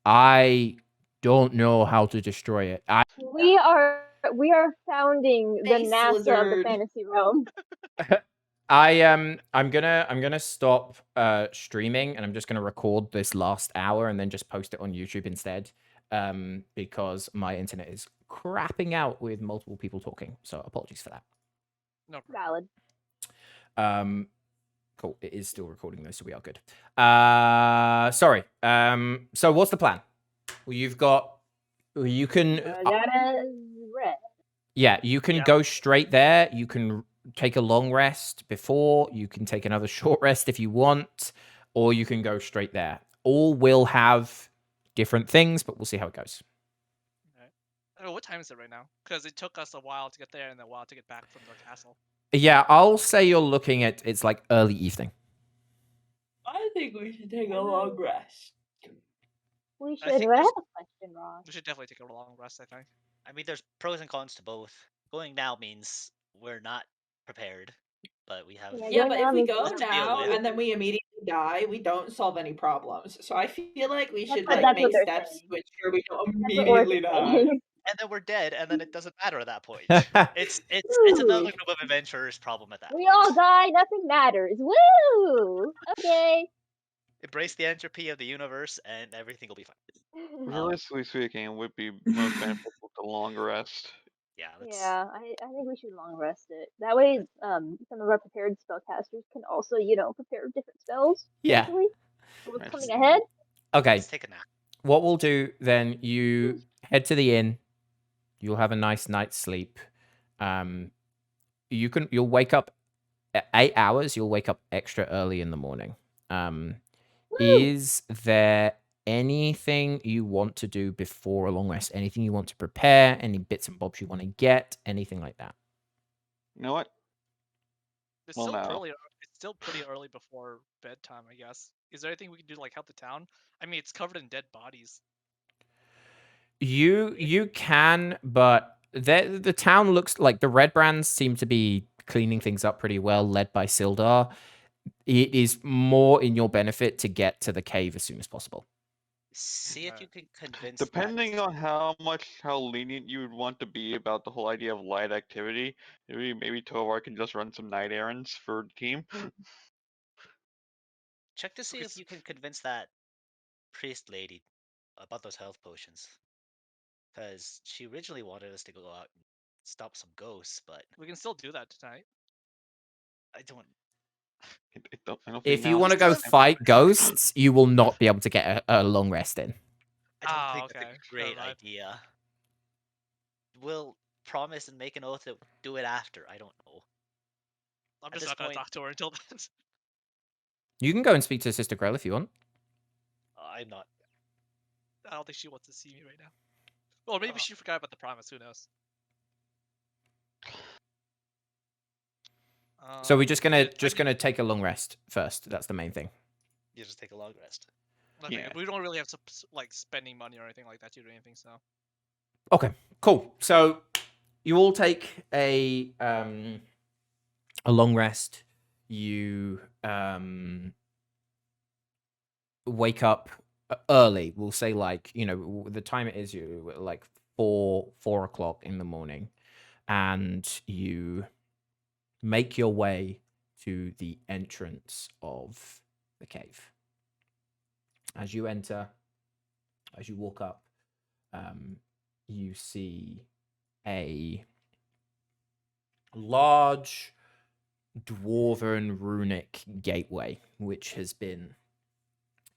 I don't know how to destroy it. We are founding the Space NASA of the lizard. fantasy realm. I'm gonna stop streaming, and I'm just gonna record this last hour and then just post it on YouTube instead. Because my internet is crapping out with multiple people talking. So apologies for that. No problem. Valid. Cool. It is still recording though, so we are good. Sorry. So what's the plan? Well, you can That is red. yeah, you can Yeah. go straight there. You can take a long rest before. You can take another short rest if you want, or you can go straight there. All will have different things, but we'll see how it goes. Oh, what time is it right now? Because it took us a while to get there and a while to get back from the castle. Yeah, I'll say you're looking at it's like early evening. I think we should take a long rest. We I should. think But I there's- have a question, Ross. We should definitely take a long rest, I think. I mean, there's pros and cons to both. Going now means we're not prepared, but we have. Yeah, Yeah, going but now if we means go Let's deal now with it. and then we immediately die, we don't solve any problems. So I feel like we should what- like that's what make they're steps saying. to ensure we don't That's what we're immediately die. saying. And then we're dead, and then it doesn't matter at that point. It's another Woo. group of adventurers problem at that We point. all die. Nothing matters. Woo! Okay. Embrace the entropy of the universe, and everything will be fine. Realistically speaking, it would be most beneficial to long rest. Yeah, let's. Yeah, I think we should long rest it. That way, some of our prepared spellcasters can also, prepare different spells. Yeah. Potentially. For what's Nice. coming ahead. Okay. Let's take a nap. What we'll do then, you head to the inn. You'll have a nice night's sleep. You'll wake up at 8 hours. You'll wake up extra early in the morning. Woo! Is there anything you want to do before a long rest? Anything you want to prepare? Any bits and bobs you want to get? Anything like that? You know what? It's Well, still no. early. It's still pretty early before bedtime, I guess. Is there anything we can do to like help the town? I mean, it's covered in dead bodies. You can, but the town looks like the Red Brands seem to be cleaning things up pretty well, led by Sildar. It is more in your benefit to get to the cave as soon as possible. See if you can convince. Depending on how lenient you would want to be about the whole idea of light activity, maybe Tovar can just run some night errands for the team. Check to see if you can convince that priest lady about those health potions. Because she originally wanted us to go out and stop some ghosts, but We can still do that tonight. I don't. I don't think If you now's want to the go time. fight ghosts, you will not be able to get a long rest in. I don't Ah, think okay. that's a Never great mind. idea. We'll promise and make an oath to do it after. I don't know. I'm At just this not gonna point- talk to her until then. You can go and speak to Sister Grail if you want. I'm not. I don't think she wants to see me right now. Or maybe Oh. she forgot about the promise. Who knows? So we're just gonna I mean, take a long rest first. That's the main thing. You just take a long rest. okay, Yeah. we don't really have like spending money or anything like that to do anything. So Okay, cool. So you all take a long rest. You wake up early. We'll say like the time it is like 4 o'clock in the morning, and you make your way to the entrance of the cave. As you enter, as you walk up, you see a large dwarven runic gateway which has been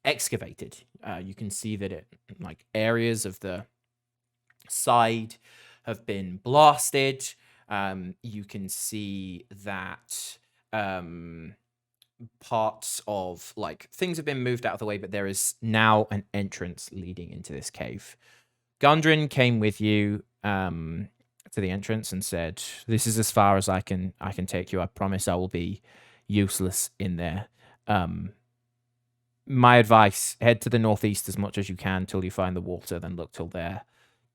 excavated. You can see that it like areas of the side have been blasted. You can see that parts of like things have been moved out of the way, but there is now an entrance leading into this cave. Gundren came with you to the entrance and said, "This is as far as I can take you. I promise I will be useless in there. My advice: head to the northeast as much as you can till you find the water. Then look till there.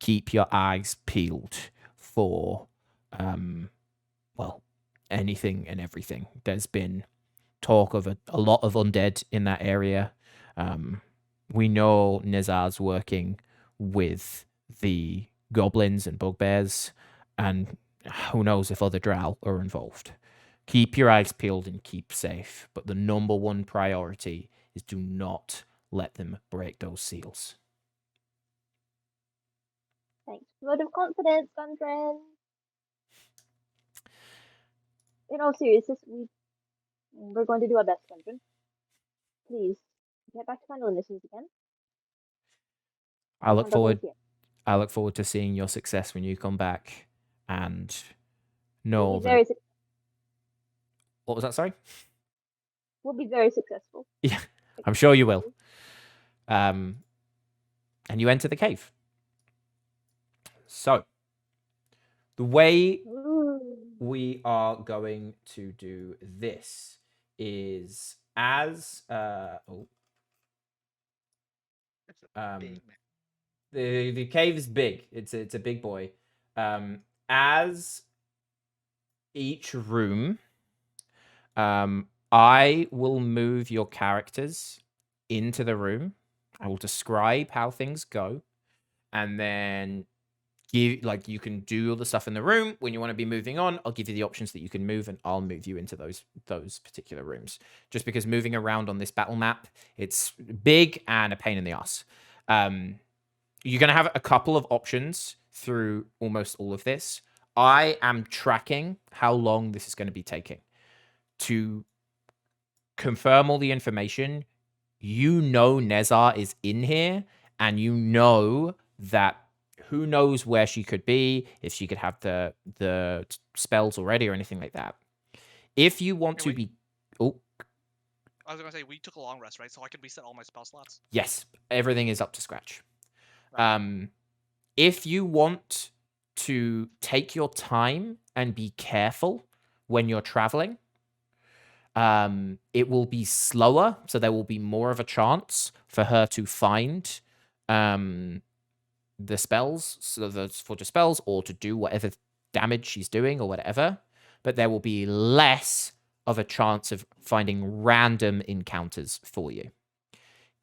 keep your eyes peeled for, well, anything and everything. There's been talk of a lot of undead in that area. We know Nizar's working with the goblins and bugbears, and who knows if other drow are involved. Keep your eyes peeled and keep safe, but the number one priority is do not let them break those seals. Thanks. Vote of confidence, Gundren. In all seriousness, we're going to do our best, Gundren. Please get back to final missions again. I look And I'll forward. thank you. I look forward to seeing your success when you come back, and know We'll be that. very, What was that? Sorry. we'll be very successful. Yeah, I'm sure you will. And you enter the cave. So, the way Ooh. we are going to do this is as Big man. the cave is big. It's a big boy. As each room, I will move your characters into the room. I will describe how things go, and then you can do all the stuff in the room. When you want to be moving on, I'll give you the options that you can move, and I'll move you into those particular rooms. Just because moving around on this battle map, it's big and a pain in the ass. You're gonna have a couple of options through almost all of this. I am tracking how long this is going to be taking to confirm all the information. You know Nezar is in here, and you know that who knows where she could be, if she could have the spells already or anything like that. If you want Hey, to wait. be... Oh, I was gonna say we took a long rest, right? So I can reset all my spell slots. yes, everything is up to scratch. Right. If you want to take your time and be careful when you're traveling, it will be slower, so there will be more of a chance for her to find the spells, so that's for the spells or to do whatever damage she's doing or whatever. But there will be less of a chance of finding random encounters for you.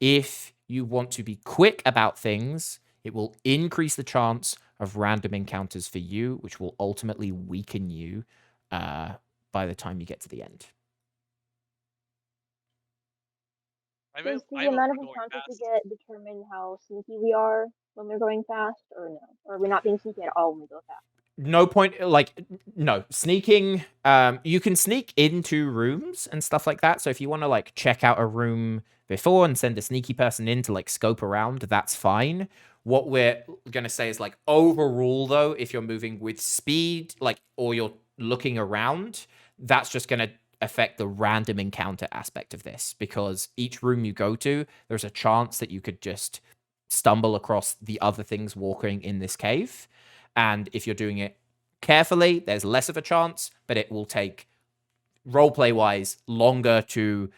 If you want to be quick about things, it will increase the chance of random encounters for you, which will ultimately weaken you by the time you get to the end. Does I the vote amount of for going encounters we fast. get determine how sneaky we are when we're going fast, or no? Or are we not being sneaky at all when we go fast? No point, no sneaking. You can sneak into rooms and stuff like that. So if you want to check out a room before and send a sneaky person in to scope around, that's fine. What we're gonna say is overall though, if you're moving with speed, or you're looking around, that's just gonna affect the random encounter aspect of this, because each room you go to, there's a chance that you could just stumble across the other things walking in this cave. And if you're doing it carefully, there's less of a chance, but it will take roleplay wise longer to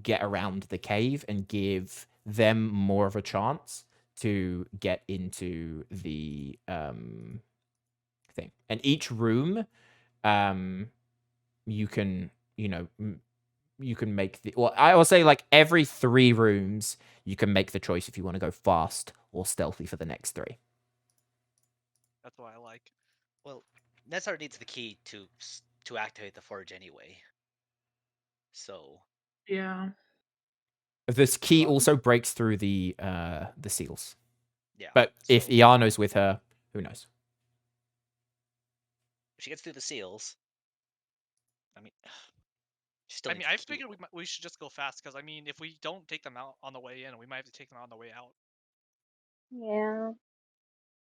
get around the cave and give them more of a chance to get into the thing. And each room, you can you can make the, well, I will say every 3 rooms you can make the choice if you want to go fast or stealthy for the next 3. That's what I like. Well, Nezar needs the key to activate the forge anyway. So Yeah. This key Well, also breaks through the seals. yeah. But if so Iano's with her, who knows? if she gets through the seals, I mean, she still I mean, needs I the key. figured we should just go fast because I mean, if we don't take them out on the way in, we might have to take them out on the way out. Yeah,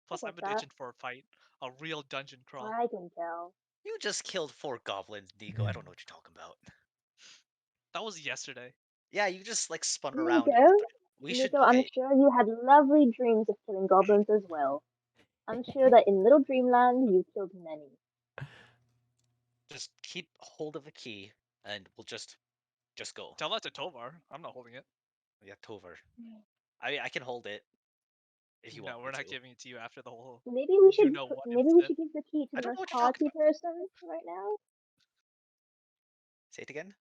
Plus, I I've get been that. itching for a fight, a real dungeon crawl. I can tell. You just killed 4 goblins, Nico. I don't know what you're talking about. That was yesterday. Yeah, you just spun around. Nico, We should. I'm Okay, sure you had lovely dreams of killing goblins as well. I'm sure that in Little Dreamland you killed many. just keep hold of the key, and we'll just go. Tell that to Tovar. I'm not holding it. Yeah, Tovar. I can hold it. If you No, want we're me not to. giving it to you after the whole. Maybe we should know what maybe we incident. should give the key to I the don't know most what you're talking cocky person right now. Say it again.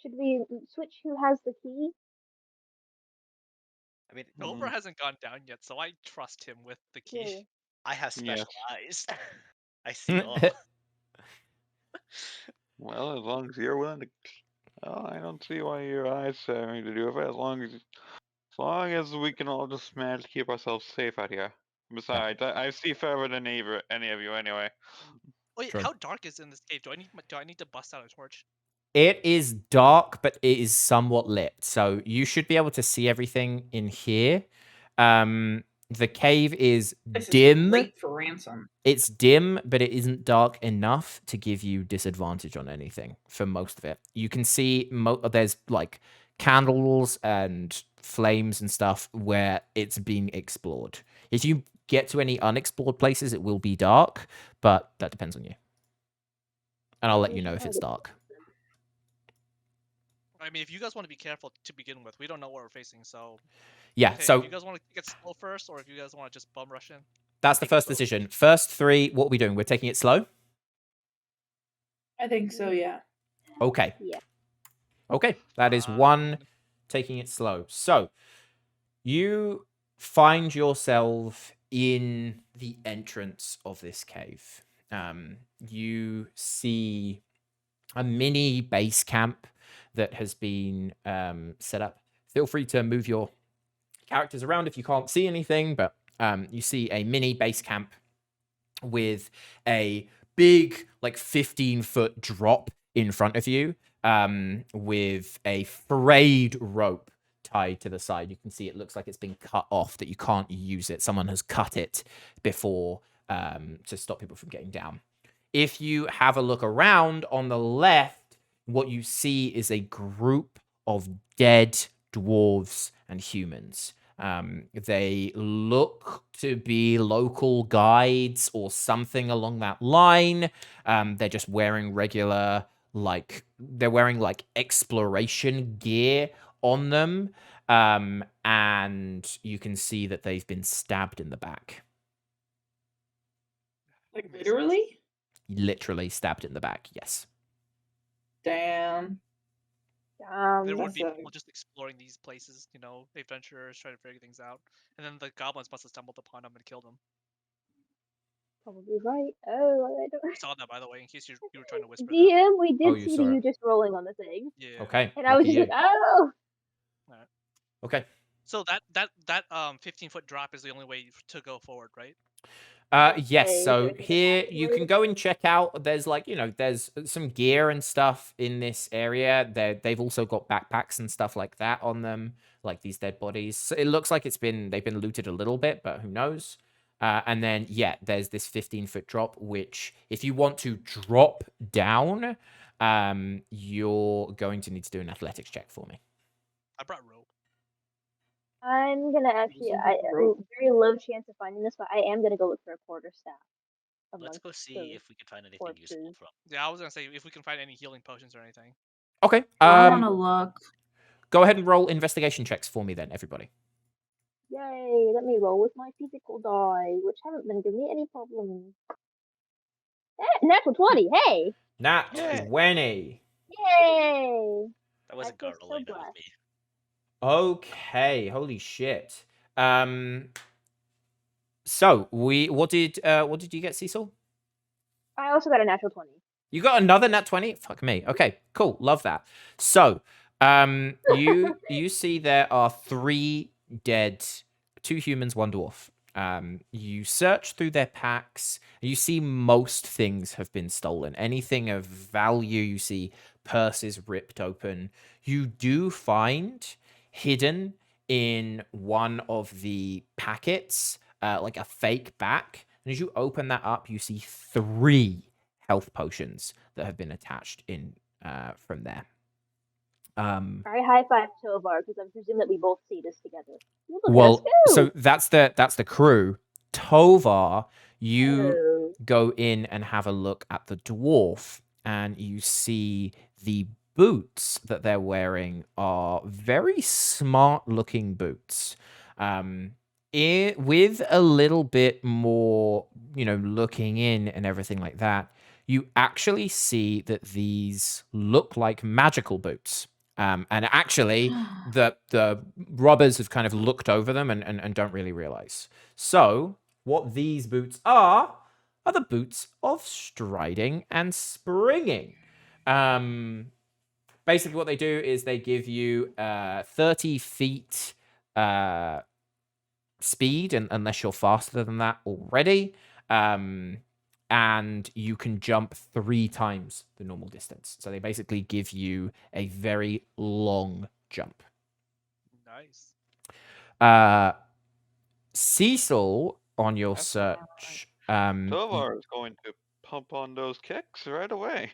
Should we switch who has the key? I mean, Over Mm, hasn't gone down yet, so I trust him with the key. True. I have yes. special eyes. I see all. Well, as long as you're willing to. Well, I don't see why your eyes have anything to do with it. As long as we can all just manage to keep ourselves safe out here. Besides, I see further than any of you anyway. Wait, True. how dark is in this cave? Do I need to bust out a torch? It is dark, but it is somewhat lit. So you should be able to see everything in here. The cave is This is dim. great for ransom. It's dim, but it isn't dark enough to give you disadvantage on anything for most of it. You can see there's like candles and flames and stuff where it's being explored. If you get to any unexplored places, it will be dark, but that depends on you. And I'll let We you should know if probably it's get dark. I mean, if you guys want to be careful to begin with, we don't know what we're facing, so. Yeah, Hey, so if you guys want to get slow first, or if you guys want to just bum rush in. that's the Take it first slow. decision. First three, what are we doing? We're taking it slow? I think so, yeah. Okay. Yeah. Okay, that is one, taking it slow. So, you find yourself in the entrance of this cave. You see a mini base camp that has been set up. Feel free to move your characters around if you can't see anything, but you see a mini base camp with a big, like 15-foot drop in front of you, with a frayed rope tied to the side. You can see it looks like it's been cut off, that you can't use it. Someone has cut it before to stop people from getting down. If you have a look around on the left, what you see is a group of dead dwarves and humans. They look to be local guides or something along that line. They're just wearing regular, they're wearing like exploration gear on them. And you can see that they've been stabbed in the back. Like Makes literally? Literally stabbed in the back, yes. Damn. There would That's be a- people just exploring these places, adventurers trying to figure things out, and then the goblins must have stumbled upon them and killed them. Probably right. Oh, I don't. I saw that, by the way, in case you were trying to whisper that. DM, we did Oh, you see saw you it. just rolling on the thing, Yeah. Okay. and I was lucky just you. like, oh. Okay. So that 15-foot drop is the only way to go forward, right? Yes. Okay, So there's a here passageway you can to go and check out. There's there's some gear and stuff in this area. They've also got backpacks and stuff like that on them, like these dead bodies. So it looks like they've been looted a little bit, but who knows? And then yeah, there's this 15-foot drop, which if you want to drop down, you're going to need to do an athletics check for me. I brought rope. I'm gonna actually, Using I rope. very low chance of finding this, but I am gonna go look for a quarterstaff. Let's amongst go see the if we can find anything useful corpses. from. Yeah, I was gonna say if we can find any healing potions or anything. Okay. I want to look. Go ahead and roll investigation checks for me then, everybody. Yay! Let me roll with my physical die, which haven't been giving me any problems. Natural 20. Hey! Nat Yay. 20. Yay! That wasn't I feel God so rolling, that was blessed. me. Okay, holy shit. So what did you get, Cecil? I also got a natural 20. You got another nat 20? Fuck me. Okay, cool. Love that. So, you see there are 3 dead, 2 humans, 1 dwarf. You search through their packs, and you see most things have been stolen. Anything of value, you see purses ripped open. You do find hidden in one of the packets, like a fake back. And as you open that up, you see 3 health potions that have been attached in from there. Alright, high five Tovar, because I presume that we both see this together. Look, Well, let's go! so that's the crew. Tovar, you Oh. go in and have a look at the dwarf, and you see the boots that they're wearing are very smart looking boots. with a little bit more, looking in and everything like that, you actually see that these look like magical boots. And actually, the robbers have kind of looked over them and don't really realize. So, what these boots are the boots of striding and springing. Basically, what they do is they give you 30 feet speed, unless you're faster than that already. And you can jump 3 times the normal distance. So they basically give you a very long jump. Nice. Cecil, on your That's search. Tovar is going to pump on those kicks right away.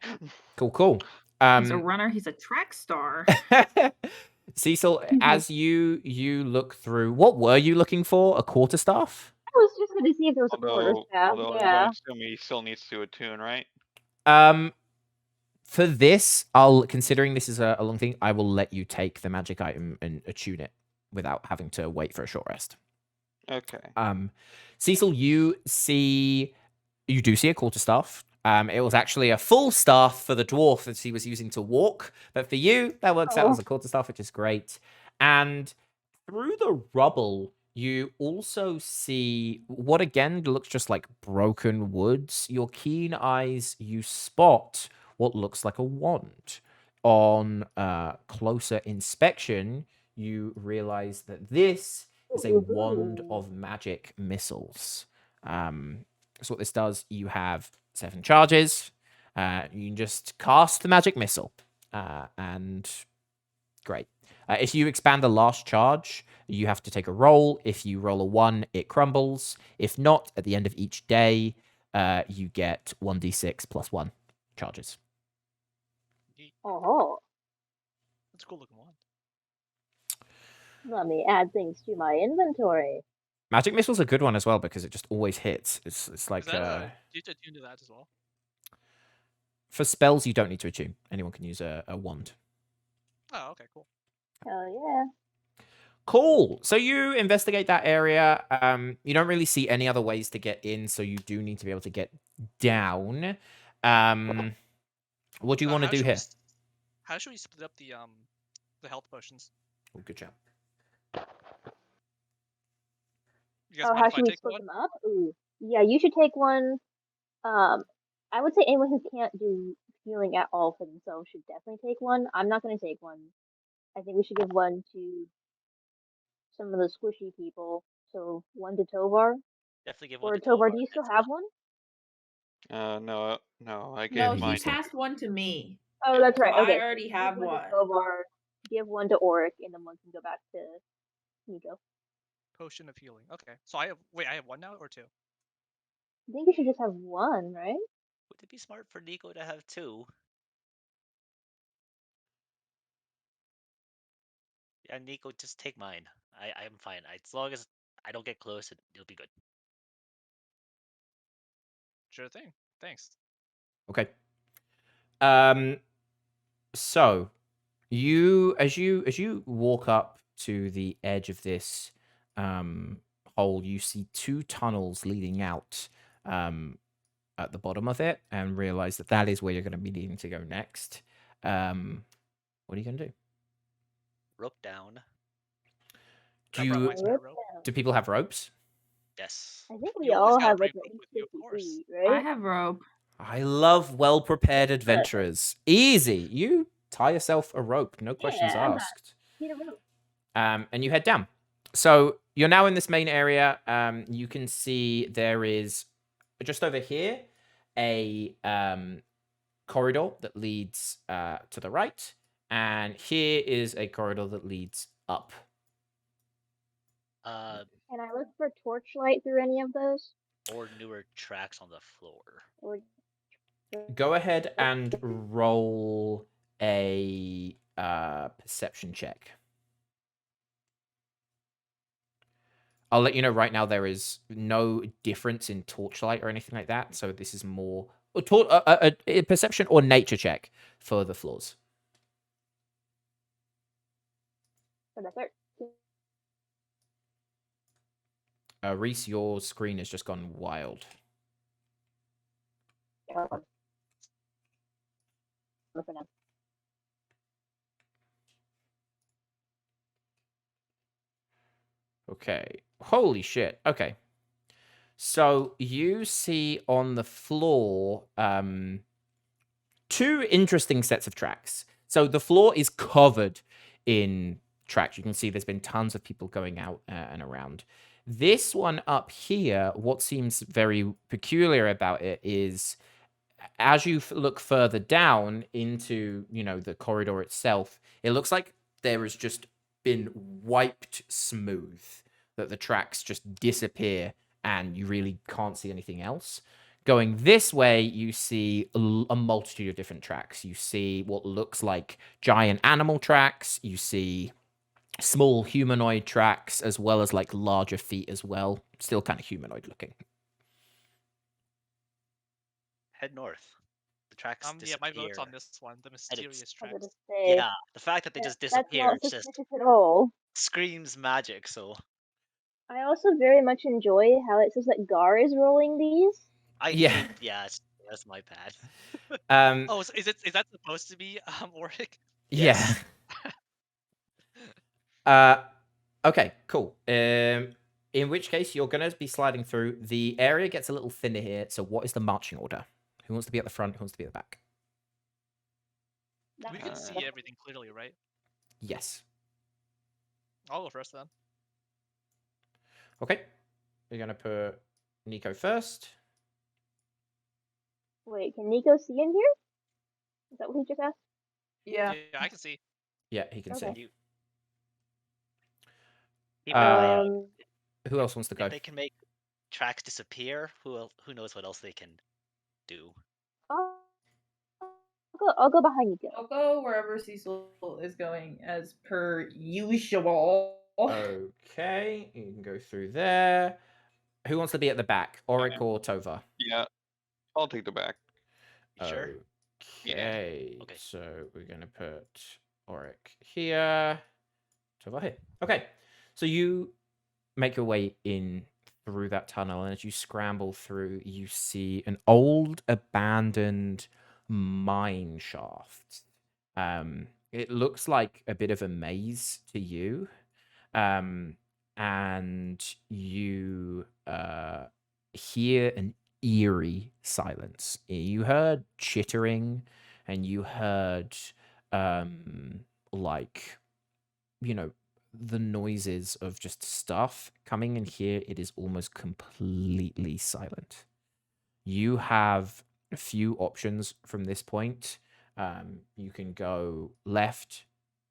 Cool. He's a runner. He's a track star. Cecil, as you look through, what were you looking for? A quarterstaff? I was just gonna see if there was a quarterstaff. Although I'm Yeah. going to assume he still needs to attune, right? For this, considering this is a long thing, I will let you take the magic item and attune it without having to wait for a short rest. Okay. Cecil, you do see a quarterstaff. It was actually a full staff for the dwarf that he was using to walk, but for you, that works out as a quarterstaff, which is great. And through the rubble, you also see what again looks just like broken woods. Your keen eyes, you spot what looks like a wand. On closer inspection, you realize that this is a wand of magic missiles. So what this does, you have 7 charges. You can just cast the magic missile, and great. If you expand the last charge, you have to take a roll. If you roll a 1, it crumbles. If not, at the end of each day, you get 1d6 plus 1 charges. Oh, That's a cool looking one. let me add things to my inventory. Magic missile's a good one as well because it just always hits. It's like Is that, do you have to attune to that as well? for spells you don't need to attune. Anyone can use a wand. Oh, okay, cool. Hell yeah. Cool. So you investigate that area. You don't really see any other ways to get in, so you do need to be able to get down. What do you want to do here? How should we split up the health potions? Oh, good job. You guys Oh, mind how if I should we take split one? them up? Ooh. Yeah, you should take one. I would say anyone who can't do healing at all for themselves should definitely take one. I'm not gonna take one. I think we should give one to some of the squishy people. So one to Tovar. Definitely give one Or to Tovar, Tovar. do you still That's have one? No, I gave No, he mine. passed one to me. Oh, that's So right. I Okay. already Give have one one. to Tovar, give one to Oric, and then one can go back to Nico. Potion of healing. Okay. So I have 1 now or 2? I think you should just have one, right? Would it be smart for Nico to have 2? Yeah, Nico, just take mine. I'm fine. As long as I don't get close, it'll be good. Sure thing. Thanks. Okay. So as you walk up to the edge of this hole, you see 2 tunnels leading out at the bottom of it, and realize that is where you're going to be needing to go next. What are you going to do? Rope down. I brought my spare rope. Do people have ropes? Yes. I think we You always all gotta have like bring at rope least with you, of 50 course. feet, I right? have rope. I love well-prepared adventurers. Easy. You tie yourself a rope, no questions Yeah, I got asked. Need a rope. And you head down. So you're now in this main area. You can see there is just over here a corridor that leads to the right, and here is a corridor that leads up. Can I look for torchlight through any of those? Or newer tracks on the floor. Or Go ahead and roll a perception check. I'll let you know right now there is no difference in torchlight or anything like that. So this is more a perception or nature check for the floors. for the 13. Reese, your screen has just gone wild. For now. Okay. Holy shit. Okay. So you see on the floor two interesting sets of tracks. So the floor is covered in tracks. You can see there's been tons of people going out and around. This one up here, what seems very peculiar about it is as you look further down into, the corridor itself, it looks like there has just been wiped smooth, that the tracks just disappear and you really can't see anything else. Going this way, you see a multitude of different tracks. You see what looks like giant animal tracks. You see small humanoid tracks, as well as like larger feet as well. Still kind of humanoid looking. Head north. The tracks Yeah, my disappear. vote's on this one, the mysterious I was tracks. gonna say, Yeah, the fact that they just that's disappear not just suspicious at all. screams magic. So I also very much enjoy how it says that Gar is rolling these. I Yeah. hate. Yeah, that's my bad. Oh, so is that supposed to be Oric? Yeah. Yes. Okay, cool. In which case you're gonna be sliding through. The area gets a little thinner here. So what is the marching order? Who wants to be at the front? Who wants to be at the back? We can see everything clearly, right? Yes. I'll go first then. Okay. We're gonna put Nico first. Wait, can Nico see in here? Is that what he just asked? Yeah. Yeah, I can see. Yeah, he can Okay. see. You keep an eye out. Who else wants to go? If they can make tracks disappear, who knows what else they can do. I'll go behind Nico. I'll go wherever Cecil is going as per usual. Okay, you can go through there. Who wants to be at the back? Oric or Tova? Yeah, I'll take the back. You sure? Okay. Okay. So we're gonna put Oric here. Tova here. Okay. So you make your way in through that tunnel, and as you scramble through, you see an old abandoned mine shaft. It looks like a bit of a maze to you. And you hear an eerie silence. You heard chittering, and you heard like, the noises of just stuff coming in here. It is almost completely silent. You have a few options from this point. You can go left,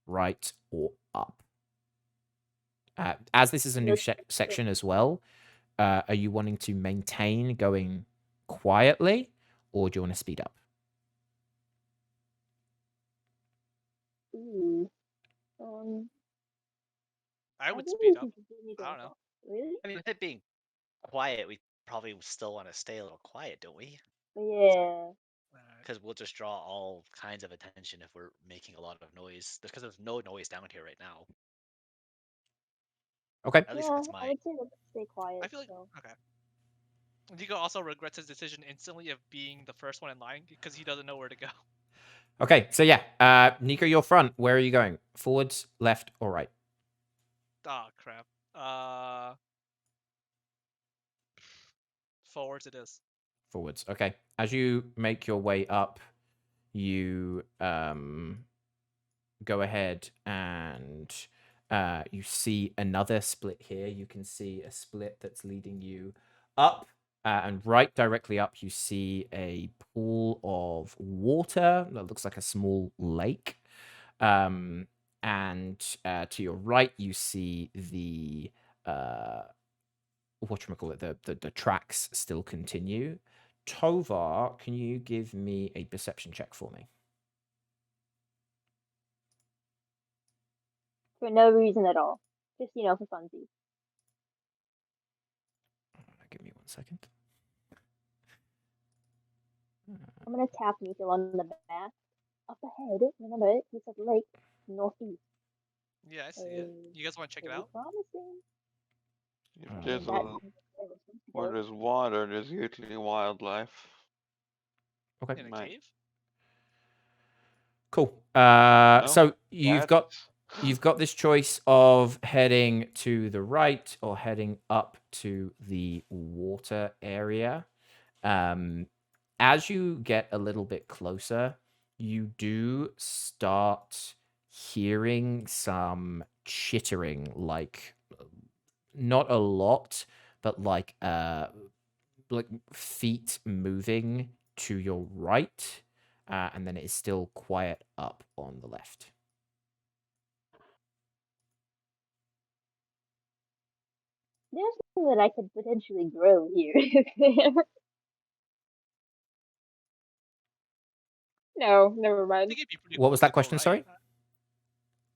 right, or up. As this is a new section as well, are you wanting to maintain going quietly, or do you want to speed up? Ooh. I would think speed we up. should continue I going don't know. up. Really? I mean, with it being quiet, we probably still want to stay a little quiet, don't we? Yeah. Because we'll just draw all kinds of attention if we're making a lot of noise. Because there's no noise down here right now. Okay. At least Yeah, that's I my. would say let's stay quiet. I feel like so. okay. Nico also regrets his decision instantly of being the first one in line because he doesn't know where to go. Okay, so yeah, Nico, you're front. Where are you going? Forwards, left, or right? Ah, crap. Forwards it is. Forwards. Okay. As you make your way up, you go ahead and you see another split here. You can see a split that's leading you up, and right directly up, you see a pool of water that looks like a small lake. And to your right, you see the whatchamacallit, the tracks still continue. Tovar, can you give me a perception check for me? For no reason at all. Just, for funsies. Give me 1 second. I'm gonna tap Nico on the back. Up ahead, remember, he said lake, northeast. Yeah, I see it. You guys want to check it Very out? promising. If Alright. there's That a, where we're supposed to where go. there's water, there's usually wildlife. Okay. In a Might- cave? Cool. No, So you've got That's this choice of heading to the right or heading up to the water area. As you get a little bit closer, you do start hearing some chittering, like not a lot, but like feet moving to your right, and then it is still quiet up on the left. There's something that I could potentially grow here. No, never I mind. think it'd be pretty What cool was to that go question? right. Sorry.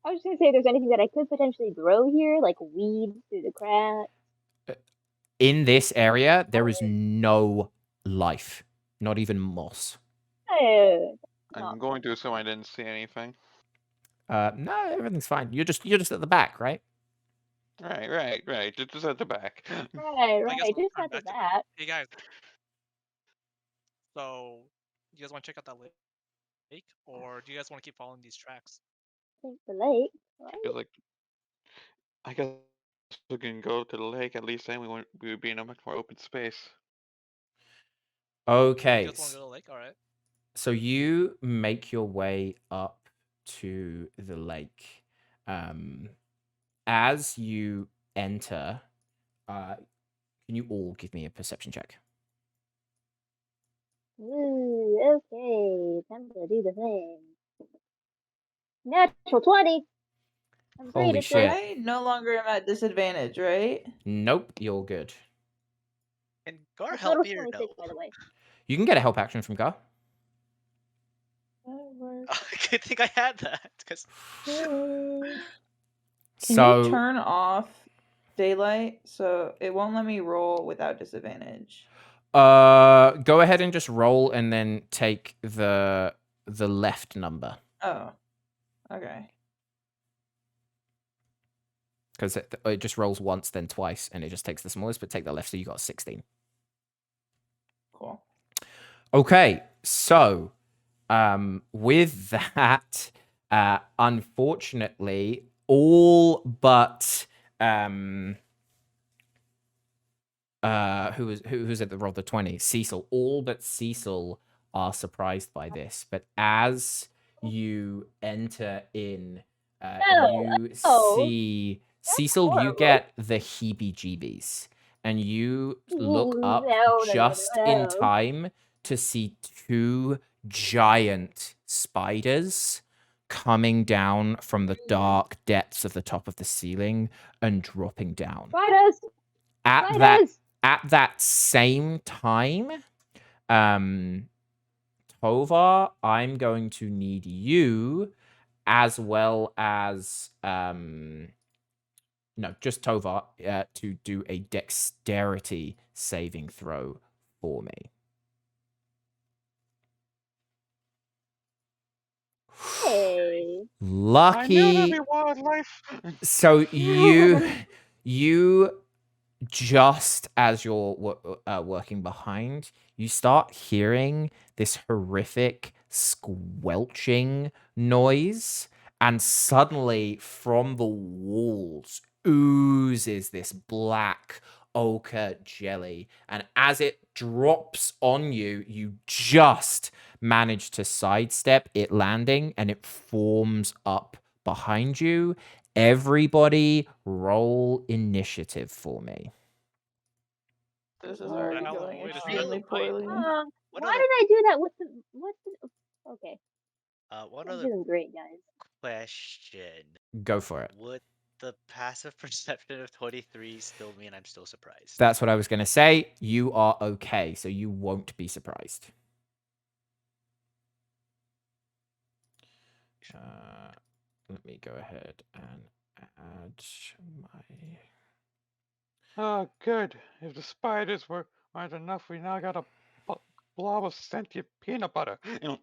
I was just gonna say, if there's anything that I could potentially grow here, like weeds through the cracks. In this area, there is no life, not even moss. Not I'm going to assume I didn't see anything. No, everything's fine. You're just at the back, right? Right. Just at the back. right, I guess right. we'll Just turn after back to that. Hey guys. So, you guys want to check out that lake, or do you guys want to keep following these tracks? I think the lake, right? I guess we can go to the lake. At least then we would be in a much more open space. You Okay. guys want to go to the lake? All right. So you make your way up to the lake. As you enter, can you all give me a perception check? Ooh, okay. Time to do the thing. Natural 20. I'm great Holy at shit. this. I no longer am at disadvantage, right? Nope, you're good. Can Gar The help total's me or 26, no? by the way. You can get a help action from Gar. That works. Good thing I had that. Because Can you So turn off daylight so it won't let me roll without disadvantage? go ahead and just roll and then take the left number. Oh, okay. Because it just rolls once, then twice, and it just takes the smallest, but take the left, so you got 16. Cool. Okay, so with that, unfortunately, all but who's at the roll the 20? Cecil. All but Cecil are surprised by this, but as you enter in, you see Cecil. You horrible. get the heebie-jeebies, and you look Ooh, up no, just in no. time to see two giant spiders coming down from the dark depths of the top of the ceiling and dropping down. Spiders! At that same time, Tovar, I'm going to need you, as well as no, just Tovar, to do a dexterity saving throw for me. Hey. I knew there'd Lucky. be wildlife. So you just as you're working behind, you start hearing this horrific squelching noise, and suddenly from the walls oozes this black ochre jelly, and as it drops on you, you just manage to sidestep it landing, and it forms up behind you. Everybody roll initiative for me. This is Oh, already Hell, going way to extremely steal the fight. poorly. What why other- did I do that? What's the... Okay, one I'm other doing great, guys. question. Go for it. Would the passive perception of 23 still mean I'm still surprised? That's what I was going to say. You are okay, so you won't be surprised. Let me go ahead and add my... Oh, good. If the spiders aren't enough, we now got a blob of sentient peanut butter. Peanut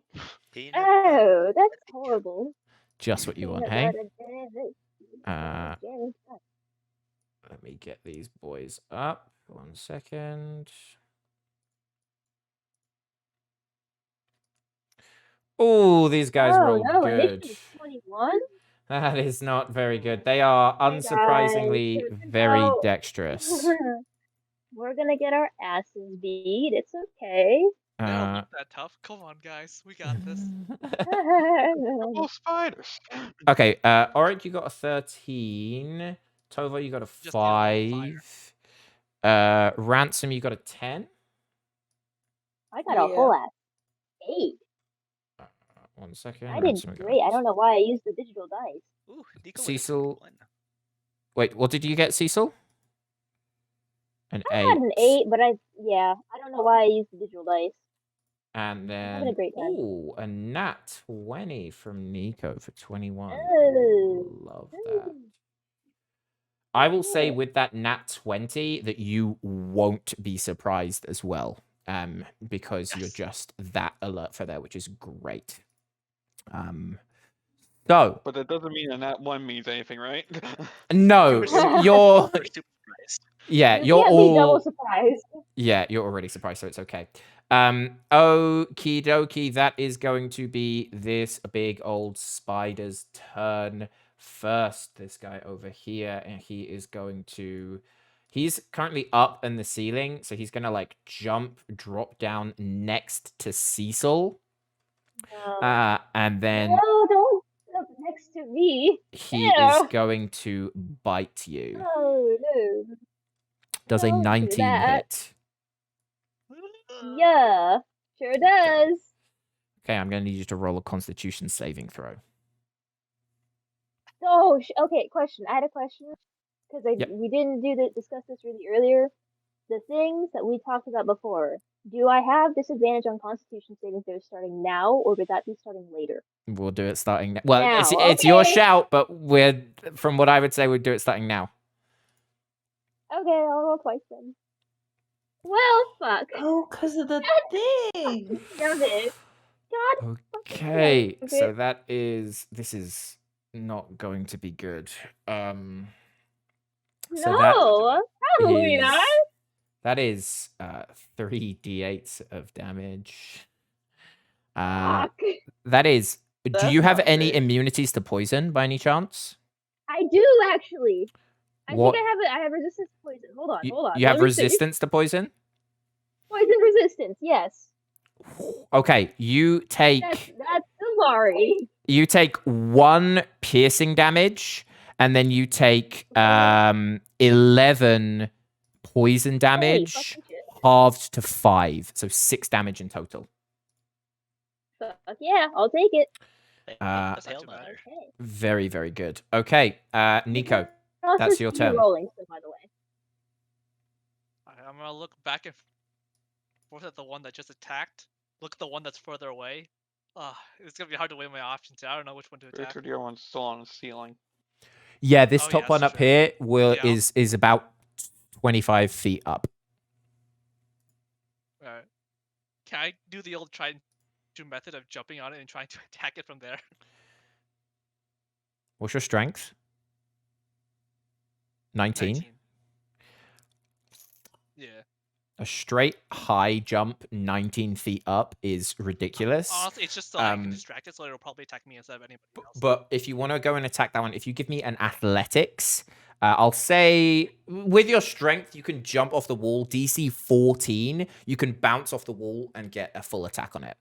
butter Oh, that's jelly. horrible. Just what you want, Peanut hey? butter jelly. Uh, Jelly. Let me get these boys up. 1 second. Oh, these guys Oh rolled no, good. initiative 21? That is not very good. They are Hey guys, unsurprisingly here we very go. dexterous. We're gonna get our asses beat. It's okay. They don't Uh, look that tough. Come on, guys. We got this. Oh, spiders. okay, Oric, you got a 13. Tova, you got a Just need a little fire. 5. Ransom, you got a 10. I got a whole ass 8. 1 second. I did Ransom got great. I don't know why I used the digital dice. Ooh, Nico with a Cecil. 21. Wait, what did you get, Cecil? An I 8. got an 8, but I don't know why I used the digital dice. And I'm having a then, great time. ooh, a nat 20 from Nico for 21. Oh. Love that. I will say with that nat 20 that you won't be surprised as well. Because you're Yes. just that alert for there, which is great. So But that doesn't mean that one means anything, right? no, We're super, you're we're super surprised. yeah, You you're can't be double all surprised. yeah, you're already surprised, so it's okay. Okie dokie, that is going to be this big old spider's turn first. This guy over here, and he is going to. He's currently up in the ceiling, so he's gonna like drop down next to Cecil. No. And then No, don't look next to me. he is Ew. going to bite you. Oh no. Does a Don't do 19 that. hit? Yeah, sure does. Okay, I'm gonna need you to roll a Constitution saving throw. Oh, okay. Question. I had a question because Yep. we didn't discuss this really earlier. The things that we talked about before. Do I have disadvantage on Constitution saving throws starting now, or would that be starting later? We'll do it starting now. Well, Now, it's your okay. shout, but from what I would say, we'd do it starting now. Okay, I'll roll twice then. Well, fuck. Oh, because of the thing. Damn it. God Okay, damn so it. this is not going to be good. So No, probably is not. that is 3d8s of damage. Fuck. That is. Do That's you have not any great. immunities to poison by any chance? I do actually. What? I think I have resistance to poison. Hold on. You have Let me see. resistance to poison? Poison resistance, yes. Okay, you take That's Amari. you take 1 piercing damage, and then you take Okay. 11 poison Hey, damage, fucking shit. halved to 5, so 6 damage in total. Fuck yeah, I'll take it. Uh, Hail too bad. Mother. Okay. Very, very good. Okay, Nico, Also, that's your you're turn. rolling, so by the way. I'm gonna look back and forth at the one that just attacked. Look at the one that's further away. It's gonna be hard to weigh my options here. I don't know which one to attack. Richard, your one's still on the ceiling. Yeah, this Oh, top yes, one up true. here Yeah. is about 25 feet up. Alright. Can I do the old try and do method of jumping on it and trying to attack it from there? What's your strength? 19. Yeah. A straight high jump 19 feet up is ridiculous. Honestly, it's just so I can distract it, so it'll probably attack me instead of anybody else. But if you want to go and attack that one, if you give me an athletics, I'll say with your strength, you can jump off the wall. DC 14, you can bounce off the wall and get a full attack on it.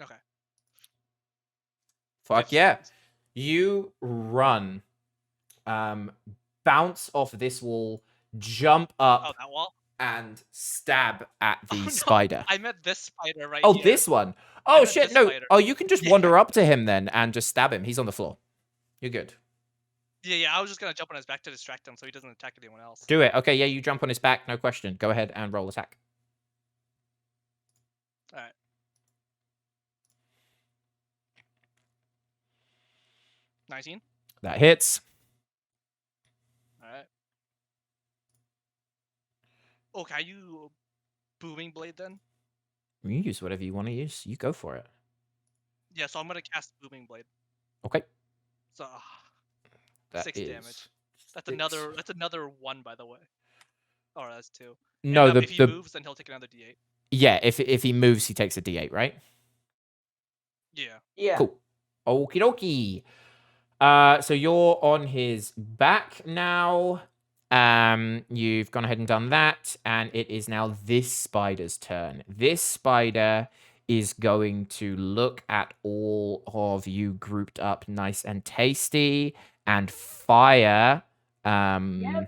Okay. Fuck yeah. You run, bounce off this wall, jump up. Oh, that wall? And stab at the Oh, no, spider. I meant this spider right Oh, here. this one. Oh, meant shit. this No. spider. Oh, you can just wander up to him then and just stab him. He's on the floor. You're good. Yeah, I was just gonna jump on his back to distract him so he doesn't attack anyone else. Do it. Okay, yeah, you jump on his back. No question. Go ahead and roll attack. Alright. $19. That hits. Alright. Oh, can I use Booming Blade then? You use whatever you want to use. You go for it. Yeah, so I'm gonna cast Booming Blade. Okay. So That 6 is damage. That's six. another 1, by the way. Oh, that's 2. No, and, if he moves, then he'll take another D8. yeah. If he moves, he takes a D8, right? Yeah. Yeah. Cool. Okie dokie. So you're on his back now. You've gone ahead and done that, and it is now this spider's turn. This spider is going to look at all of you grouped up nice and tasty and fire Yay.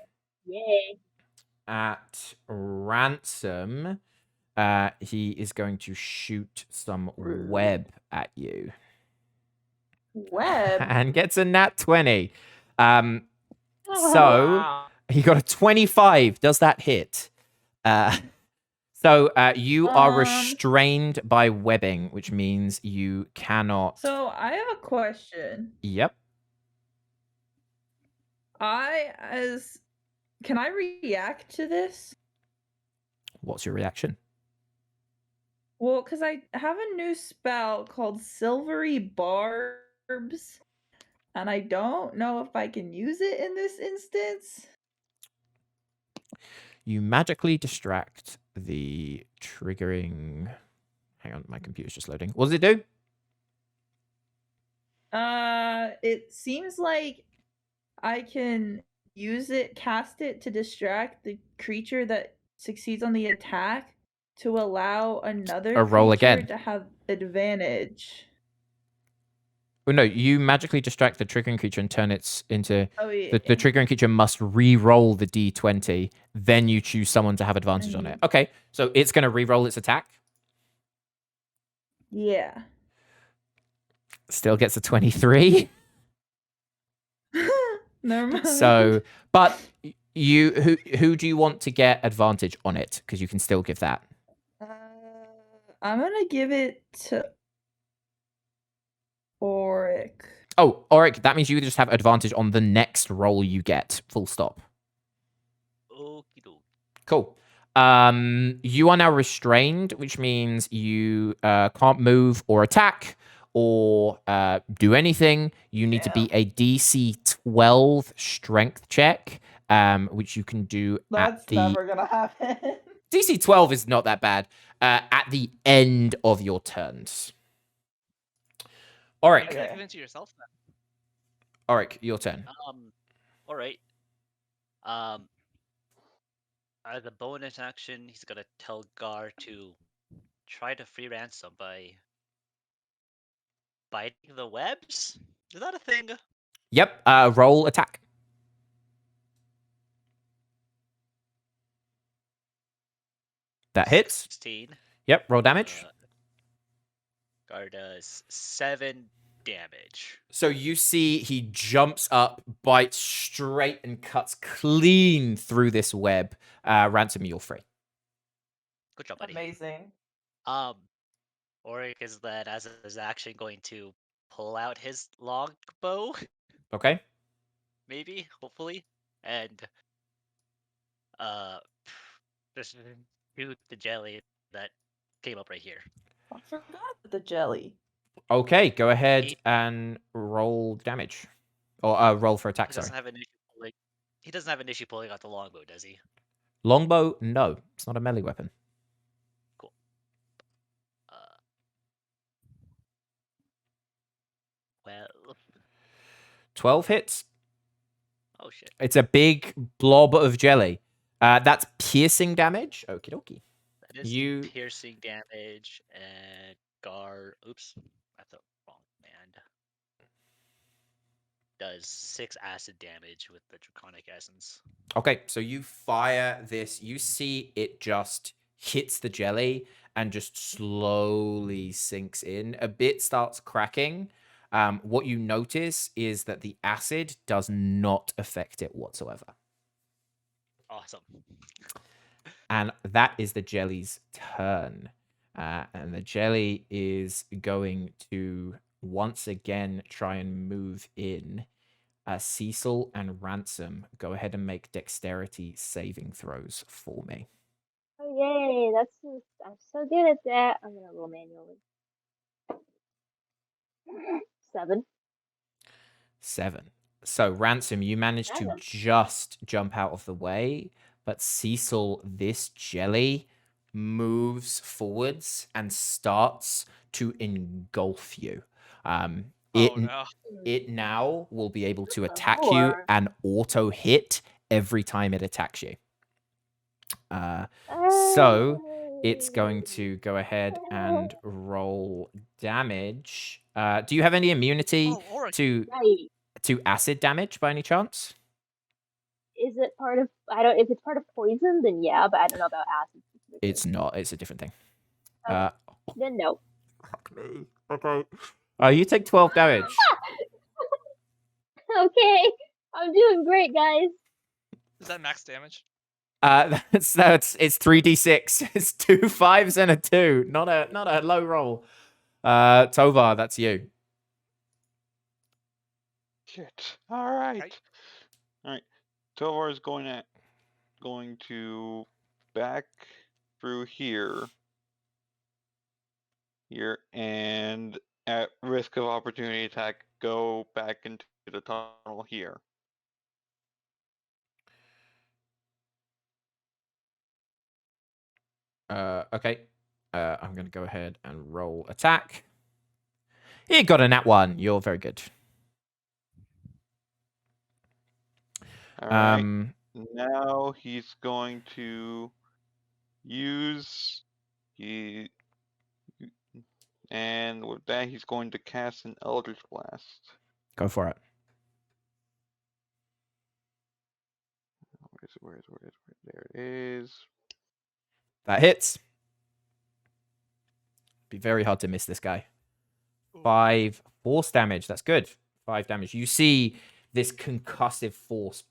at Ransom. He is going to shoot some Rude. web at you. Web. And gets a nat 20. So Wow. he got a 25. Does that hit? You are restrained by webbing, which means you cannot. So I have a question. Yep. Can I react to this? What's your reaction? Well, because I have a new spell called Silvery Barbs, and I don't know if I can use it in this instance. You magically distract the triggering. Hang on, my computer's just loading. What does it do? It seems like I can cast it to distract the creature that succeeds on the attack to allow another A roll creature again. to have advantage. Oh no, you magically distract the triggering creature and turn it into Oh yeah. the triggering creature must re-roll the d20. Then you choose someone to have advantage on it. Okay, so it's going to re-roll its attack. Yeah. Still gets a 23. Never mind. So, but who do you want to get advantage on it? Because you can still give that. I'm gonna give it to Auric. Oh, Auric, that means you just have advantage on the next roll you get. Full stop. Okie doke. Cool. You are now restrained, which means you can't move or attack or do anything. You need to be a DC 12 strength check, which you can do That's at the never gonna happen. DC 12 is not that bad. At the end of your turns. You Auric, can give it to yourself then. Auric, your turn. All right. As a bonus action, he's gonna tell Gar to try to free Ransom by biting the webs. Is that a thing? Yep. Roll attack. That hits. 16. Yep. Roll damage. Gar does 7 damage. So you see he jumps up, bites straight, and cuts clean through this web. Ransom, you're free. Good job, buddy. Amazing. Auric is then, as his action, going to pull out his longbow, Okay. maybe, hopefully, and just shoot the jelly that came up right here. I forgot the jelly. Okay. Go ahead Eight. and roll damage, or roll for attack. He Sorry. doesn't have an issue pulling. He doesn't have an issue pulling out the longbow, does he? Longbow, no, it's not a melee weapon. Cool. 12 hits. Oh shit. It's a big blob of jelly. That's piercing damage. Okie dokie. That is You- piercing damage and Gar. Oops, that's the wrong band. Does 6 acid damage with the draconic essence. Okay, so you fire this. You see it just hits the jelly and just slowly sinks in. A bit starts cracking. What you notice is that the acid does not affect it whatsoever. Awesome. And that is the jelly's turn. And the jelly is going to once again try and move in. Cecil and Ransom, go ahead and make dexterity saving throws for me. Oh yay! I'm so good at that. I'm gonna roll manually. 7. 7. So, Ransom, you managed to Random. just jump out of the way, but Cecil, this jelly moves forwards and starts to engulf you. It Oh no. it now will be able to the attack you lore? and auto hit every time it attacks you. So it's going to go ahead and roll damage. Do you have any immunity Oh, Aura. to Right. acid damage by any chance? Is it part of? I don't. If it's part of poison, then yeah, but I don't know about acid specifically. It's not. It's a different thing. Okay. Then no. Fuck me. Okay. You take 12 damage. Okay, I'm doing great, guys. Is that max damage? It's 3d6. It's 2 5s and a 2. Not a low roll. Tovar, that's you. Shit. All right. Right. All right. Tovar is going to back through here, and at risk of opportunity attack, go back into the tunnel here. Okay. I'm going to go ahead and roll attack. You got a nat 1. You're very good. All right. Now he's going to use and with that he's going to cast an Eldritch Blast. Go for it. Where is it? There it is. That hits. Be very hard to miss this guy. Ooh. 5 force damage. That's good. 5 damage. You see this concussive force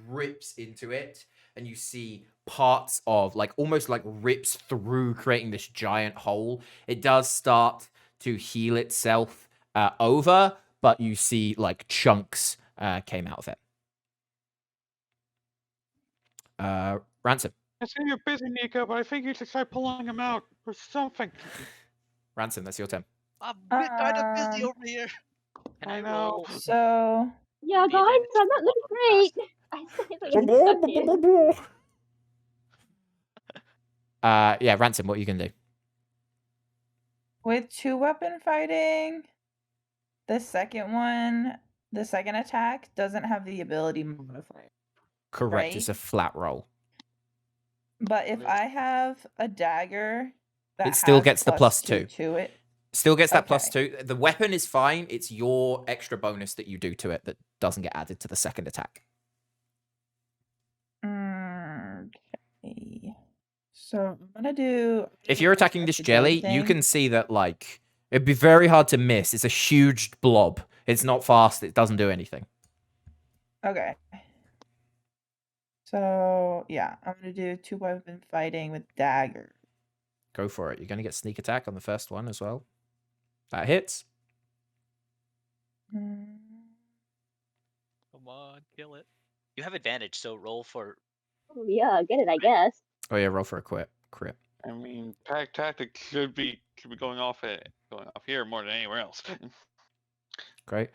rips into it, and you see parts of almost rips through, creating this giant hole. It does start to heal itself over, but you see chunks came out of it. Ransom. I see you're busy, Nico, but I think you should try pulling him out or something. Ransom, that's your turn. I'm kind of busy over here. Can I I know. roll? So yeah, the guys, advantage I'm not roll doing on great. fast? I say like I'm stuck here. Yeah, Ransom, what are you gonna do? With 2-weapon fighting, the second attack doesn't have the ability modifier. Correct, it's a Right. flat roll. But if I have a dagger that It still has gets the +2 to it, Still gets that Okay. +2. The weapon is fine. It's your extra bonus that you do to it that doesn't get added to the second attack. okay. So I'm gonna do. If you're attacking this the jelly, you thing. can see that it'd be very hard to miss. It's a huge blob. It's not fast. It doesn't do anything. Okay. So yeah, I'm gonna do 2-weapon fighting with dagger. Go for it. You're gonna get sneak attack on the first one as well. That hits. Mm, Come on, kill it. You have advantage, so roll for. Oh, yeah, get it, I guess. Oh yeah, roll for a crit. I mean, Pack Tactic should be going off here more than anywhere else. Great.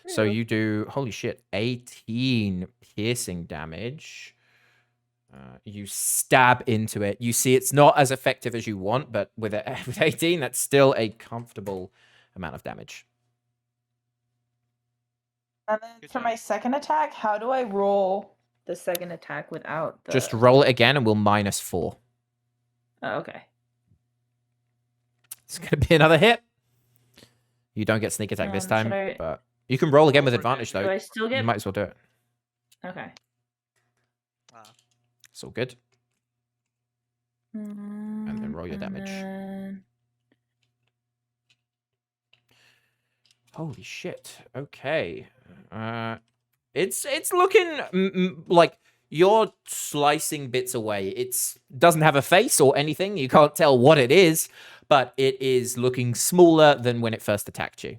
So True. you do, holy shit, 18 piercing damage. You stab into it. You see it's not as effective as you want, but with 18, that's still a comfortable amount of damage. And then Good for job. my second attack, how do I roll the second attack without the? Just roll it again and we'll -4. Oh, okay. It's going to be another hit. You don't get sneak attack this Should time, I- but you can roll again Roll with for advantage, Do though. I still You get? might as well do it. Okay. It's all good. And then roll your damage. then- Holy shit. Okay. It's looking like you're slicing bits away. It doesn't have a face or anything. You can't tell what it is, but it is looking smaller than when it first attacked you.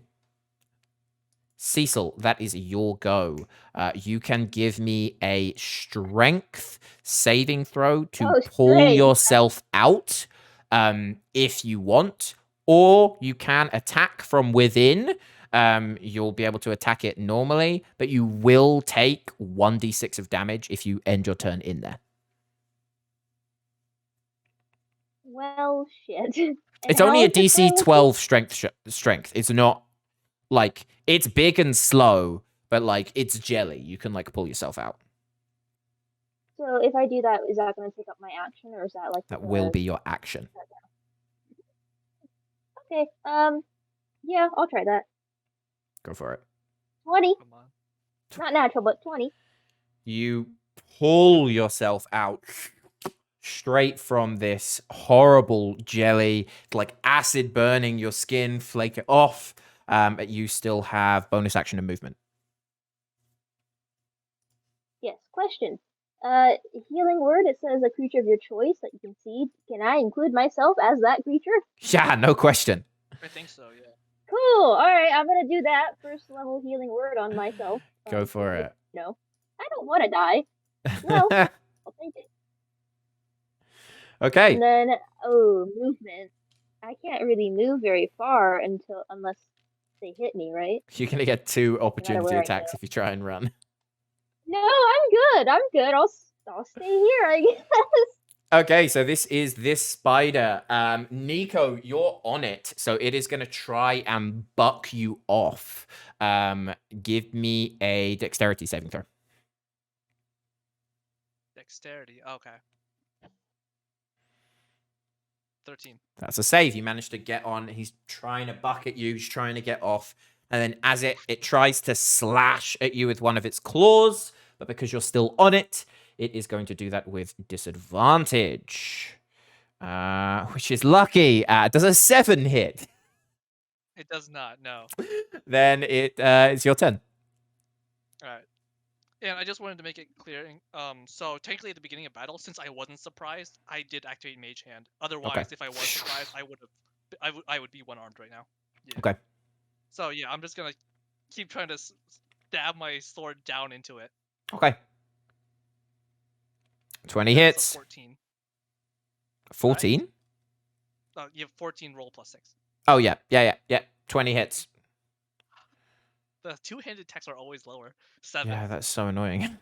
Cecil, that is your go. You can give me a strength saving throw to Oh, pull strength. yourself out if you want, or you can attack from within you'll be able to attack it normally, but you will take 1d6 of damage if you end your turn in there. Well, shit. And It's how only a is the DC spell? 12 strength. It's not like it's big and slow, but like it's jelly. You can like pull yourself out. So if I do that, is that going to take up my action, or is that like That will be your action. Okay. Yeah, I'll try that. Go for it. 20. Come on. Not natural, but 20. You pull yourself out straight from this horrible jelly, like acid burning your skin, flake it off. But you still have bonus action and movement. Yes. Question. Healing word. It says a creature of your choice that you can see. Can I include myself as that creature? Yeah, no question. I think so, yeah. Cool. All right, I'm gonna do that first level healing word on myself. Go for it. No, I don't want to die. Well, I'll take it. Okay. And then, movement. I can't really move very far unless they hit me, right? You're going to get 2 where opportunity I attacks go. if you try and run. No, I'm good. I'm good. I'll stay here, I guess. Okay, so this is this spider. Nico, you're on it. So it is going to try and buck you off. Give me a dexterity saving throw. Dexterity. Okay. 13. That's a save. You managed to get on. He's trying to buck at you. He's trying to get off. And then as it tries to slash at you with one of its claws, but because you're still on it, it is going to do that with disadvantage. Which is lucky. Does a 7 hit? It does not, no. Then it's your turn. Alright. And I just wanted to make it clear, so technically at the beginning of battle, since I wasn't surprised, I did activate Mage Hand. Otherwise, if I was surprised, I would be one-armed right now. Yeah. Okay. So yeah, I'm just gonna keep trying to stab my sword down into it. Okay. 20 That's a hits. 14. 14? You have 14 roll plus 6. Oh, yeah. 20 hits. The two-handed attacks are always lower. 7. Yeah, that's so annoying.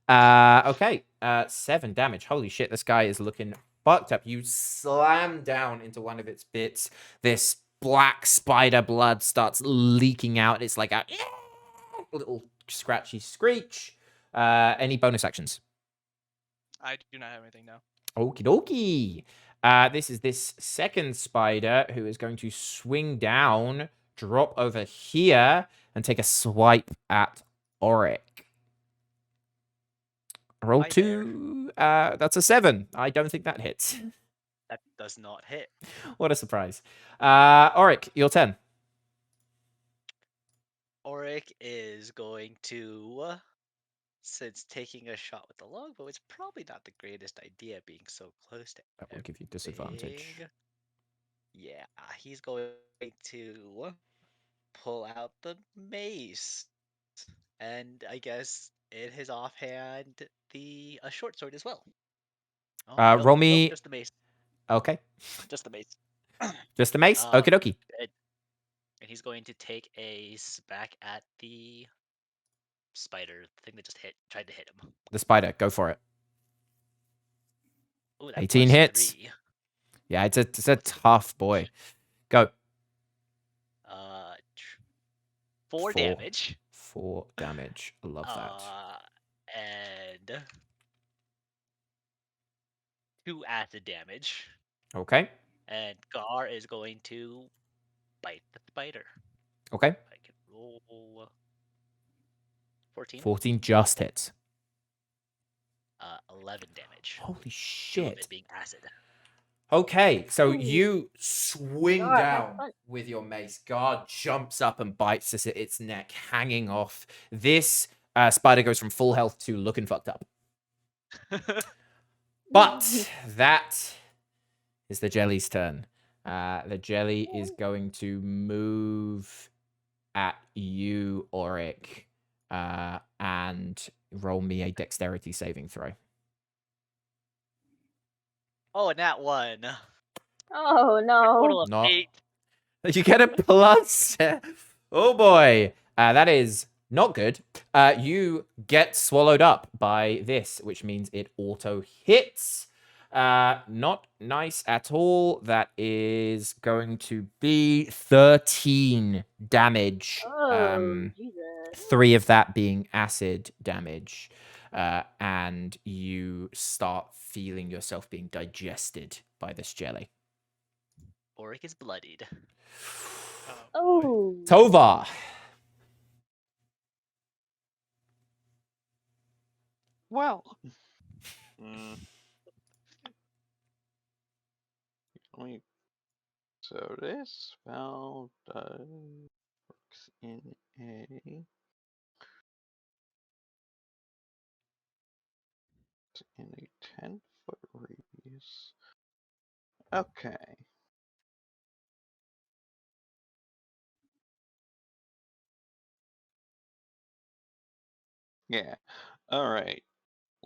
Okay. 7 damage. Holy shit, this guy is looking fucked up. You slam down into one of its bits. This black spider blood starts leaking out. It's like a little scratchy screech. Any bonus actions? I do not have anything now. Okie dokie. This is this second spider who is going to swing down, drop over here, and take a swipe at Auric. Roll Hi 2. That's a 7. I don't think that hits. That does not hit. What a surprise. Auric, your turn. Auric is going to, since taking a shot with the longbow, it's probably not the greatest idea being so close to That will give you disadvantage. everything. Yeah, he's going to pull out the mace, and I guess in his offhand, a short sword as well. Oh, nope, Roll nope, me. just the mace. Okay. Just the mace. Just the mace? Okie dokie. Good. And he's going to take a smack at the spider thing that just tried to hit him. The spider. Go for it. Ooh, that 18 plus hits. 3. Yeah, it's a tough boy. Go. 4 damage. 4 damage. I love that. And 2 acid damage. Okay. And Gar is going to bite the spider. Okay. I can roll 14. 14 just hits. 11 damage. Holy 2 of shit. it being acid. Okay, so Ooh. you swing God, that's down fun. with your mace. Guard jumps up and bites its neck, hanging off. This spider goes from full health to looking fucked up. But that is the jelly's turn. The jelly is going to move at you, Auric, and roll me a dexterity saving throw. Oh, and that one. Oh no. Total of Not- 8. You get a plus. Oh boy, that is not good. You get swallowed up by this, which means it auto hits. Not nice at all. That is going to be 13 damage. Oh, Jesus. 3 of that being acid damage. And you start feeling yourself being digested by this jelly. Auric is bloodied. Oh, boy. Oh. Tovar. Well. Mm, let me- so this spell works in a 10-foot radius. Okay. Yeah. All right.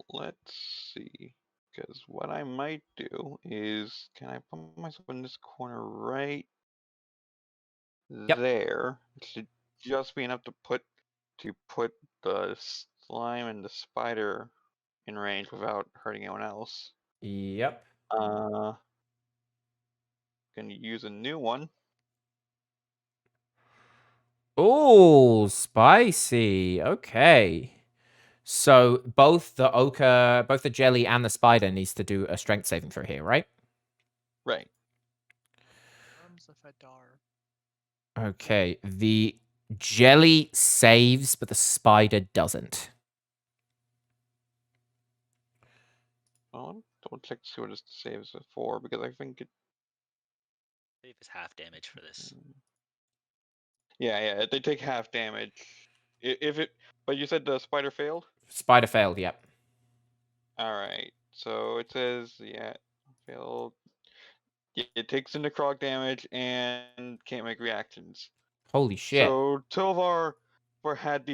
Let's see. Because what I might do is, can I put myself in this corner right there? It should just be enough to put the slime and the spider in range without hurting anyone else. Yep. Gonna use a new one. Oh, spicy. Okay. So both the jelly and the spider needs to do a strength saving throw here, right? Right. Arms of Adar. Okay. The jelly saves, but the spider doesn't. I'll double check to see what it saves it for, because I think it. Save is half damage for this. Yeah, they take half damage. If it, but you said the spider failed? Spider failed, yep. Alright, so it says, yeah, failed. Yeah, it takes the necrotic damage and can't make reactions. Holy shit. So Tovar had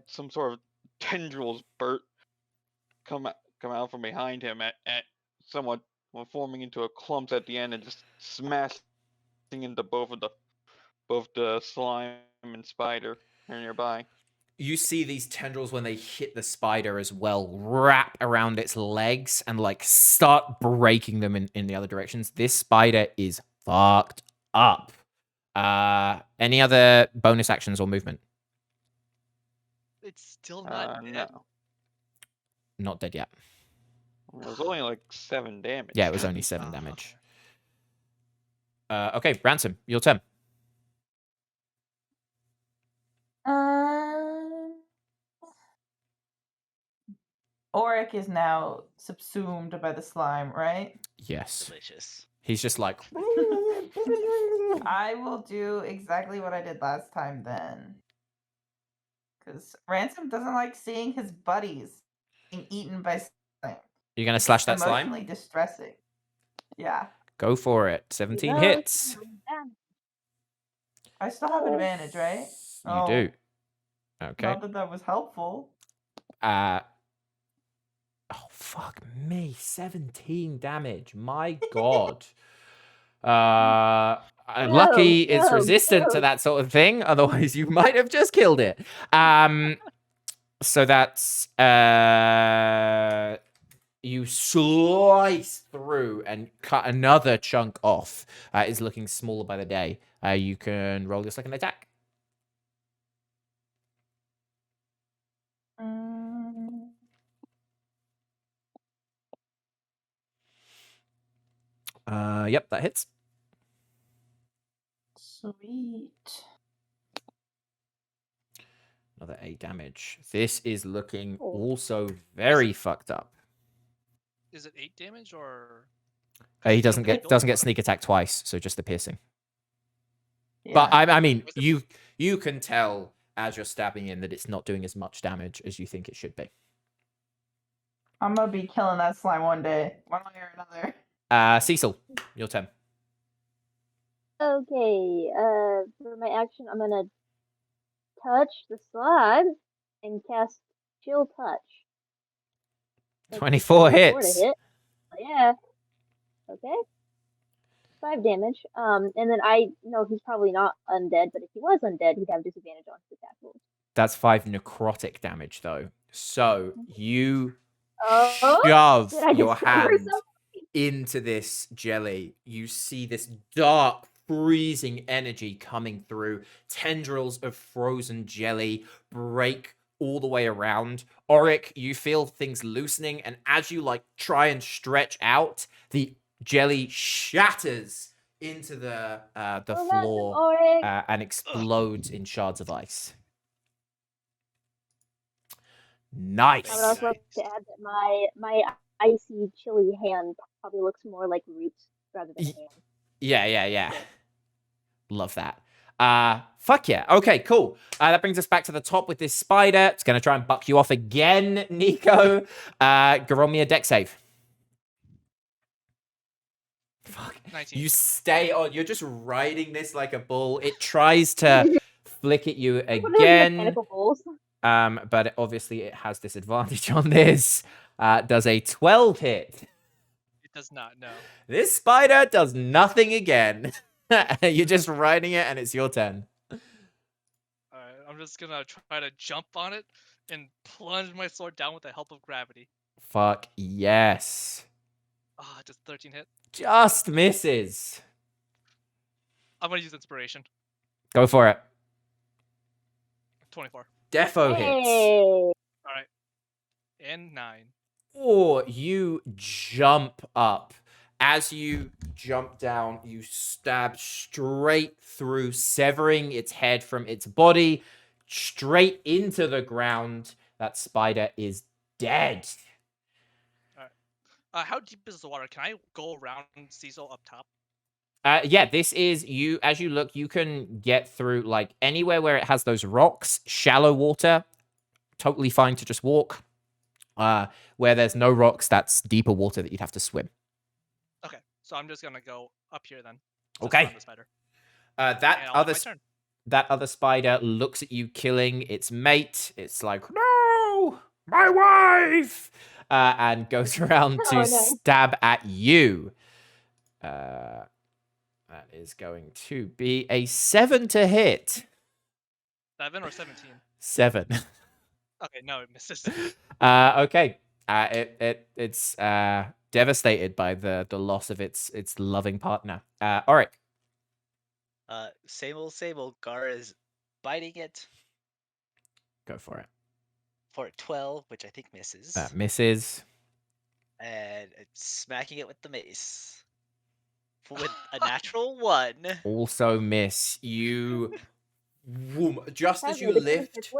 some sort of tendrils come out from behind him at somewhat forming into a clump at the end and just smashing into both the slime and spider are nearby. You see these tendrils when they hit the spider as well wrap around its legs and like start breaking them in the other directions. This spider is fucked up. Any other bonus actions or movement? It's still not dead. No. Not dead yet. It was only like 7 damage. Yeah, it was only 7 Ah, damage. Okay, Ransom, your turn. Auric is now subsumed by the slime, right? Yes. Delicious. He's just like I will do exactly what I did last time then. Because Ransom doesn't like seeing his buddies being eaten by slime. You're gonna slash that slime? Emotionally distressing. Yeah. Go for it. 17 No, hits. I still have advantage, right? You do. Okay. Not that that was helpful. Oh fuck me. 17 damage. My god. Lucky it's resistant to that sort of thing. Otherwise, you might have just killed it. So that's you slice through and cut another chunk off. Is looking smaller by the day. You can roll your second attack. Yep, that hits. Sweet. Another 8 damage. This is looking also very fucked up. Is it 8 damage or? He doesn't get sneak attack twice, so just the piercing. Yeah. But I mean, you can tell as you're stabbing in that it's not doing as much damage as you think it should be. I'm gonna be killing that slime one day, one way or another. Cecil, your turn. Okay, for my action, I'm gonna touch the slime and cast Chill Touch. That's 24 24 to hits. hit. Oh, yeah. Okay. 5 damage. And then I know he's probably not undead, but if he was undead, he'd have disadvantage on his attack rolls. That's 5 necrotic damage, though. So you Oh, shove did I your discover hand something? into this jelly. You see this dark, freezing energy coming through. Tendrils of frozen jelly break all the way around. Auric, you feel things loosening, and as you like try and stretch out, the jelly shatters into the floor Auric. and explodes in shards of ice. Nice. I would also like to add that my icy, chilly hand probably looks more like roots rather than a hand. Yeah. Love that. Fuck yeah. Okay, cool. That brings us back to the top with this spider. It's gonna try and buck you off again, Nico. Roll me a deck save. Fuck. 19. You stay on. You're just riding this like a bull. It tries to flick at you What are those again. mechanical bulls? But obviously it has disadvantage on this. Does a 12 hit? It does not, no. This spider does nothing again. You're just riding it, and it's your turn. Alright, I'm just gonna try to jump on it and plunge my sword down with the help of gravity. Fuck yes. Ah, just 13 hit. Just misses. I'm gonna use inspiration. Go for it. 24. Defo hits. Hey. Alright. And 9. Or you jump up. As you jump down, you stab straight through, severing its head from its body, straight into the ground. That spider is dead. How deep is the water? Can I go around Cecil up top? Yeah, this is you. As you look, you can get through like anywhere where it has those rocks, shallow water, totally fine to just walk. Where there's no rocks, that's deeper water that you'd have to swim. Okay, so I'm just gonna go up here then. Okay. The spider. That other spider looks at you killing its mate. It's like, no, my wife, and goes around to no. stab at you. That is going to be a 7 to hit. 7 or 17? 7. Okay, no, it misses. Okay. It's devastated by the loss of its loving partner. Auric. Same old. Gar is biting it Go for it. for 12, which I think misses. That misses. And it's smacking it with the mace. With a natural 1. Also miss. You just as you lift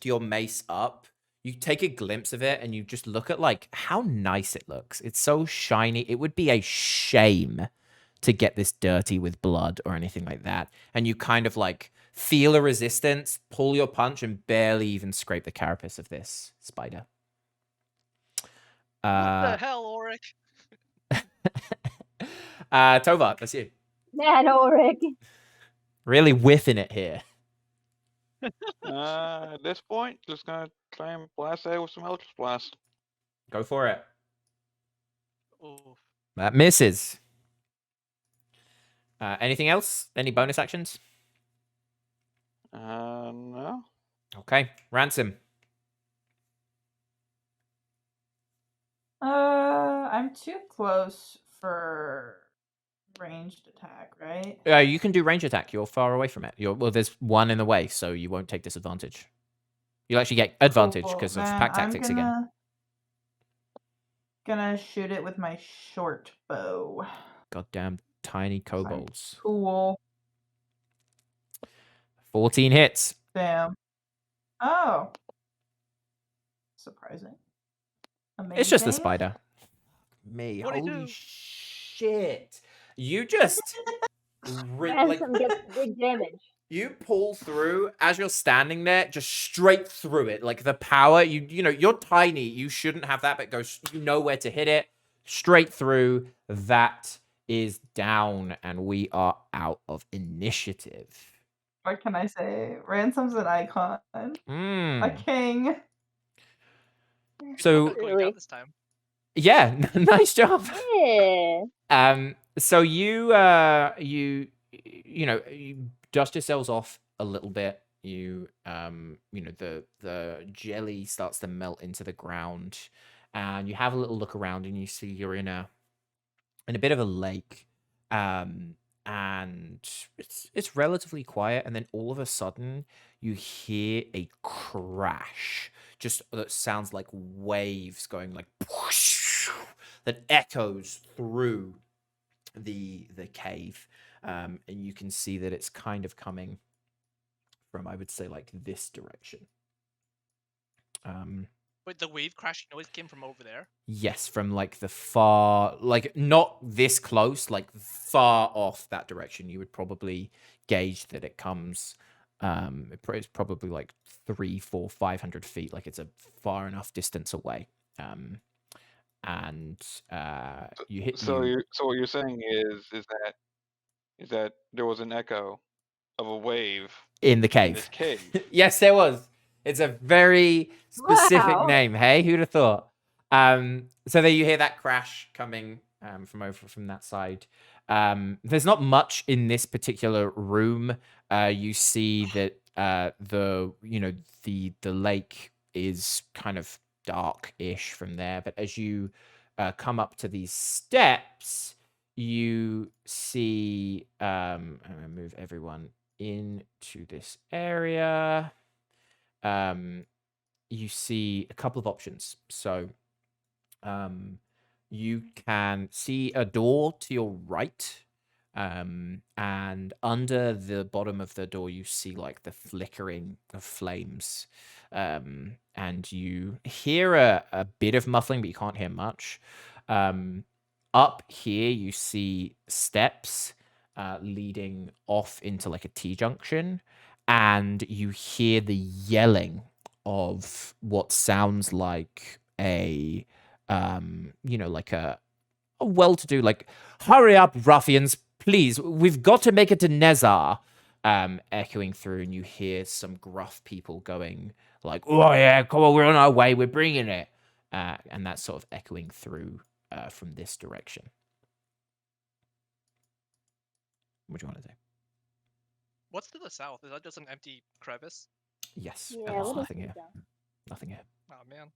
your mace up, you take a glimpse of it and you just look at like how nice it looks. It's so shiny. It would be a shame to get this dirty with blood or anything like that. And you kind of like feel a resistance, pull your punch, and barely even scrape the carapace of this spider. What the hell, Auric? Tova, that's you. Man, Auric. Really whiffing it here. At this point, just gonna try and blast it with some Eldritch Blast. Go for it. Ooh. That misses. Anything else? Any bonus actions? No. Okay. Ransom. I'm too close for ranged attack, right? You can do range attack. You're far away from it. Well, there's one in the way, so you won't take disadvantage. You'll actually get advantage because of pack tactics again. Gonna shoot it with my short bow. Goddamn tiny kobolds. Cool. 14 hits. Damn. Oh. Surprising. Amazing. It's just a spider. Me. What'd he Holy do? shit. You just Ransom gets big damage. you pull through as you're standing there, just straight through it. Like the power, you know, you're tiny. You shouldn't have that, but you know where to hit it. Straight through. That is down, and we are out of initiative. What can I say? Ransom's an icon. A king. So Going down this time. yeah, nice job. Yeah. So you dust yourselves off a little bit. The jelly starts to melt into the ground, and you have a little look around, and you see you're in a bit of a lake, and it's relatively quiet, and then all of a sudden you hear a crash, just that sounds like waves going like that echoes through the cave, and you can see that it's kind of coming from, I would say, like this direction. Wait, the wave crashing noise came from over there? Yes, from like the far, like not this close, like far off that direction. You would probably gauge that it comes. It's probably like 300, 400, 500 feet. Like it's a far enough distance away. And you hit So you what you're saying is that there was an echo of a wave in the in this cave. cave. Yes, there was. It's a very specific Wow. name. Hey, who'd have thought? So there you hear that crash coming from over from that side. There's not much in this particular room. You see that the lake is kind of dark-ish from there, but as you come up to these steps, you see I'm gonna move everyone into this area. You see a couple of options. So you can see a door to your right, and under the bottom of the door you see like the flickering of flames, and you hear a bit of muffling, but you can't hear much. Up here you see steps leading off into like a T-junction, and you hear the yelling of what sounds like like a well-to-do, like, hurry up, ruffians, please, we've got to make it to Nezar, echoing through, and you hear some gruff people going like, oh yeah, come on, we're on our way, we're bringing it, and that's sort of echoing through from this direction. What do you want to do? What's to the south? Is that just an empty crevice? Yes, Yeah, there's what is nothing this here. stuff? Nothing here. Oh man.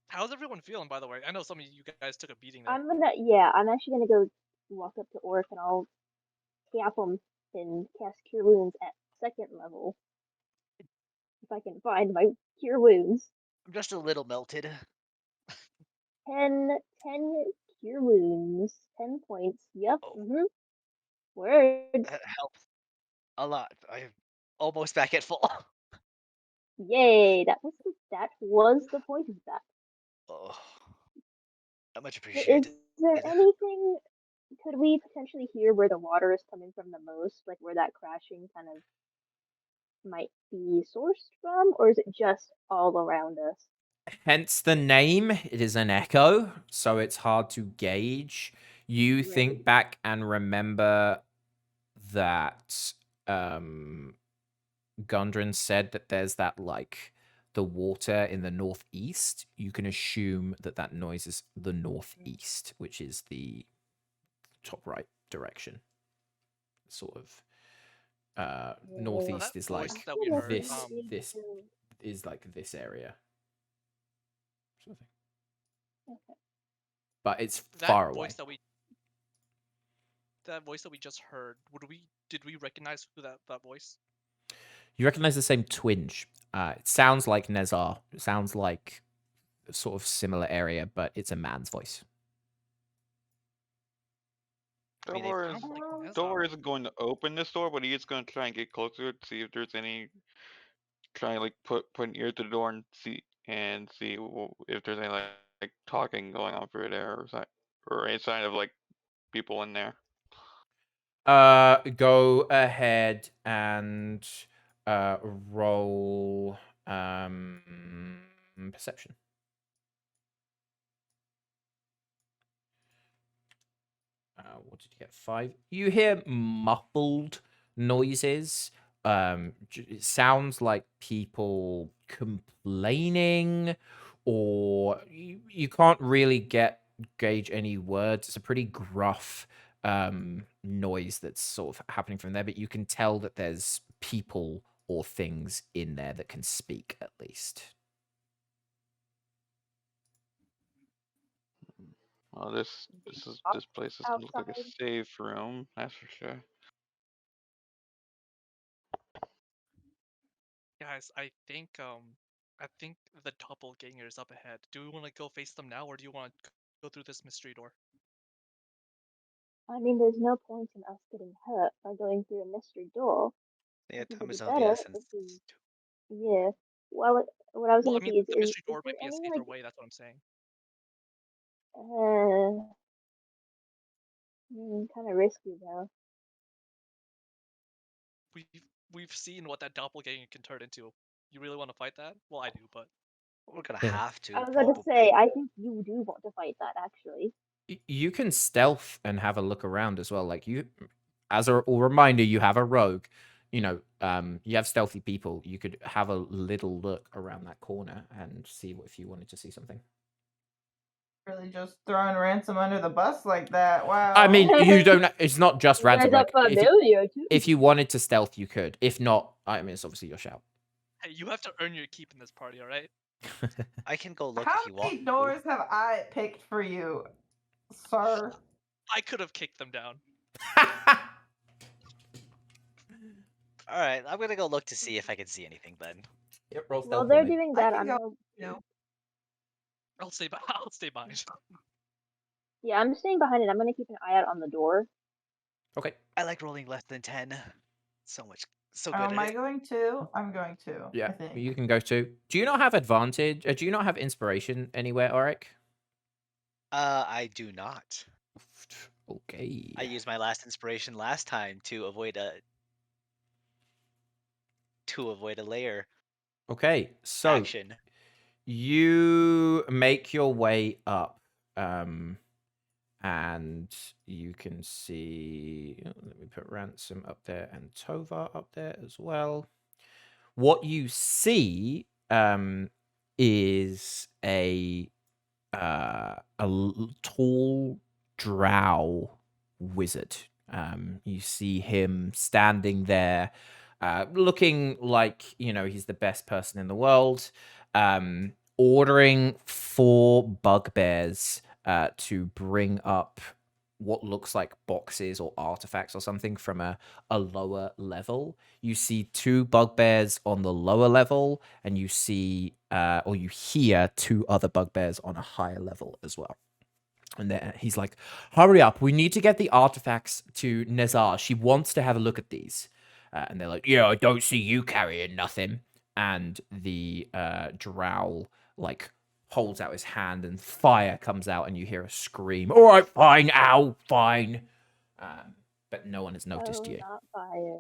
How's everyone feeling, by the way? I know some of you guys took a beating there. I'm actually gonna go walk up to Orc and I'll tap him and cast Cure Wounds at 2nd level. If I can find my Cure Wounds. I'm just a little melted. 10 Cure Wounds. 10 points. Yep. Oh. Words. That helps a lot. I'm almost back at full. Yay! That was the point of that. Oh, not much Is appreciated. there anything? Could we potentially hear where the water is coming from the most, like where that crashing kind of might be sourced from, or is it just all around us? Hence the name. It is an echo, so it's hard to gauge. You Right. think back and remember that Gundren said that there's that, like, the water in the northeast. You can assume that noise is the northeast, which is the top right direction. Sort of northeast that is voice like that we heard, this is like this area. Sort of thing. Okay. But it's that far away. That voice that we just heard, did we recognize who that voice? You recognize the same twinge. It sounds like Nezar. It sounds like a sort of similar area, but it's a man's voice. I mean, Dover Nezar. Dover isn't going to open this door, but he is going to try and get closer to see if there's any. Try and like put an ear to the door and see if there's any like talking going on through there or any sign of like people in there. Go ahead and roll perception. What did you get? 5. You hear muffled noises. It sounds like people complaining, or you can't really get gauge any words. It's a pretty gruff noise that's sort of happening from there, but you can tell that there's people or things in there that can speak at least. Well, this place doesn't look like a outside. safe room, that's for sure. Guys, I think the doppelganger is up ahead. Do we want to go face them now, or do you want to go through this mystery door? I mean, there's no point in us getting hurt by going through a mystery door. Yeah, I think time it'd is be of the better essence. if we, yeah. Well, what I was Well, I gonna mean, say the is mystery door there might be a any safer way. That's what I'm saying. kind of risky though. We've seen what that doppelganger can turn into. You really want to fight that? Well, I do, but We're gonna Yeah. have to, I was about to probably. say, I think you do want to fight that actually. You can stealth and have a look around as well. Like you, as a reminder, you have a rogue. You know, you have stealthy people. You could have a little look around that corner and see if you wanted to see something. Really just throwing Ransom under the bus like that. Wow. I mean, you don't. It's not just You guys ransom. are Like, familiar too. if you wanted to stealth, you could. If not, I mean, it's obviously your shout. hey, you have to earn your keep in this party, all right? I can go look How if you want. many doors have I picked for you, sir? I could have kicked them down. All right, I'm gonna go look to see if I can see anything then. Yep, roll While stealth for they're me. doing I that, can I'm go, gonna. you know. I'll stay behind. Yeah, I'm staying behind it. I'm gonna keep an eye out on the door. Okay. I like rolling less than 10. So good Am at I it. going to? I'm going to. I Yeah, think. you can go too. Do you not have advantage? Do you not have inspiration anywhere, Auric? I do not. Okay. I used my last inspiration last time to avoid a layer Okay, so action. you make your way up, and you can see. Let me put Ransom up there and Tovar up there as well. What you see is a tall drow wizard. You see him standing there, looking like he's the best person in the world, ordering 4 bugbears to bring up what looks like boxes or artifacts or something from a lower level. You see 2 bugbears on the lower level, and you see or you hear 2 other bugbears on a higher level as well. And then he's like, hurry up, we need to get the artifacts to Nezar. She wants to have a look at these. And they're like, yeah, I don't see you carrying nothing. And the drow holds out his hand and fire comes out and you hear a scream. All right, fine, ow, fine. But no one has noticed you. Not fire.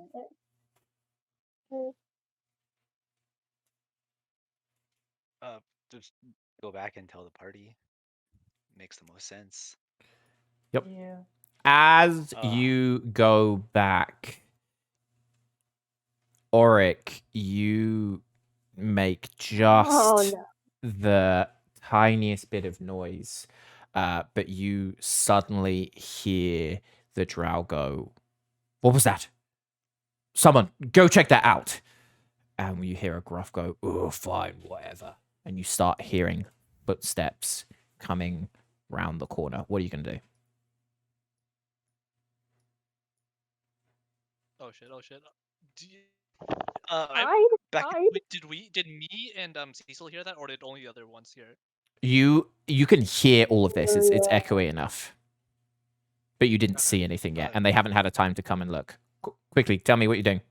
Just go back and tell the party. Makes the most sense. Yep. Yeah. As you go back, Auric, you make just the tiniest bit of noise, but you suddenly hear the drow go, what was that? Someone, go check that out. And you hear a gruff go, oh, fine, whatever. And you start hearing footsteps coming round the corner. What are you going to do? Oh shit! Did me and Cecil hear that, or did only the other ones hear it? You can hear all of this. It's echoey enough. But you didn't see anything yet, and they haven't had a time to come and look. Quickly, tell me what you're doing.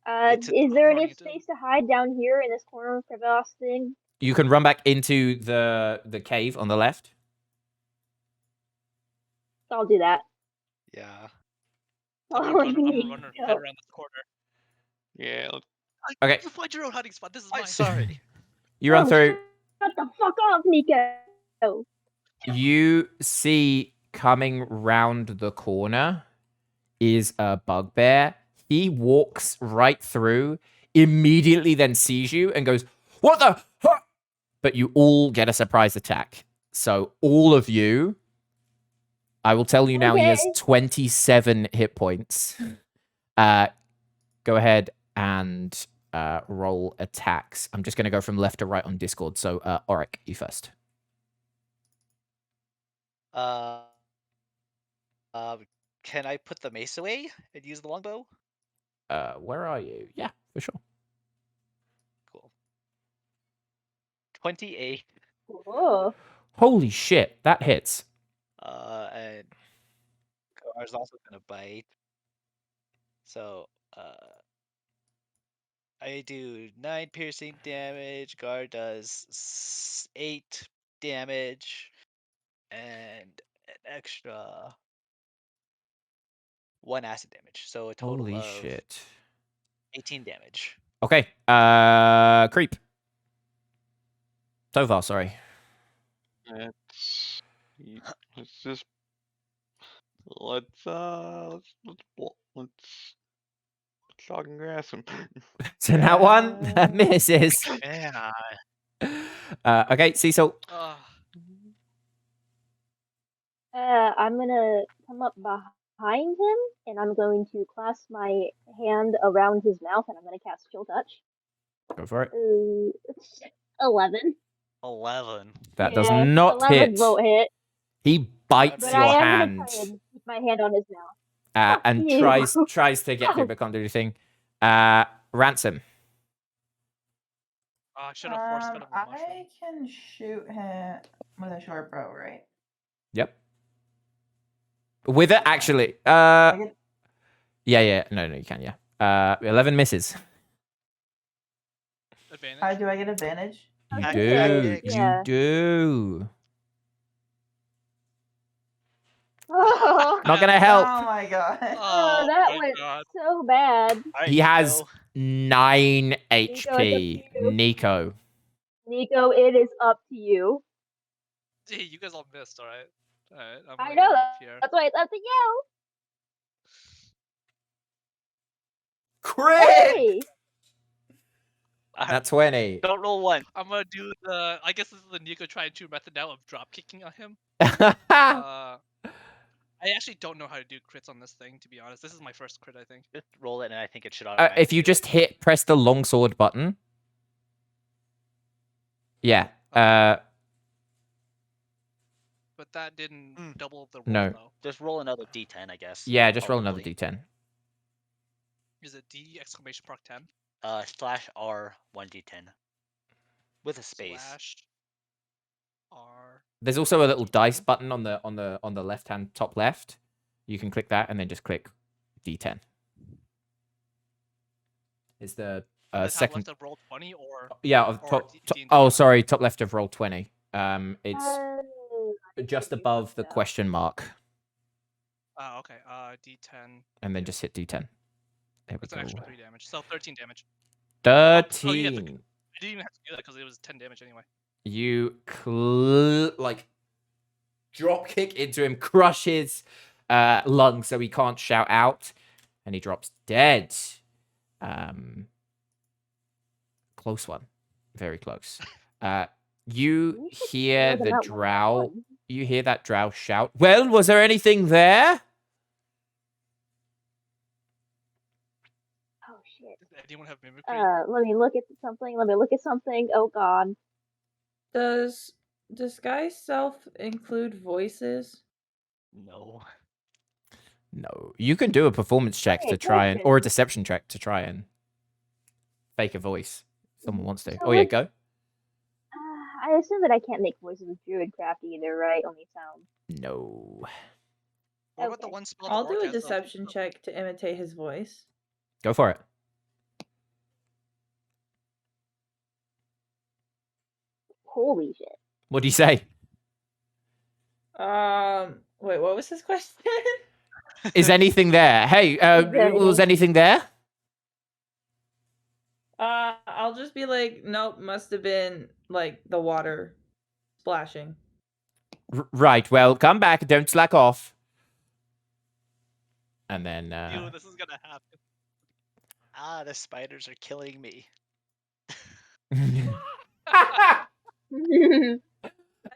Is there any space to hide down here in this corner crevasse thing? You can run back into the cave on the left. I'll do that. Yeah. I'm running around this corner. Yeah. Okay. You find your own hiding spot. This is mine. Sorry. You run through. Shut the fuck up, Nico. You see coming round the corner is a bugbear. He walks right through, immediately then sees you and goes, what the fuck? But you all get a surprise attack. So all of you, I will tell you now, he has Okay. 27 hit points. Go ahead and roll attacks. I'm just going to go from left to right on Discord. So, Auric, you first. Uh, can I put the mace away and use the longbow? Where are you? Yeah, for sure. Cool. 28. Whoa. Holy shit, that hits. And Gar's also gonna bite. So, I do 9 piercing damage. Gar does 8 damage, and an extra 1 acid damage. So a total Holy of shit. 18 damage. Okay, Creep. Tovar, sorry. Let's jog and grass him. So that one, that misses. Yeah. Okay, Cecil. I'm gonna come up behind him, and I'm going to clasp my hand around his mouth, and I'm gonna cast Chill Touch. Go for it. 11. 11. That does Yeah, not 11 hit. won't hit. He bites But your I am hand gonna try and keep my hand on his mouth. and you. tries to get through, but can't do anything. Ransom. I should have force fed him a mushroom. I can shoot him with a short bow, right? Yep. With it, actually. I Yeah. No, you can, yeah. 11 misses. Advantage. do I get advantage? You Okay, do. yeah. You do. Oh, Not gonna help. Oh my god. oh, that my went God. so bad. All right, He has Nico. 9 Nico, it's up HP. to you. Nico. Nico, it is up to you. Gee, you guys all missed, alright? Alright, I'm I gonna know go that. up here. That's why it's up to you. Crit! Hey! That's 20. Don't roll 1. I'm gonna do the. I guess this is the Nico try and 2 method now of drop kicking on him. I actually don't know how to do crits on this thing, to be honest. This is my first crit, I think. Just roll it, and I think it should automatically. If you just press the longsword button. Yeah. But that didn't double the roll, No. though. Just roll another D10, I guess. Yeah, just roll another probably. D10. Is it D exclamation mark 10? /R 1d10 with a space. /R. There's also a little dice button on the left hand top left. You can click that and then just click D10. Is the Top second left of roll 20 or yeah or top, D&D? oh sorry, top left of roll 20. It's Oh, just above the question mark, Oh, okay. D10. and then just hit D10. There we That's go. an extra 3 damage. So 13 damage. 13. Oh, yeah, I didn't even have to do that because it was 10 damage anyway. You like drop kick into him, crush his lungs so he can't shout out, and he drops dead. Close one, very close. You hear the drow. You hear that drow shout. Well, was there anything there? Oh shit. Does anyone have mimicry? Let me look at something. Oh god. Does disguise self include voices? No. No. You can do a performance check Hey, to try and, question. or a deception check to try and fake a voice. If someone wants to. So Oh yeah, let's- go. I assume that I can't make voices with Druidcraft either, right? Only sound. No. What about the okay. one spell? the I'll do orc a has, though? deception check to imitate his voice. Go for it. Holy shit. What do you say? Wait, what was his question? Is anything there? Hey, there was anything there? I'll just be like, nope, must have been like the water splashing. Right. Well, come back. Don't slack off. And then. Ew, this is gonna happen. The spiders are killing me.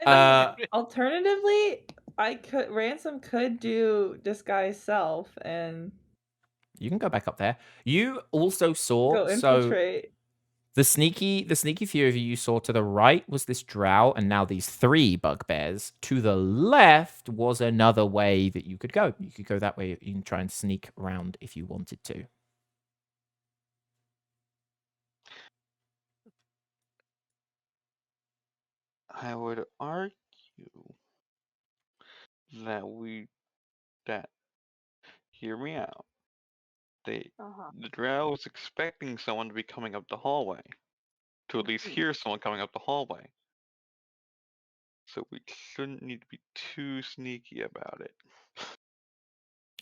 Alternatively, Ransom could do disguise self and You can go back up there. You also saw go infiltrate. the sneaky few of you saw to the right was this drow, and now these 3 bugbears. To the left was another way that you could go. You could go that way. You can try and sneak around if you wanted to. I would argue that hear me out. The drow was expecting someone to be coming up the hallway, to at least hear someone coming up the hallway. So we shouldn't need to be too sneaky about it.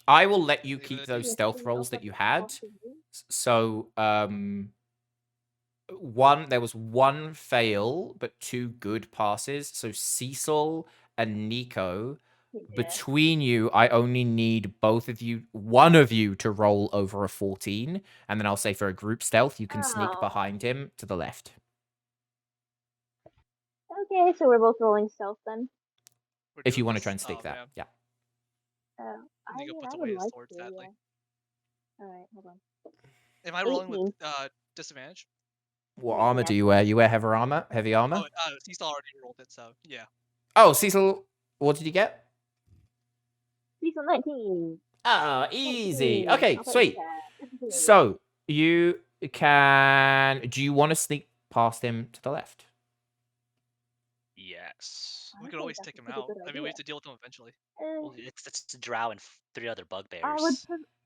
I will let you Leave keep it those at stealth rolls that you had. So, there was 1 fail, but 2 good passes. So Cecil and Nico, between you, I only need one of you to roll over a 14, and then I'll say for a group stealth, you can sneak behind him to the left. Okay, so we're both rolling stealth then. If you want to try and sneak that, man. yeah. I Nico mean, puts I away would his like sword, to, sadly. yeah. Alright, hold on. Am I rolling 18. with disadvantage? What Yeah, armor do you wear? You wear heavy armor? Heavy armor? Oh, Cecil already rolled it, so yeah. Oh, Cecil, what did you get? Cecil 19. Ah, easy. 19. Okay, I'll put sweet. that. So you can. Do you want to sneak past him to the left? Yes. We I could think always that's take a him pretty out. good I mean, we idea. have to deal with him eventually. Well, it's Drow and 3 other I would bugbears.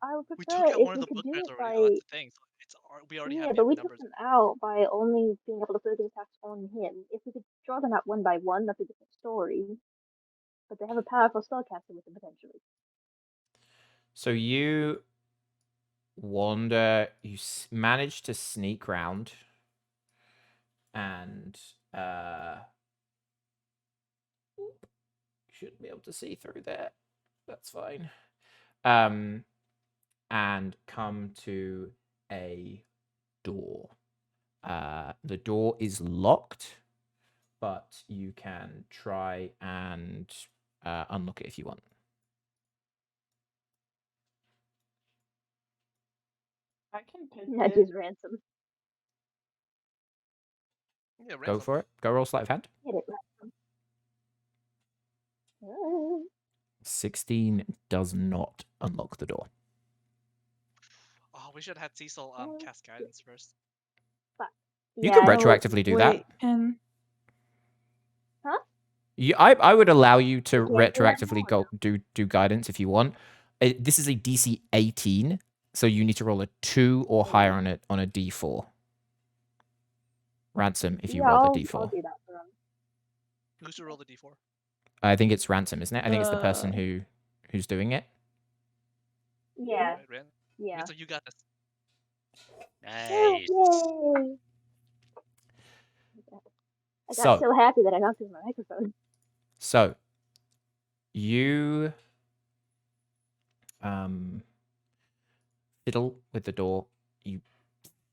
I would We prefer took out if one of we the could do bugbears it already. by Oh, that's the thing. So we already have but we the took numbers. them out by only being able to further attacks on him. If we could draw them out one by one, that's a different story. But they have a powerful spellcaster with them potentially. So you wander. You manage to sneak round, and should be able to see through there. That's fine. And come to a door. The door is locked, but you can try and unlock it if you want. I can pick That it. is ransom. Yeah, Go ransom. for it. Go roll sleight of hand. Hit it, ransom. Oh. 16 does not unlock the door. Oh, we should have had Cecil cast guidance first. Fuck. You Yeah, can I don't- retroactively do that. Wait, can Huh? I would allow you to You can't do that retroactively now, go do guidance if you want. This is a DC 18, so you need to roll a 2 or higher on it on a D4. Ransom, if you roll the D4. I'll do that for him. Who's to roll the d4? I think it's Ransom, isn't it? I think it's the person who's doing it. Yeah. Right, Ran? Yeah. So you got this. Nice. Yay! I got so happy that I knocked over my microphone. So you fiddle with the door. You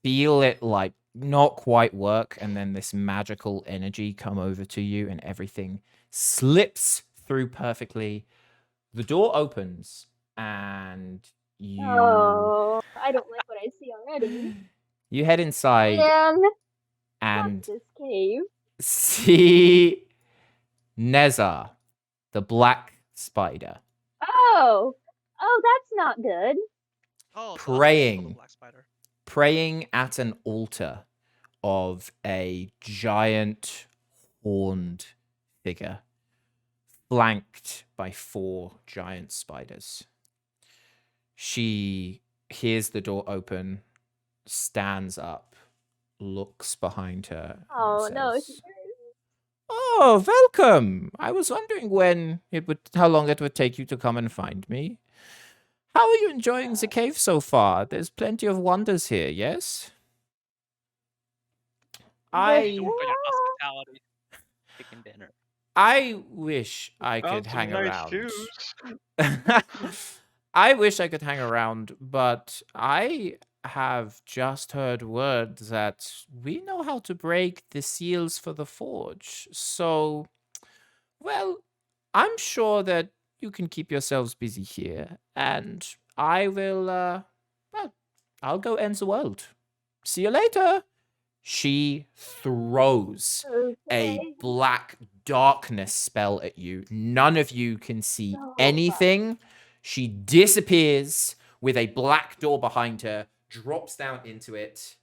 feel it like not quite work, and then this magical energy come over to you, and everything slips through perfectly. The door opens, and you Oh, I don't like what I see already. you head inside Man, and fuck this cave. see Nezar, the black spider, Oh, that's not good. Oh, Praying. The black spider. praying at an altar of a giant horned figure, flanked by 4 giant spiders. She hears the door open, stands up, looks behind her. and Oh no, says, "Oh, welcome! I was wondering how long it would take you to come and find me. How are you enjoying the cave so far? There's plenty of wonders here, yes?" Your hospitality. Chicken dinner. I wish I Found could some hang nice around. juice. I wish I could hang around, but I have just heard word that we know how to break the seals for the forge. So Well, I'm sure that you can keep yourselves busy here, and I will, well, I'll go end the world. See you later. She throws a Okay. black darkness spell at you. None of you can see No. anything. She disappears with a black door behind her, drops down into it.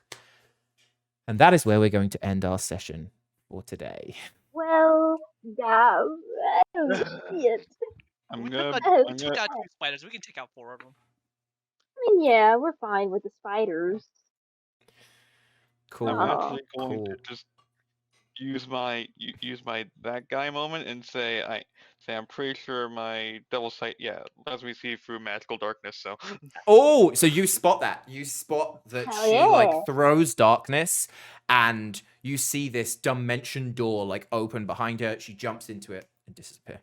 And that is where we're going to end our session for today. Well, I don't see it. I'm We gonna. took Oh, we I'm took gonna. out 2 spiders. We can take out 4 of them. I mean, yeah, we're fine with the spiders. Cool. I'm Aw. actually going Cool. to just use my that guy moment and say I'm pretty sure my double sight lets me see through magical darkness. So Oh, so you spot that. You spot that Hell she yeah. throws darkness, and you see this dimension door open behind her. She jumps into it and disappear.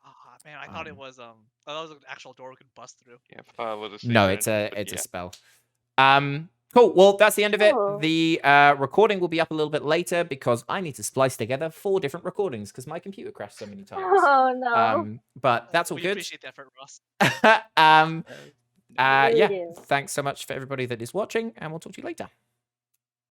Ah, man, I thought it was that was an actual door we could bust through. yeah, I thought it was the same. No, it's entrance, a but it's a yeah. spell. Cool. Well, that's the end of it. Cool. The recording will be up a little bit later because I need to splice together 4 different recordings because my computer crashed so many times. Oh no. But that's all We good. appreciate the effort, Ross. We really yeah. do. Thanks so much for everybody that is watching, and we'll talk to you later.